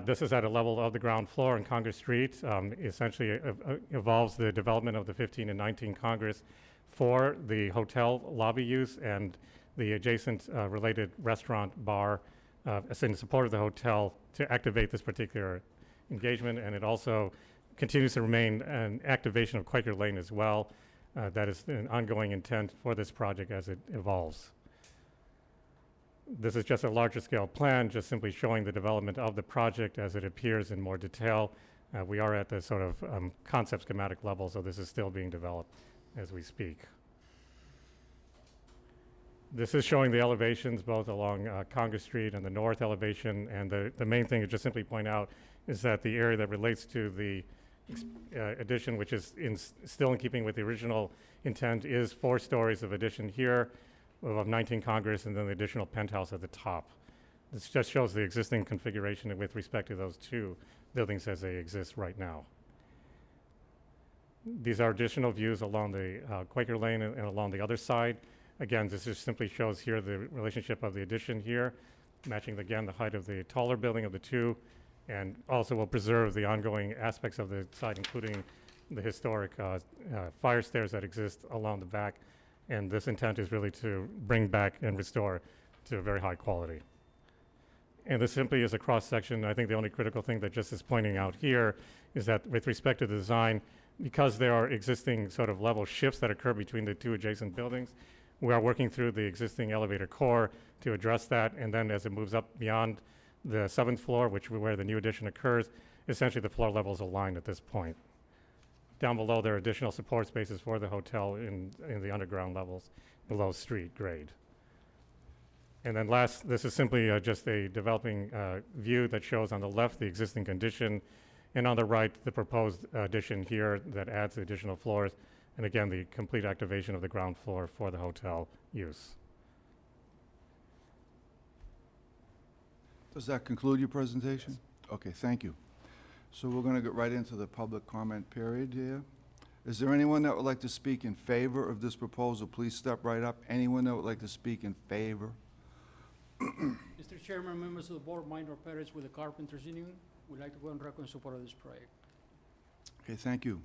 This is at a level of the ground floor in Congress Street. Essentially involves the development of the 15 and 19 Congress for the hotel lobby use and the adjacent related restaurant bar in support of the hotel to activate this particular engagement. And it also continues to remain an activation of Quaker Lane as well. That is an ongoing intent for this project as it evolves. This is just a larger scale plan, just simply showing the development of the project as it appears in more detail. We are at the sort of concept schematic level, so this is still being developed as we speak. This is showing the elevations both along Congress Street and the north elevation, and the main thing to just simply point out is that the area that relates to the addition, which is still in keeping with the original intent, is 4 stories of addition here, of 19 Congress, and then the additional penthouse at the top. This just shows the existing configuration with respect to those 2 buildings as they exist right now. These are additional views along the Quaker Lane and along the other side. Again, this just simply shows here the relationship of the addition here, matching again the height of the taller building of the 2, and also will preserve the ongoing aspects of the site, including the historic fire stairs that exist along the back. And this intent is really to bring back and restore to a very high quality. And this simply is a cross-section. I think the only critical thing that just is pointing out here is that with respect to the design, because there are existing sort of level shifts that occur between the 2 adjacent buildings, we are working through the existing elevator core to address that. And then as it moves up beyond the 7th floor, where the new addition occurs, essentially the floor levels align at this point. Down below, there are additional support spaces for the hotel in the underground levels below street grade. And then last, this is simply just a developing view that shows on the left the existing condition, and on the right, the proposed addition here that adds the additional floors, and again, the complete activation of the ground floor for the hotel use. Does that conclude your presentation? Okay, thank you. So we're going to get right into the public comment period here. Is there anyone that would like to speak in favor of this proposal? Please step right up. Anyone that would like to speak in favor? Mr. Chairman, members of the board, Minor Perez with the Carpenters Union, would like to go on record in support of this project. Okay, thank you.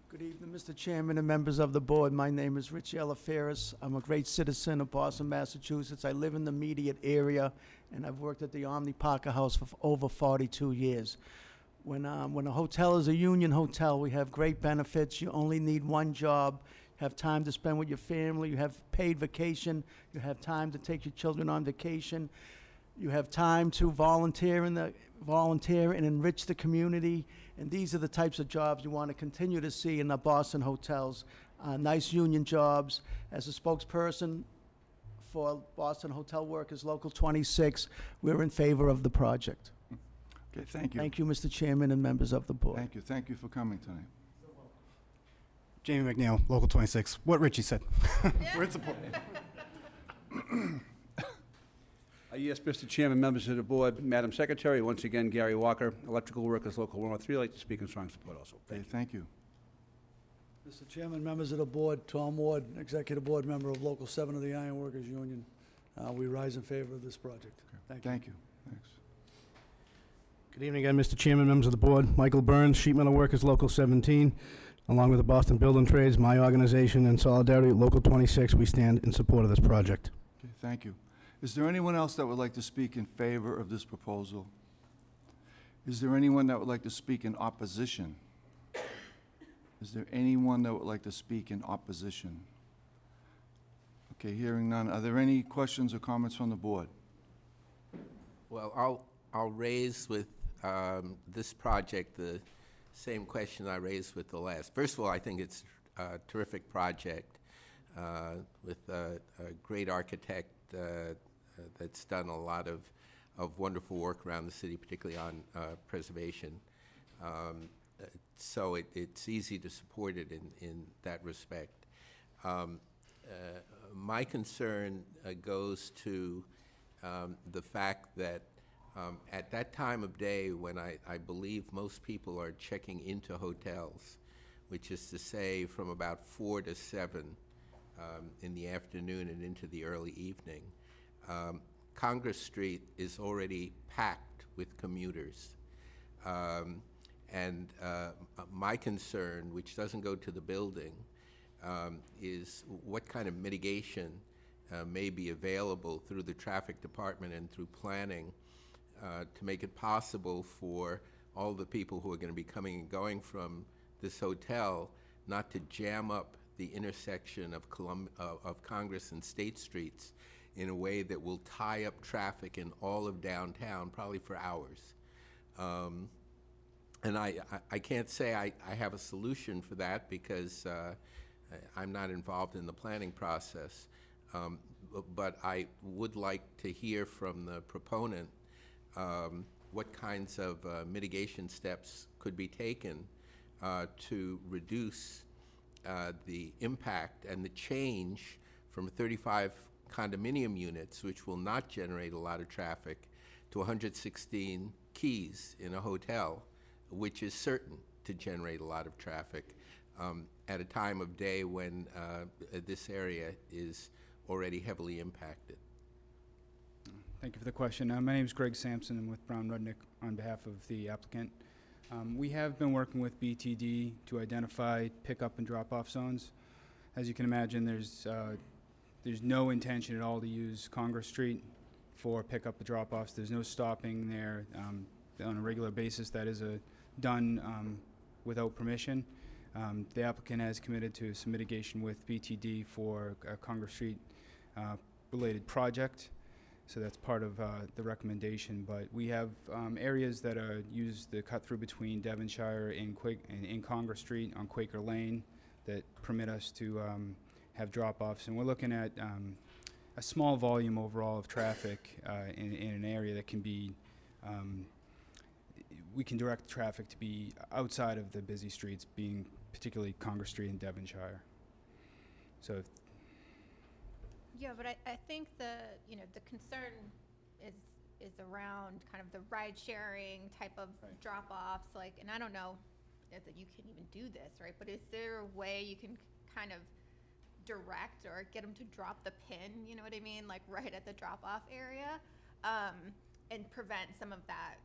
Good evening, Mr. Chairman and members of the board. My name is Richie Alaferis. I'm a great citizen of Boston, Massachusetts. I live in the immediate area, and I've worked at the Omni Parker House for over 42 years. When a hotel is a union hotel, we have great benefits. You only need one job. You have time to spend with your family. You have paid vacation. You have time to take your children on vacation. You have time to volunteer and enrich the community. And these are the types of jobs you want to continue to see in the Boston hotels. Nice union jobs. As a spokesperson for Boston Hotel Workers Local 26, we're in favor of the project. Okay, thank you. Thank you, Mr. Chairman and members of the board. Thank you. Thank you for coming tonight. Jamie McNeil, Local 26. What Richie said. We're in support. Yes, Mr. Chairman, members of the board, Madam Secretary, once again, Gary Walker, Electrical Workers Local 103. I'd like to speak in strong support also. Okay, thank you. Mr. Chairman, members of the board, Tom Ward, Executive Board Member of Local 7 of the Iron Workers Union. We rise in favor of this project. Thank you. Thank you. Thanks. Good evening again, Mr. Chairman, members of the board. Michael Burns, Sheet Metal Workers, Local 17. Along with the Boston Building Trades, my organization, and Solidarity, Local 26, we stand in support of this project. Okay, thank you. Is there anyone else that would like to speak in favor of this proposal? Is there anyone that would like to speak in opposition? Is there anyone that would like to speak in opposition? Okay, hearing none. Are there any questions or comments from the board? Well, I'll raise with this project the same question I raised with the last. First of all, I think it's a terrific project with a great architect that's done a lot of wonderful work around the city, particularly on preservation. So it's easy to support it in that respect. My concern goes to the fact that at that time of day when I believe most people are checking into hotels, which is to say from about 4 to 7 in the afternoon and into the early evening, Congress Street is already packed with commuters. And my concern, which doesn't go to the building, is what kind of mitigation may be available through the traffic department and through planning to make it possible for all the people who are going to be coming and going from this hotel not to jam up the intersection of Congress and State Streets in a way that will tie up traffic in all of downtown, probably for hours. And I can't say I have a solution for that because I'm not involved in the planning process. But I would like to hear from the proponent what kinds of mitigation steps could be taken to reduce the impact and the change from 35 condominium units, which will not generate a lot of traffic, to 116 keys in a hotel, which is certain to generate a lot of traffic at a time of day when this area is already heavily impacted. Thank you for the question. My name is Greg Sampson. I'm with Brown Rudnick on behalf of the applicant. We have been working with BTD to identify pickup and drop-off zones. As you can imagine, there's no intention at all to use Congress Street for pickup and drop-offs. There's no stopping there on a regular basis. That is done without permission. The applicant has committed to some mitigation with BTD for a Congress Street related project. So that's part of the recommendation. But we have areas that are used the cut through between Devonshire and in Congress Street on Quaker Lane that permit us to have drop-offs. And we're looking at a small volume overall of traffic in an area that can be, we can direct traffic to be outside of the busy streets, being particularly Congress Street and Devonshire. So Yeah, but I think the concern is is around kind of the ride sharing type of drop-offs, like, and I don't know if that you can even do this, right? But is there a way you can kind of direct or get them to drop the pin, you know what I mean? Like right at the drop-off area, and prevent some of that,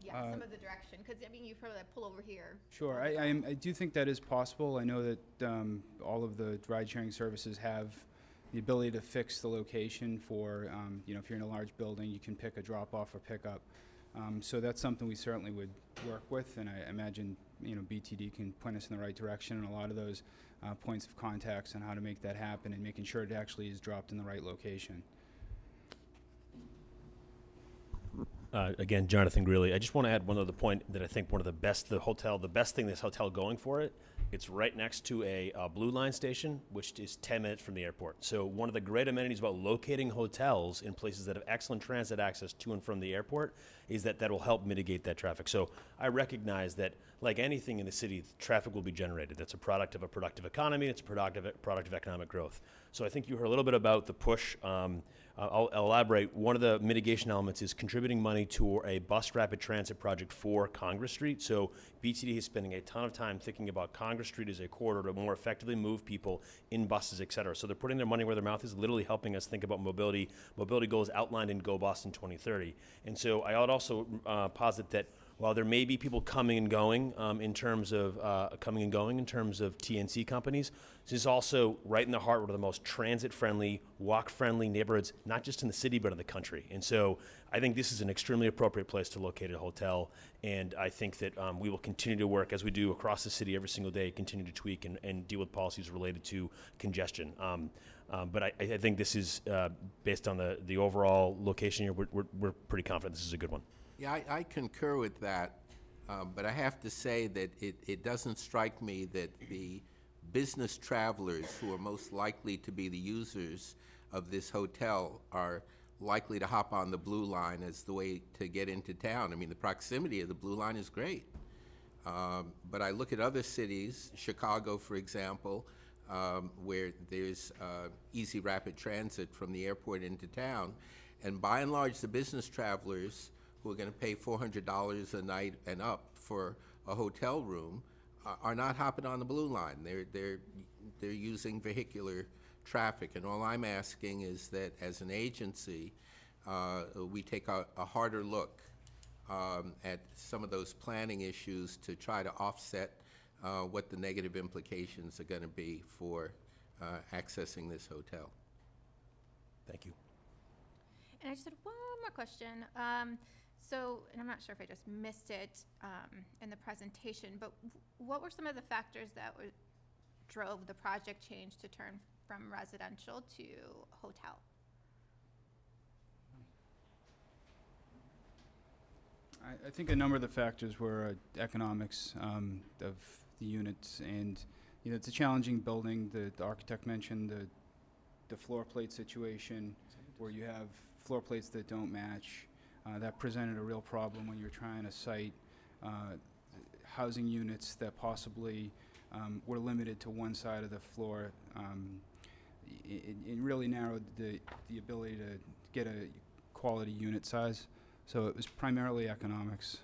some of the direction, because I mean, you've heard that pull over here. Sure, I do think that is possible. I know that all of the ride-sharing services have the ability to fix the location for, you know, if you're in a large building, you can pick a drop-off or pickup. So that's something we certainly would work with, and I imagine, you know, BTD can point us in the right direction, and a lot of those points of contacts on how to make that happen and making sure it actually is dropped in the right location. Again, Jonathan Greeley. I just want to add one other point that I think the best thing this hotel going for it, it's right next to a Blue Line station, which is 10 minutes from the airport. So one of the great amenities about locating hotels in places that have excellent transit access to and from the airport is that will help mitigate that traffic. So I recognize that, like anything in the city, traffic will be generated. That's a product of a productive economy. It's a product of economic growth. So I think you heard a little bit about the push. I'll elaborate. One of the mitigation elements is contributing money to a bus rapid transit project for Congress Street. So BTD is spending a ton of time thinking about Congress Street as a corridor to more effectively move people in buses, et cetera. So they're putting their money where their mouth is, literally helping us think about mobility goals outlined in Go Boston 2030. And so I would also posit that while there may be people coming and going in terms of TNC companies, this is also right in the heart of one of the most transit-friendly, walk-friendly neighborhoods, not just in the city, but in the country. And so I think this is an extremely appropriate place to locate a hotel, and I think that we will continue to work, as we do across the city every single day, continue to tweak and deal with policies related to congestion. But I think this is, based on the overall location here, we're pretty confident this is a good one. Yeah, I concur with that, but I have to say that it doesn't strike me that the business travelers who are most likely to be the users of this hotel are likely to hop on the Blue Line as the way to get into town. I mean, the proximity of the Blue Line is great. But I look at other cities, Chicago, for example, where there's easy rapid transit from the airport into town, and by and large, the business travelers who are going to pay $400 a night and up for a hotel room are not hopping on the Blue Line. They're using vehicular traffic, and all I'm asking is that as an agency, we take a harder look at some of those planning issues to try to offset what the negative implications are going to be for accessing this hotel. Thank you. And I just had one more question. So, and I'm not sure if I just missed it in the presentation, but what were some of the factors that drove the project change to turn from residential to hotel? I think a number of the factors were economics of the units, and you know, it's a challenging building. The architect mentioned the floor plate situation, where you have floor plates that don't match. That presented a real problem when you're trying to site housing units that possibly were limited to one side of the floor. It really narrowed the ability to get a quality unit size. So it was primarily economics,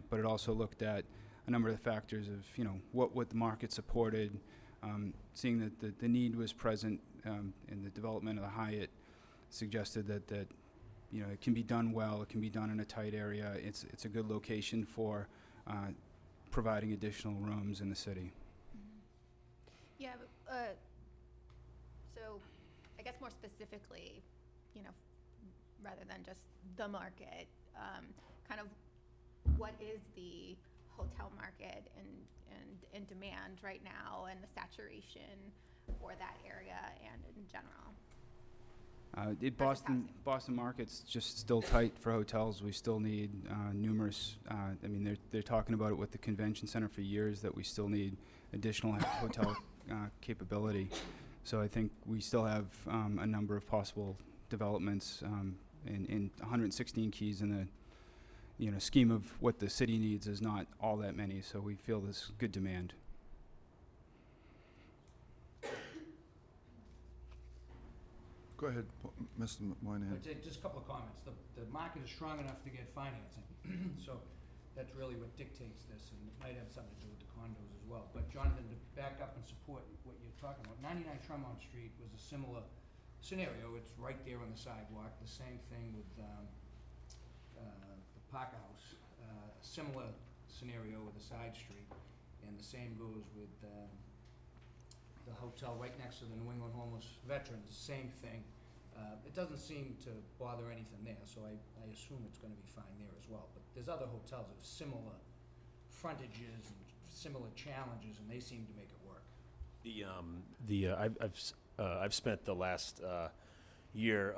but it also looked at a number of the factors of, you know, what the market supported, seeing that the need was present in the development of the Hyatt, suggested that you know, it can be done well, it can be done in a tight area. It's a good location for providing additional rooms in the city. Yeah, so I guess more specifically, you know, rather than just the market, kind of what is the hotel market and in demand right now, and the saturation for that area and in general? Boston market's just still tight for hotels. We still need numerous, I mean, they're talking about it with the convention center for years, that we still need additional hotel capability. So I think we still have a number of possible developments in 116 keys in the, you know, scheme of what the city needs is not all that many, so we feel there's good demand. Go ahead, Mr. Moynihan. I'd say just a couple of comments. The market is strong enough to get financing, so that's really what dictates this, and it might have something to do with the condos as well. But Jonathan, to back up and support what you're talking about, 99 Tremont Street was a similar scenario. It's right there on the sidewalk. The same thing with the Parker House, similar scenario with a side street, and the same goes with the hotel right next to the New England Homeless Veterans, same thing. It doesn't seem to bother anything there, so I assume it's gonna be fine there as well. But there's other hotels of similar frontages and similar challenges, and they seem to make it work. I've spent the last year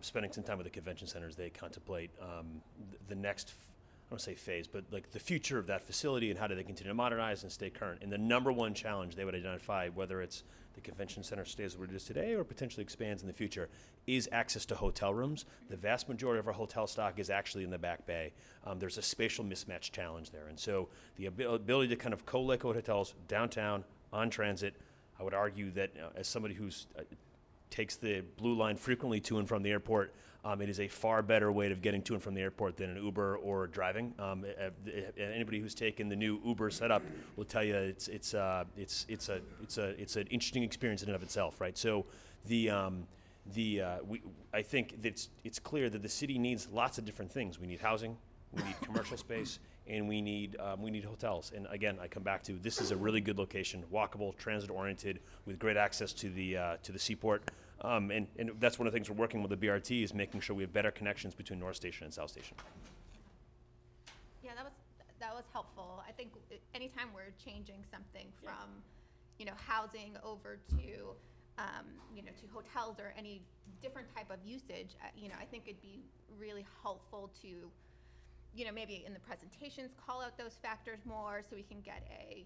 spending some time with the convention centers. They contemplate the next, I don't want to say phase, but like the future of that facility and how do they continue to modernize and stay current. And the number one challenge they would identify, whether it's the convention center stays where it is today or potentially expands in the future, is access to hotel rooms. The vast majority of our hotel stock is actually in the Back Bay. There's a spatial mismatch challenge there. And so the ability to kind of co-locate hotels downtown, on transit, I would argue that as somebody who's takes the Blue Line frequently to and from the airport, it is a far better way of getting to and from the airport than an Uber or driving. Anybody who's taken the new Uber setup will tell you it's an interesting experience in and of itself, right? So I think that it's clear that the city needs lots of different things. We need housing, we need commercial space, and we need hotels. And again, I come back to this is a really good location, walkable, transit-oriented, with great access to the seaport. And that's one of the things we're working with the BRT is making sure we have better connections between North Station and South Station. Yeah, that was helpful. I think anytime we're changing something from, housing over to, to hotels or any different type of usage, I think it'd be really helpful to, maybe in the presentations call out those factors more so we can get a,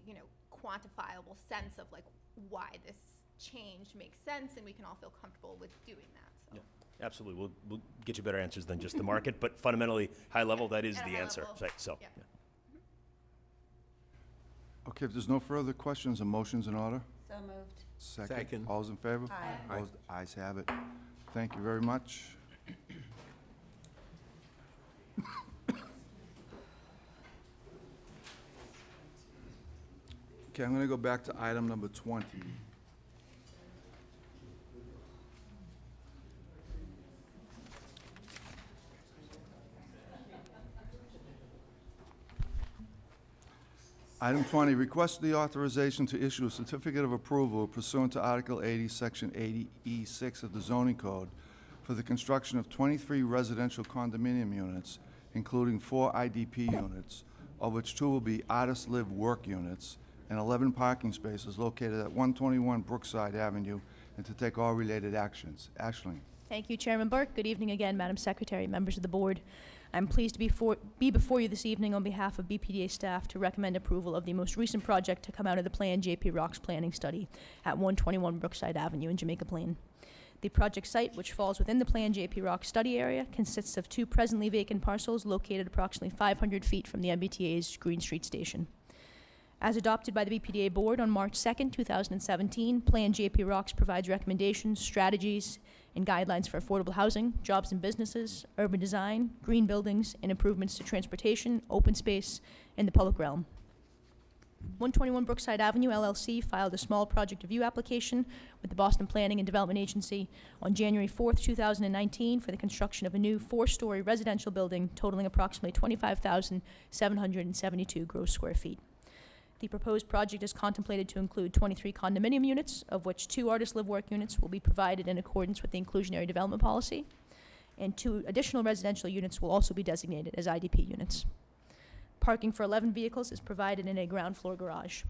quantifiable sense of like why this change makes sense and we can all feel comfortable with doing that. So. Yeah, absolutely. We'll get you better answers than just the market, but fundamentally, high level, that is the answer. So. Yeah. Yeah. Okay, if there's no further questions, a motion's in order? So moved. Second. All's in favor? Aye. Opposed? Ayes have it. Thank you very much. Okay, I'm going to go back to item number 20. Item 20, request the authorization to issue a certificate of approval pursuant to Article 80, Section 80E6 of the zoning code for the construction of 23 residential condominium units, including 4 IDP units, of which 2 will be artist live work units, and 11 parking spaces located at 121 Brookside Avenue, and to take all related actions. Ashling. Thank you, Chairman Burke. Good evening again, Madam Secretary, members of the board. I'm pleased to be before you this evening on behalf of BPDA staff to recommend approval of the most recent project to come out of the Plan JP Rocks planning study at 121 Brookside Avenue in Jamaica Plain. The project site, which falls within the Plan JP Rocks study area, consists of 2 presently vacant parcels located approximately 500 feet from the MBTA's Green Street station. As adopted by the BPDA board on March 2nd, 2017, Plan JP Rocks provides recommendations, strategies, and guidelines for affordable housing, jobs and businesses, urban design, green buildings, and improvements to transportation, open space, and the public realm. 121 Brookside Avenue LLC filed a small project review application with the Boston Planning and Development Agency on January 4th, 2019 for the construction of a new 4-story residential building totaling approximately 25,772 gross square feet. The proposed project is contemplated to include 23 condominium units, of which 2 artist live work units will be provided in accordance with the inclusionary development policy, and 2 additional residential units will also be designated as IDP units. Parking for 11 vehicles is provided in a ground floor garage.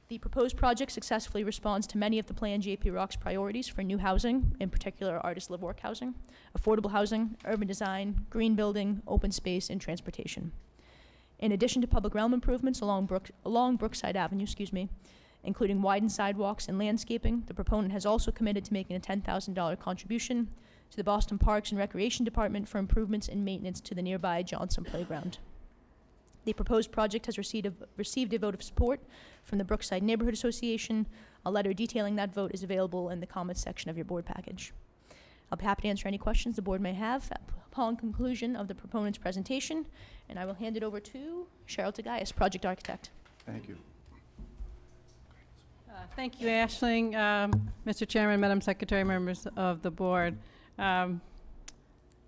The proposed project successfully responds to many of the Plan JP Rocks priorities for new housing, in particular artist live work housing, affordable housing, urban design, green building, open space, and transportation. In addition to public realm improvements along Brookside Avenue, including widened sidewalks and landscaping, the proponent has also committed to making a $10,000 contribution to the Boston Parks and Recreation Department for improvements and maintenance to the nearby Johnson Playground. The proposed project has received a vote of support from the Brookside Neighborhood Association. A letter detailing that vote is available in the comments section of your board package. I'll be happy to answer any questions the board may have upon conclusion of the proponent's presentation, and I will hand it over to Cheryl Tagayas, project architect. Thank you. Thank you, Aisling. Mr. Chairman, Madam Secretary, members of the board.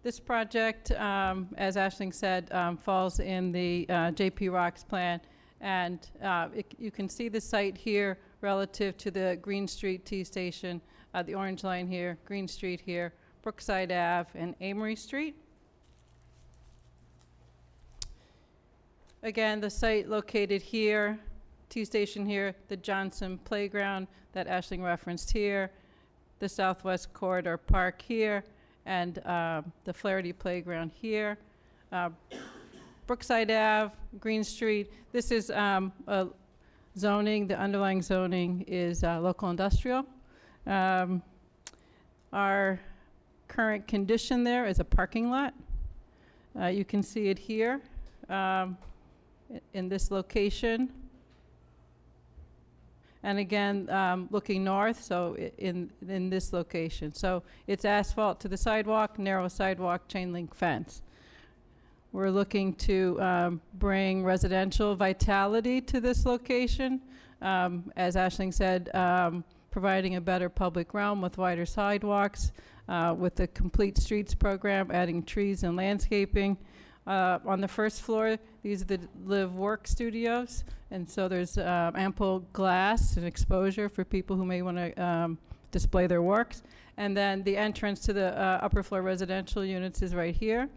This project, as Aisling said, falls in the JP Rocks plan, and you can see the site here relative to the Green Street T station, the orange line here, Green Street here, Brookside Ave, and Amory Street. Again, the site located here, T station here, the Johnson Playground that Aisling referenced here, the Southwest Corridor Park here, and the Flaherty Playground here. Brookside Ave, Green Street. This is a zoning. The underlying zoning is local industrial. Our current condition there is a parking lot. You can see it here in this location. And again, looking north, so in this location. So it's asphalt to the sidewalk, narrow sidewalk, chain link fence. We're looking to bring residential vitality to this location. As Aisling said, providing a better public realm with wider sidewalks, with the Complete Streets program, adding trees and landscaping. On the first floor, these are the live-work studios, and so there's ample glass and exposure for people who may want to display their works. And then the entrance to the upper floor residential units is right here.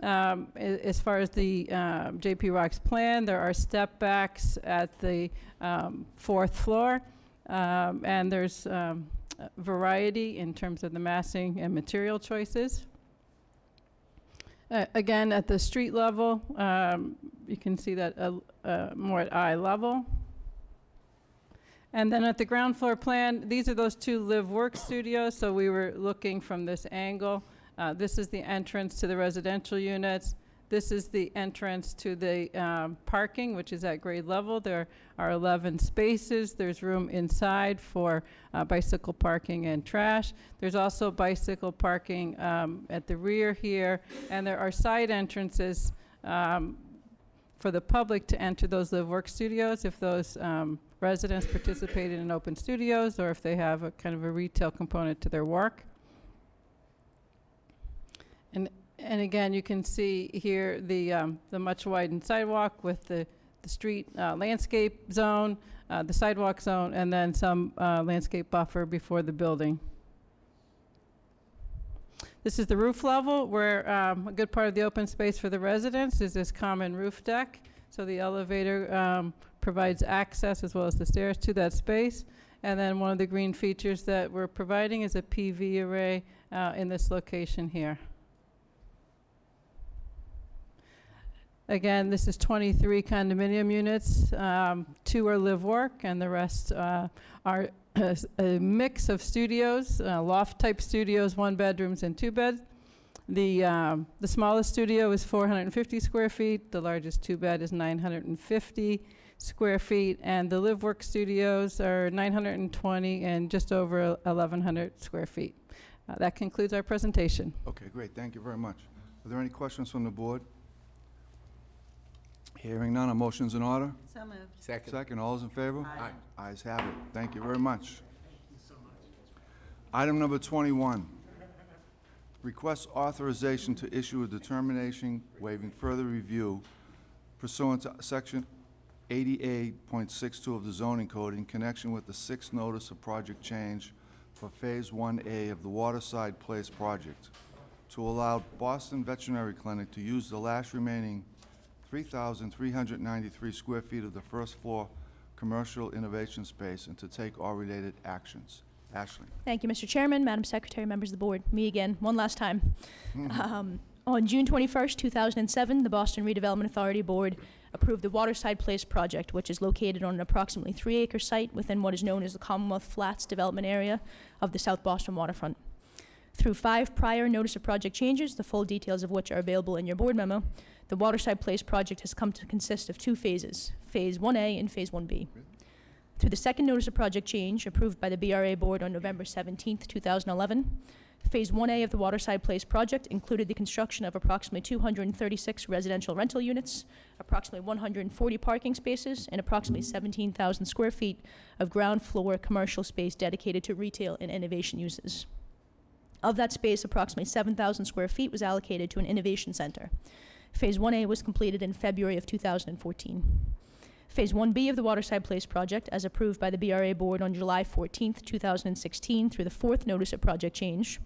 As far as the JP Rocks plan, there are step backs at the fourth floor, and there's variety in terms of the massing and material choices. Again, at the street level, you can see that more at eye level. And then at the ground floor plan, these are those two live-work studios, so we were looking from this angle. This is the entrance to the residential units. This is the entrance to the parking, which is at grade level. There are 11 spaces. There's room inside for bicycle parking and trash. There's also bicycle parking at the rear here, and there are side entrances for the public to enter those live-work studios if those residents participate in open studios or if they have a kind of a retail component to their work. And again, you can see here the much widened sidewalk with the street landscape zone, the sidewalk zone, and then some landscape buffer before the building. This is the roof level where a good part of the open space for the residents is this common roof deck. So the elevator provides access as well as the stairs to that space. And then one of the green features that we're providing is a PV array in this location here. Again, this is 23 condominium units. 2 are live-work, and the rest are a mix of studios, loft-type studios, 1-bedrooms and 2-beds. The smallest studio is 450 square feet. The largest 2-bed is 950 square feet, and the live-work studios are 920 and just over 1,100 square feet. That concludes our presentation. Okay, great. Thank you very much. Are there any questions from the board? Hearing none, a motion's in order? So moved. Second. Second, all those in favor? Aye. Ayes have it. Thank you very much. Item number 21, request authorization to issue a determination waiving further review pursuant to Section 88.62 of the zoning code in connection with the 6th notice of project change for Phase 1A of the Waterside Place project to allow Boston Veterinary Clinic to use the last remaining 3,393 square feet of the first floor commercial innovation space and to take all related actions. Ashley. Thank you, Mr. Chairman, Madam Secretary, members of the board. Me again, one last time. On June 21st, 2007, the Boston Redevelopment Authority Board approved the Waterside Place project, which is located on an approximately 3-acre site within what is known as the Commonwealth Flats development area of the South Boston waterfront. Through 5 prior notice of project changes, the full details of which are available in your board memo, the Waterside Place project has come to consist of 2 phases, Phase 1A and Phase 1B. Through the second notice of project change approved by the BRA board on November 17th, 2011, Phase 1A of the Waterside Place project included the construction of approximately 236 residential rental units, approximately 140 parking spaces, and approximately 17,000 square feet of ground floor commercial space dedicated to retail and innovation uses. Of that space, approximately 7,000 square feet was allocated to an innovation center. Phase 1A was completed in February of 2014. Phase 1B of the Waterside Place project, as approved by the BRA board on July 14th, 2016, through the fourth notice of project change,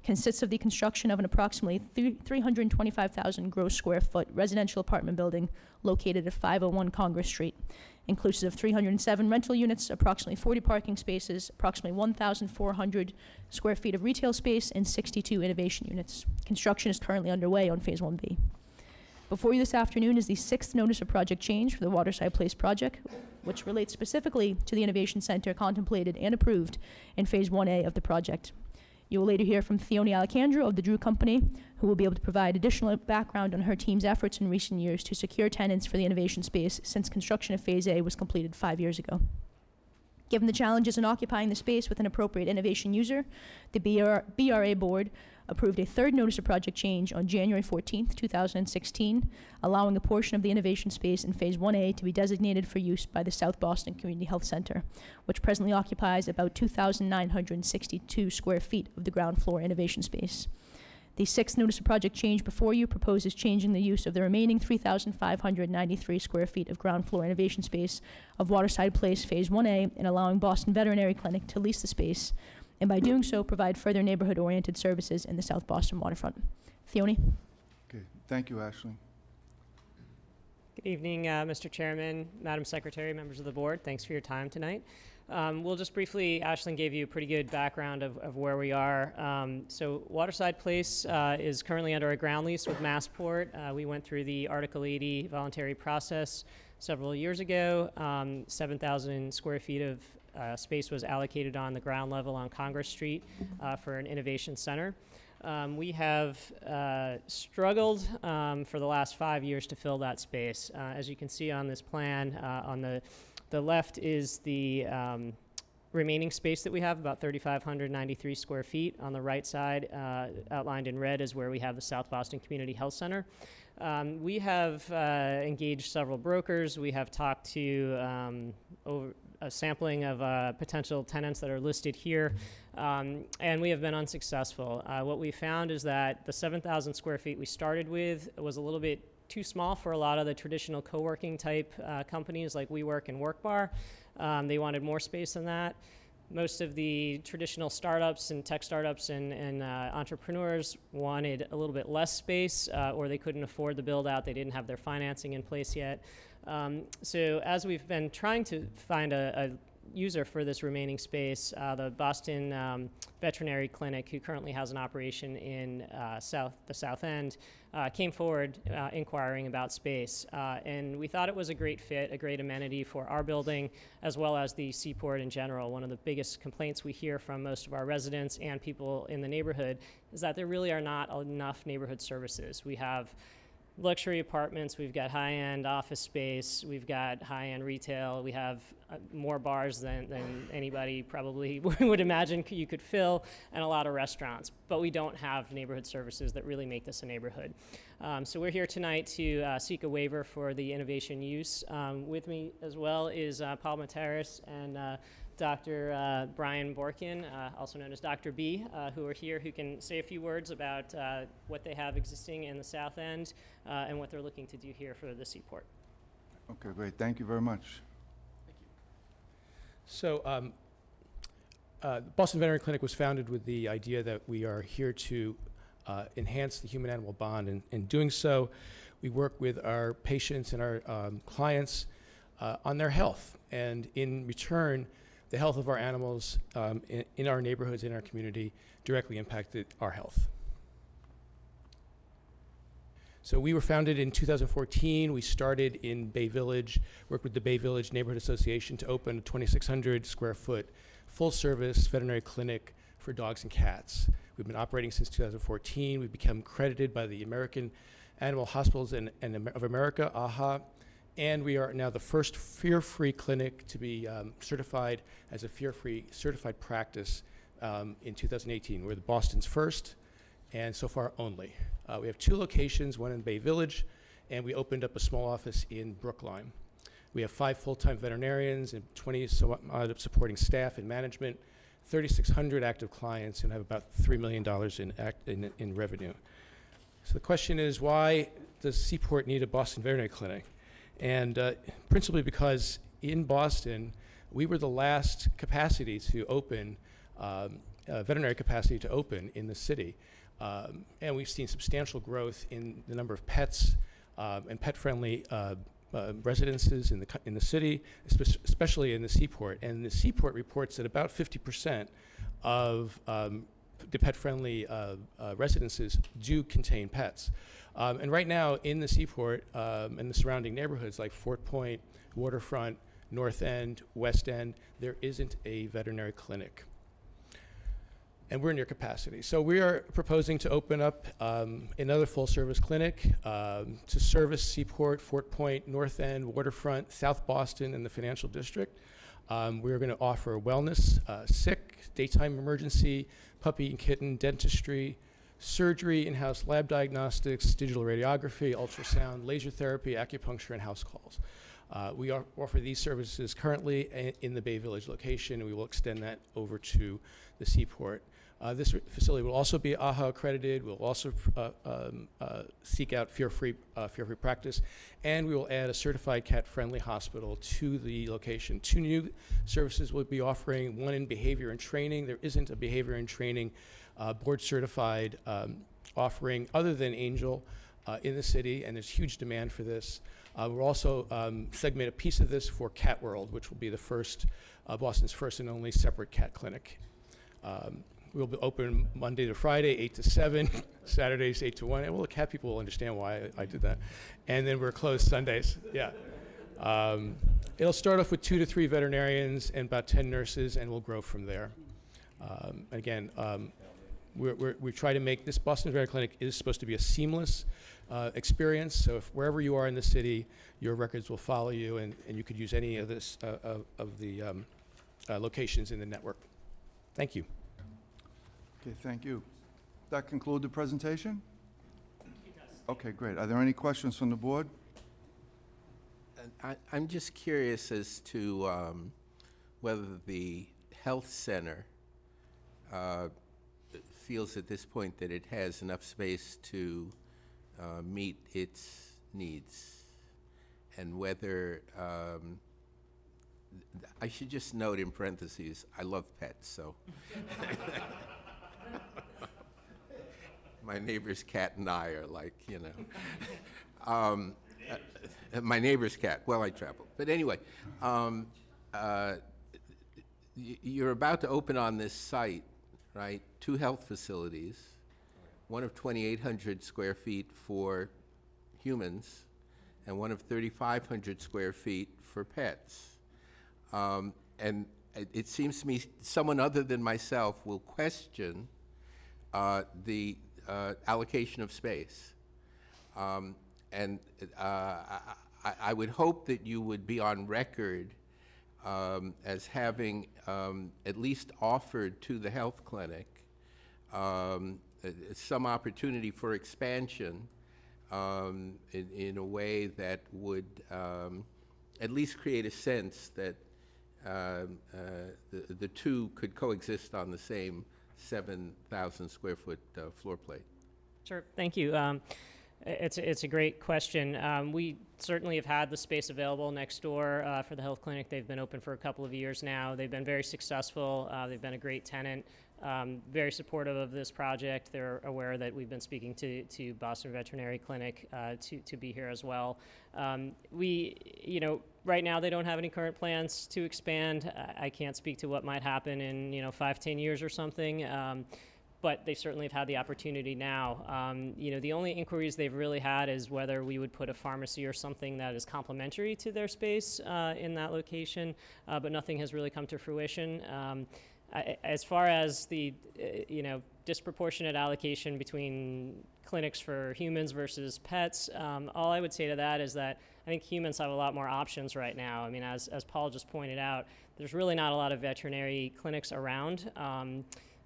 consists of the construction of an approximately 325,000 gross square foot residential apartment building located at 501 Congress Street, inclusive of 307 rental units, approximately 40 parking spaces, approximately 1,400 square feet of retail space, and 62 innovation units. Construction is currently underway on Phase 1B. Before you this afternoon is the sixth notice of project change for the Waterside Place project, which relates specifically to the Innovation Center contemplated and approved in Phase 1A of the project. You will later hear from Theone Alejandro of the Drew Company, who will be able to provide additional background on her team's efforts in recent years to secure tenants for the innovation space since construction of Phase A was completed 5 years ago. Given the challenges in occupying the space with an appropriate innovation user, the BRA board approved a third notice of project change on January 14th, 2016, allowing a portion of the innovation space in Phase 1A to be designated for use by the South Boston Community Health Center, which presently occupies about 2,962 square feet of the ground floor innovation space. The sixth notice of project change before you proposes changing the use of the remaining 3,593 square feet of ground floor innovation space of Waterside Place Phase 1A and allowing Boston Veterinary Clinic to lease the space, and by doing so, provide further neighborhood-oriented services in the South Boston waterfront. Theone? Okay, thank you, Ashley. Good evening, Mr. Chairman, Madam Secretary, members of the board. Thanks for your time tonight. We'll just briefly, Ashlyn gave you a pretty good background of where we are. So Waterside Place is currently under a ground lease with Massport. We went through the Article 80 voluntary process several years ago. 7,000 square feet of space was allocated on the ground level on Congress Street for an innovation center. We have struggled for the last 5 years to fill that space. As you can see on this plan, on the left is the remaining space that we have, about 3,593 square feet. On the right side, outlined in red, is where we have the South Boston Community Health Center. We have engaged several brokers. We have talked to over a sampling of potential tenants that are listed here, and we have been unsuccessful. What we found is that the 7,000 square feet we started with was a little bit too small for a lot of the traditional co-working type companies like WeWork and WorkBar. They wanted more space than that. Most of the traditional startups and tech startups and entrepreneurs wanted a little bit less space, or they couldn't afford the build out. They didn't have their financing in place yet. So as we've been trying to find a user for this remaining space, the Boston Veterinary Clinic, who currently has an operation in the South End, came forward inquiring about space. And we thought it was a great fit, a great amenity for our building, as well as the Seaport in general. One of the biggest complaints we hear from most of our residents and people in the neighborhood is that there really are not enough neighborhood services. We have luxury apartments, we've got high-end office space, we've got high-end retail, we have more bars than anybody probably would imagine you could fill, and a lot of restaurants. But we don't have neighborhood services that really make this a neighborhood. So we're here tonight to seek a waiver for the innovation use. With me as well is Paul Materis and Dr. Brian Borkin, also known as Dr. B, who are here, who can say a few words about what they have existing in the South End and what they're looking to do here for the Seaport. Okay, great. Thank you very much. So, Boston Veterinary Clinic was founded with the idea that we are here to enhance the human-animal bond. And in doing so, we work with our patients and our clients on their health. And in return, the health of our animals in our neighborhoods, in our community, directly impacted our health. So we were founded in 2014. We started in Bay Village, worked with the Bay Village Neighborhood Association to open a 2,600 square foot full service veterinary clinic for dogs and cats. We've been operating since 2014. We've become accredited by the American Animal Hospitals of America, AHA, and we are now the first fear-free clinic to be certified as a fear-free certified practice in 2018. We're the Boston's first and so far only. We have 2 locations, one in Bay Village, and we opened up a small office in Brookline. We have 5 full-time veterinarians and 20 supporting staff and management, 3,600 active clients, and have about $3 million in revenue. So the question is, why does Seaport need a Boston veterinary clinic? And principally because in Boston, we were the last capacity to open, veterinary capacity to open in the city. And we've seen substantial growth in the number of pets and pet-friendly residences in the city, especially in the Seaport. And the Seaport reports that about 50% of the pet-friendly residences do contain pets. And right now in the Seaport and the surrounding neighborhoods like Fort Point, Waterfront, North End, West End, there isn't a veterinary clinic. And we're near capacity. So we are proposing to open up another full-service clinic to service Seaport, Fort Point, North End, Waterfront, South Boston, and the Financial District. We're going to offer wellness, sick, daytime emergency, puppy and kitten, dentistry, surgery, in-house lab diagnostics, digital radiography, ultrasound, laser therapy, acupuncture, and house calls. We offer these services currently in the Bay Village location, and we will extend that over to the Seaport. This facility will also be AHA accredited. We'll also seek out fear-free practice, and we will add a certified cat-friendly hospital to the location. 2 new services we'll be offering, one in behavior and training. There isn't a behavior and training board-certified offering other than Angel in the city, and there's huge demand for this. We'll also segment a piece of this for Cat World, which will be the first, Boston's first and only separate cat clinic. We'll be open Monday to Friday, 8 to 7, Saturdays, 8 to 1. And well, the cat people will understand why I did that. And then we're closed Sundays. Yeah. It'll start off with 2 to 3 veterinarians and about 10 nurses, and we'll grow from there. Again, we try to make this Boston Veterinary Clinic is supposed to be a seamless experience. So if wherever you are in the city, your records will follow you, and you could use any of this of the locations in the network. Thank you. Okay, thank you. That conclude the presentation? Okay, great. Are there any questions from the board? I'm just curious as to whether the health center feels at this point that it has enough space to meet its needs, and whether I should just note in parentheses, I love pets, so. My neighbor's cat and I are like, you know. My neighbor's cat, well, I travel. But anyway, you're about to open on this site, right, 2 health facilities, one of 2,800 square feet for humans, and one of 3,500 square feet for pets. And it seems to me someone other than myself will question the allocation of space. And I would hope that you would be on record as having at least offered to the health clinic some opportunity for expansion in a way that would at least create a sense that the 2 could coexist on the same 7,000 square foot floor plate. Sure, thank you. It's a great question. We certainly have had the space available next door for the health clinic. They've been open for a couple of years now. They've been very successful. They've been a great tenant, very supportive of this project. They're aware that we've been speaking to Boston Veterinary Clinic to be here as well. Right now they don't have any current plans to expand. I can't speak to what might happen in 5-10 years or something. But they certainly have had the opportunity now. The only inquiries they've really had is whether we would put a pharmacy or something that is complementary to their space in that location, but nothing has really come to fruition. As far as the disproportionate allocation between clinics for humans versus pets, all I would say to that is that I think humans have a lot more options right now. I mean, as Paul just pointed out, there's really not a lot of veterinary clinics around.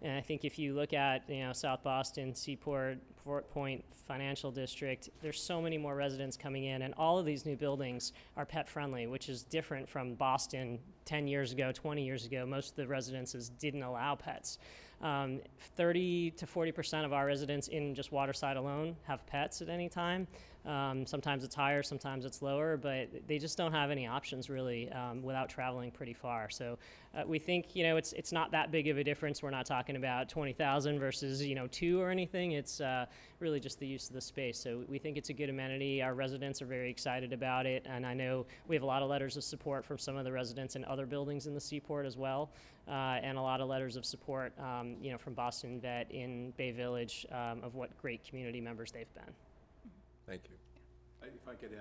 And I think if you look at, South Boston, Seaport, Fort Point Financial District, there's so many more residents coming in, and all of these new buildings are pet friendly, which is different from Boston 10 years ago, 20 years ago. Most of the residences didn't allow pets. 30 to 40% of our residents in just Waterside alone have pets at any time. Sometimes it's higher, sometimes it's lower, but they just don't have any options really without traveling pretty far. So we think, it's not that big of a difference. We're not talking about 20,000 versus, 2 or anything. It's really just the use of the space. So we think it's a good amenity. Our residents are very excited about it. And I know we have a lot of letters of support from some of the residents in other buildings in the Seaport as well. And a lot of letters of support, from Boston Vet in Bay Village of what great community members they've been. Thank you. If I could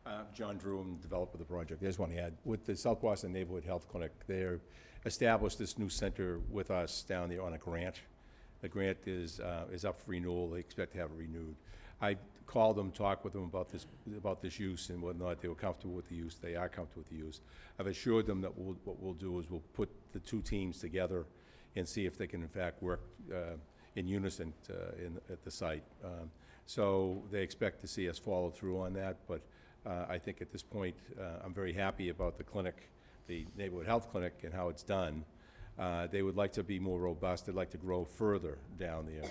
add, John Drew, I'm the developer of the project. I just want to add, with the South Boston Neighborhood Health Clinic, they're established this new center with us down there on a grant. The grant is up for renewal. They expect to have it renewed. I called them, talked with them about this use and whatnot. They were comfortable with the use. They are comfortable with the use. I've assured them that what we'll do is we'll put the two teams together and see if they can in fact work in unison at the site. So they expect to see us follow through on that, but I think at this point, I'm very happy about the clinic, the neighborhood health clinic, and how it's done. They would like to be more robust. They'd like to grow further down there.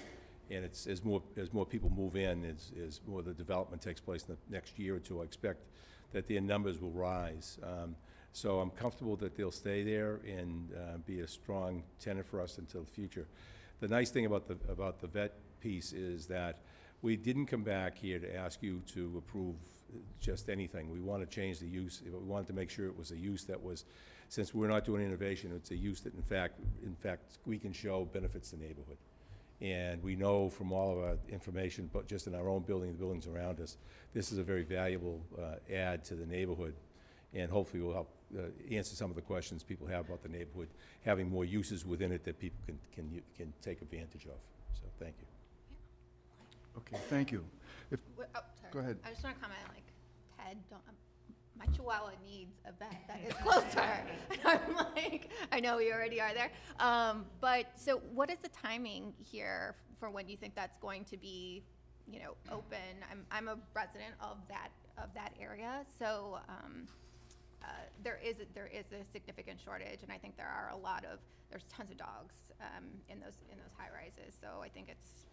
And as more people move in, as more the development takes place in the next year or two, I expect that their numbers will rise. So I'm comfortable that they'll stay there and be a strong tenant for us until the future. The nice thing about the vet piece is that we didn't come back here to ask you to approve just anything. We want to change the use. We wanted to make sure it was a use that was, since we're not doing innovation, it's a use that in fact we can show benefits the neighborhood. And we know from all of our information, but just in our own building, the buildings around us, this is a very valuable add to the neighborhood. And hopefully will help answer some of the questions people have about the neighborhood, having more uses within it that people can take advantage of. So thank you. Okay, thank you. Sorry. Go ahead. I just want to comment, Ted, my Chihuahua needs a vet that is closer. And I'm I know we already are there. But so what is the timing here for when you think that's going to be, open? I'm a resident of that area, so there is a significant shortage, and I think there's tons of dogs in those high rises. So I think it's.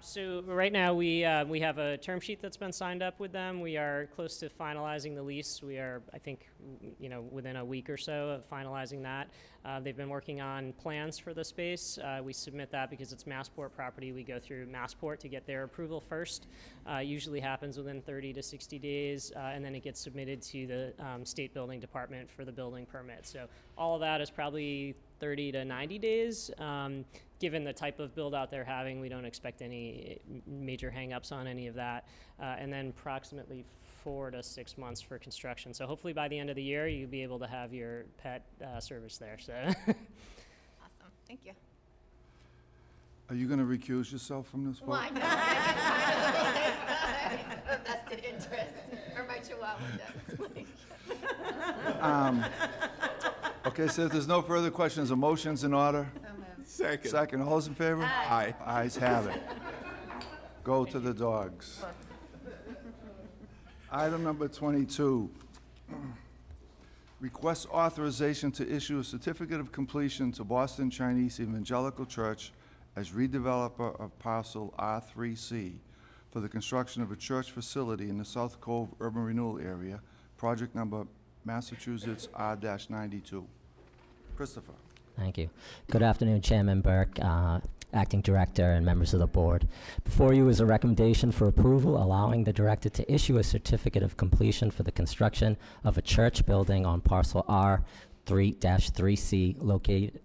So right now we have a term sheet that's been signed up with them. We are close to finalizing the lease. We are, I think, within a week or so of finalizing that. They've been working on plans for the space. We submit that because it's Massport property. We go through Massport to get their approval first. Usually happens within 30 to 60 days, and then it gets submitted to the state building department for the building permit. So all of that is probably 30 to 90 days. Given the type of build out they're having, we don't expect any major hang-ups on any of that. And then approximately 4 to 6 months for construction. So hopefully by the end of the year, you'll be able to have your pet service there. So. Awesome. Thank you. Are you going to recuse yourself from this vote? Why not? I have a vested interest, or my Chihuahua does. Okay, so if there's no further questions, a motion's in order. Second. Second, all those in favor? Aye. Ayes have it. Go to the dogs. Item number 22. Request authorization to issue a certificate of completion to Boston Chinese Evangelical Church as redeveloper of parcel R3C for the construction of a church facility in the South Cove Urban Renewal Area, project number Massachusetts R-92. Christopher. Thank you. Good afternoon, Chairman Burke, Acting Director, and members of the board. Before you is a recommendation for approval allowing the director to issue a certificate of completion for the construction of a church building on parcel R3-3C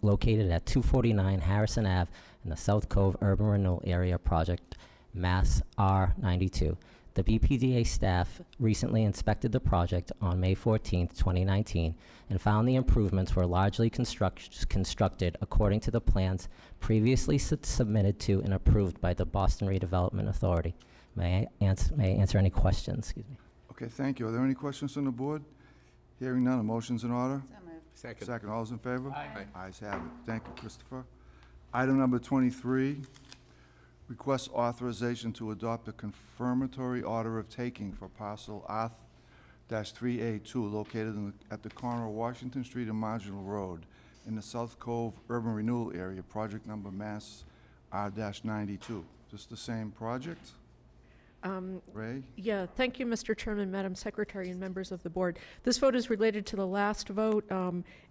located at 249 Harrison Ave in the South Cove Urban Renewal Area, project Mass R92. The BPDA staff recently inspected the project on May 14, 2019, and found the improvements were largely constructed according to the plans previously submitted to and approved by the Boston Redevelopment Authority. May I answer any questions? Excuse me. Okay, thank you. Are there any questions from the board? Hearing none, a motion's in order. So moved. Second. Second, all those in favor? Aye. Ayes have it. Thank you, Christopher. Item number 23, request authorization to adopt a confirmatory order of taking for parcel R-3A2 located at the corner of Washington Street and Marginal Road in the South Cove Urban Renewal Area, project number Mass R-92. Is this the same project? Ray? Yeah, thank you, Mr. Chairman, Madam Secretary, and members of the board. This vote is related to the last vote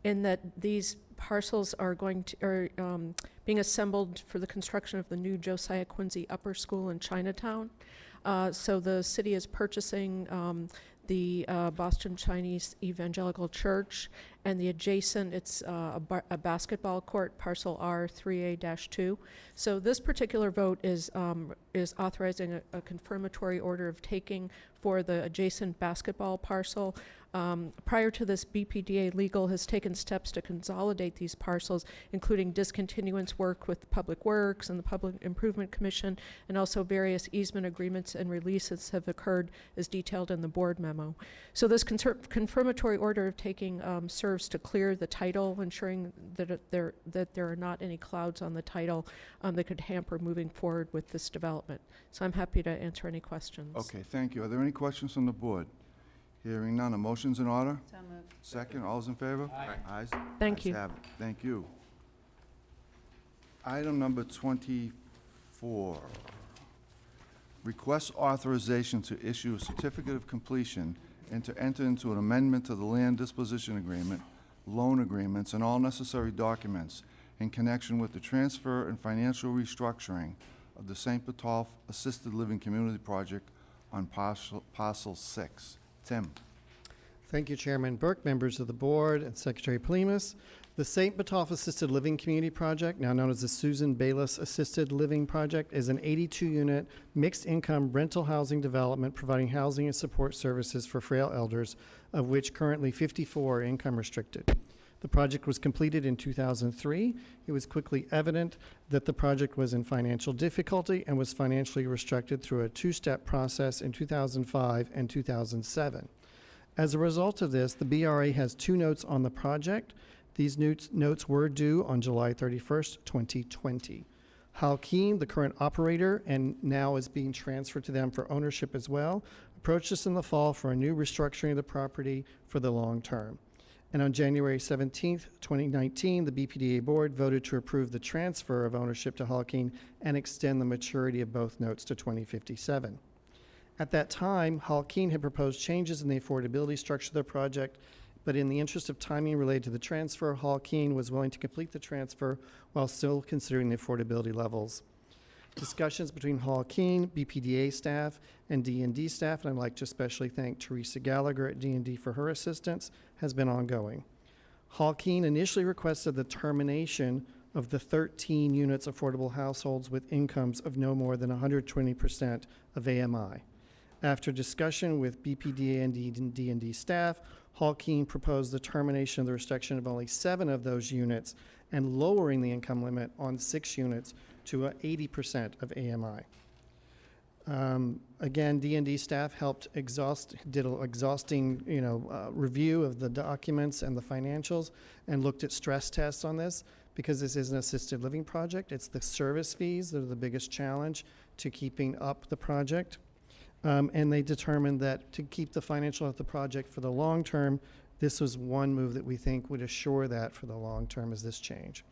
in that these parcels are being assembled for the construction of the new Josiah Quincy Upper School in Chinatown. So the city is purchasing the Boston Chinese Evangelical Church and the adjacent, it's a basketball court, parcel R3A-2. So this particular vote is authorizing a confirmatory order of taking for the adjacent basketball parcel. Prior to this, BPDA Legal has taken steps to consolidate these parcels, including discontinuance work with Public Works and the Public Improvement Commission, and also various easement agreements and releases have occurred as detailed in the board memo. So this confirmatory order of taking serves to clear the title, ensuring that there are not any clouds on the title that could hamper moving forward with this development. So I'm happy to answer any questions. Okay, thank you. Are there any questions from the board? Hearing none, a motion's in order? So moved. Second, all's in favor? Aye. Ayes? Thank Ayes you. have it. Thank you. Item number 24, request authorization to issue a certificate of completion and to enter into an amendment to the land disposition agreement, loan agreements, and all necessary documents in connection with the transfer and financial restructuring of the St. Botolph Assisted Living Community Project on parcel 6. Tim. Thank you, Chairman Burke, members of the board, and Secretary Polimas. The St. Botolph Assisted Living Community Project, now known as the Susan Bayless Assisted Living Project, is an 82-unit mixed-income rental housing development providing housing and support services for frail elders, of which currently 54 are income restricted. The project was completed in 2003. It was quickly evident that the project was in financial difficulty and was financially restricted through a two-step process in 2005 and 2007. As a result of this, the BRA has 2 notes on the project. These notes were due on July 31st, 2020. Hal Keen, the current operator, and now is being transferred to them for ownership as well, approached us in the fall for a new restructuring of the property for the long term. And on January 17th, 2019, the BPDA board voted to approve the transfer of ownership to Hal Keen and extend the maturity of both notes to 2057. At that time, Hal Keen had proposed changes in the affordability structure of the project, but in the interest of timing related to the transfer, Hal Keen was willing to complete the transfer while still considering the affordability levels. Discussions between Hal Keen, BPDA staff, and D&D staff, and I'd like to especially thank Teresa Gallagher at D&D for her assistance, has been ongoing. Hal Keen initially requested the termination of the 13 units affordable households with incomes of no more than 120% of AMI. After discussion with BPDA and D&D staff, Hal Keen proposed the termination of the restriction of only 7 of those units and lowering the income limit on 6 units to 80% of AMI. Again, D&D staff did an exhausting review of the documents and the financials and looked at stress tests on this. Because this is an assisted living project, it's the service fees that are the biggest challenge to keeping up the project. And they determined that to keep the financial of the project for the long term, this was one move that we think would assure that for the long term is this change.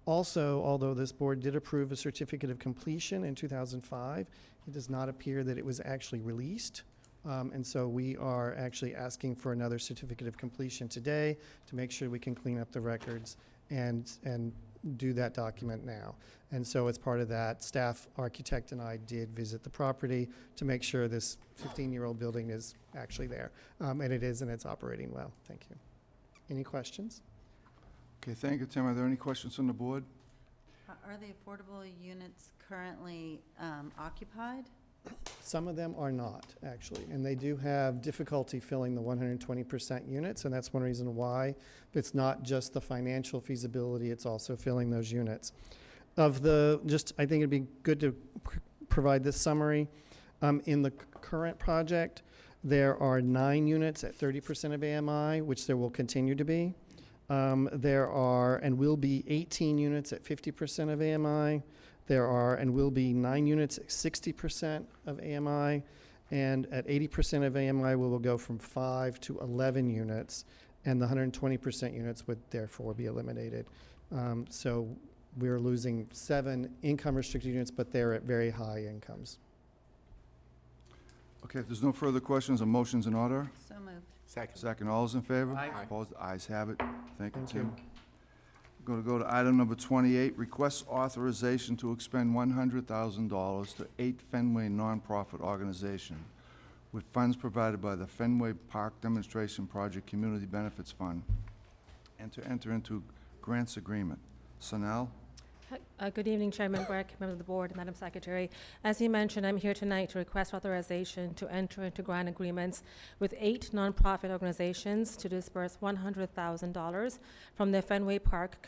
Also, although this board did approve a certificate of completion in 2005, it does not appear that it was actually released. And so we are actually asking for another certificate of completion today to make sure we can clean up the records and do that document now. And so as part of that, staff architect and I did visit the property to make sure this 15-year-old building is actually there. And it is, and it's operating well. Thank you. Any questions? Okay, thank you, Tim. Are there any questions from the board? Are the affordable units currently occupied? Some of them are not, actually, and they do have difficulty filling the 120% units, and that's one reason why. It's not just the financial feasibility, it's also filling those units. I think it'd be good to provide this summary. In the current project, there are 9 units at 30% of AMI, which there will continue to be. There are and will be 18 units at 50% of AMI. There are and will be 9 units at 60% of AMI. And at 80% of AMI, we will go from 5 to 11 units, and the 120% units would therefore be eliminated. So we're losing 7 income-restricted units, but they're at very high incomes. Okay, if there's no further questions, a motion's in order. So moved. Second. Second, all those in favor? Aye. Opposed? Ayes have it. Thank you, Thank Tim. you. Going to go to item number 28, request authorization to expend $100,000 to 8 Fenway nonprofit organization with funds provided by the Fenway Park Demonstration Project Community Benefits Fund, and to enter into grants agreement. Sanal? Good evening, Chairman Burke, members of the board, and Madam Secretary. As you mentioned, I'm here tonight to request authorization to enter into grant agreements with 8 nonprofit organizations to disperse $100,000 from the Fenway Park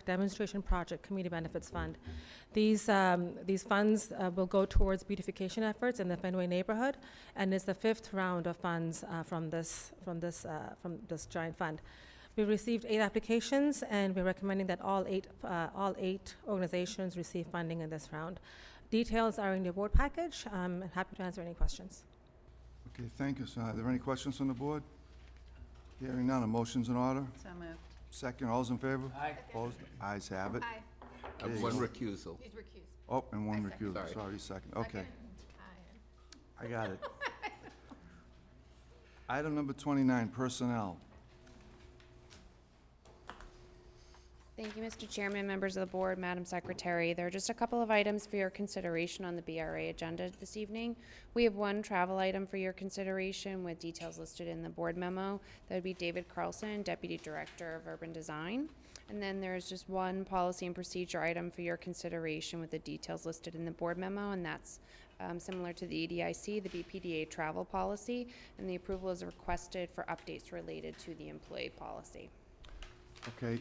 Demonstration Project Community Benefits Fund. These funds will go towards beautification efforts in the Fenway neighborhood, and is the 5th round of funds from this giant fund. We received 8 applications, and we're recommending that all eight organizations receive funding in this round. Details are in the board package. I'm happy to answer any questions. Okay, thank you, Sanal. Are there any questions from the board? Hearing none, a motion's in order. So moved. Second, all those in favor? Aye. Opposed? Ayes have it. Aye. There you One go. recusal. He's recused. Oh, and one I second. recusal. Sorry, second. Okay, Second. Aye. I got it. Item number 29, personnel. Thank you, Mr. Chairman, members of the board, Madam Secretary. There are just a couple of items for your consideration on the BRA agenda this evening. We have one travel item for your consideration with details listed in the board memo. That would be David Carlson, Deputy Director of Urban Design. And then there's just one policy and procedure item for your consideration with the details listed in the board memo, and that's similar to the EDIC, the BPDA travel policy, and the approval is requested for updates related to the employee policy. Okay,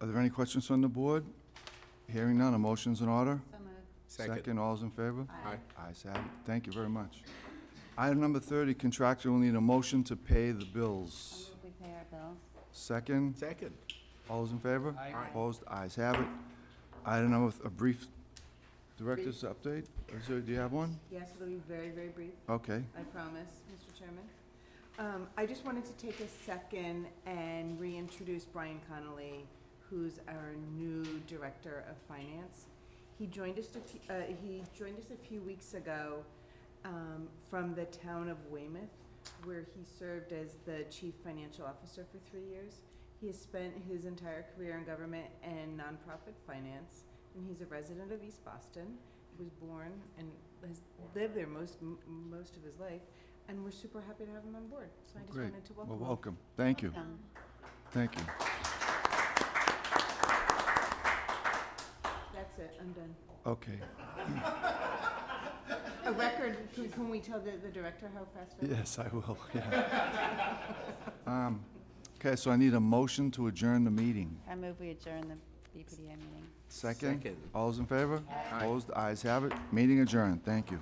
are there any questions from the board? Hearing none, a motion's in order. So moved. Second. All those in favor? Aye. Ayes have it. Thank you very much. Item number 30, contractor will need a motion to pay the bills. We pay our bills. Second, Second. all those in favor? Aye. Opposed? Ayes have it. Item number, a brief director's update. Do you have one? Yes, it'll be very, very brief, Okay. I promise, Mr. Chairman. I just wanted to take a second and reintroduce Brian Connolly, who's our new Director of Finance. He joined us a few weeks ago from the town of Weymouth, where he served as the Chief Financial Officer for 3 years. He has spent his entire career in government and nonprofit finance, and he's a resident of East Boston. He was born and has lived there most of his life, and we're super happy to have him on board. So I just Great. wanted to welcome Well, him. welcome. Thank you. Welcome. Thank you. That's it, I'm done. Okay. A record, can we tell the director how fast we're? Yes, I will, yeah. Okay, so I need a motion to adjourn the meeting. I move we adjourn the BPDA meeting. Second? Second. All those in favor? Aye. Opposed? Ayes have it. Meeting adjourned. Thank you.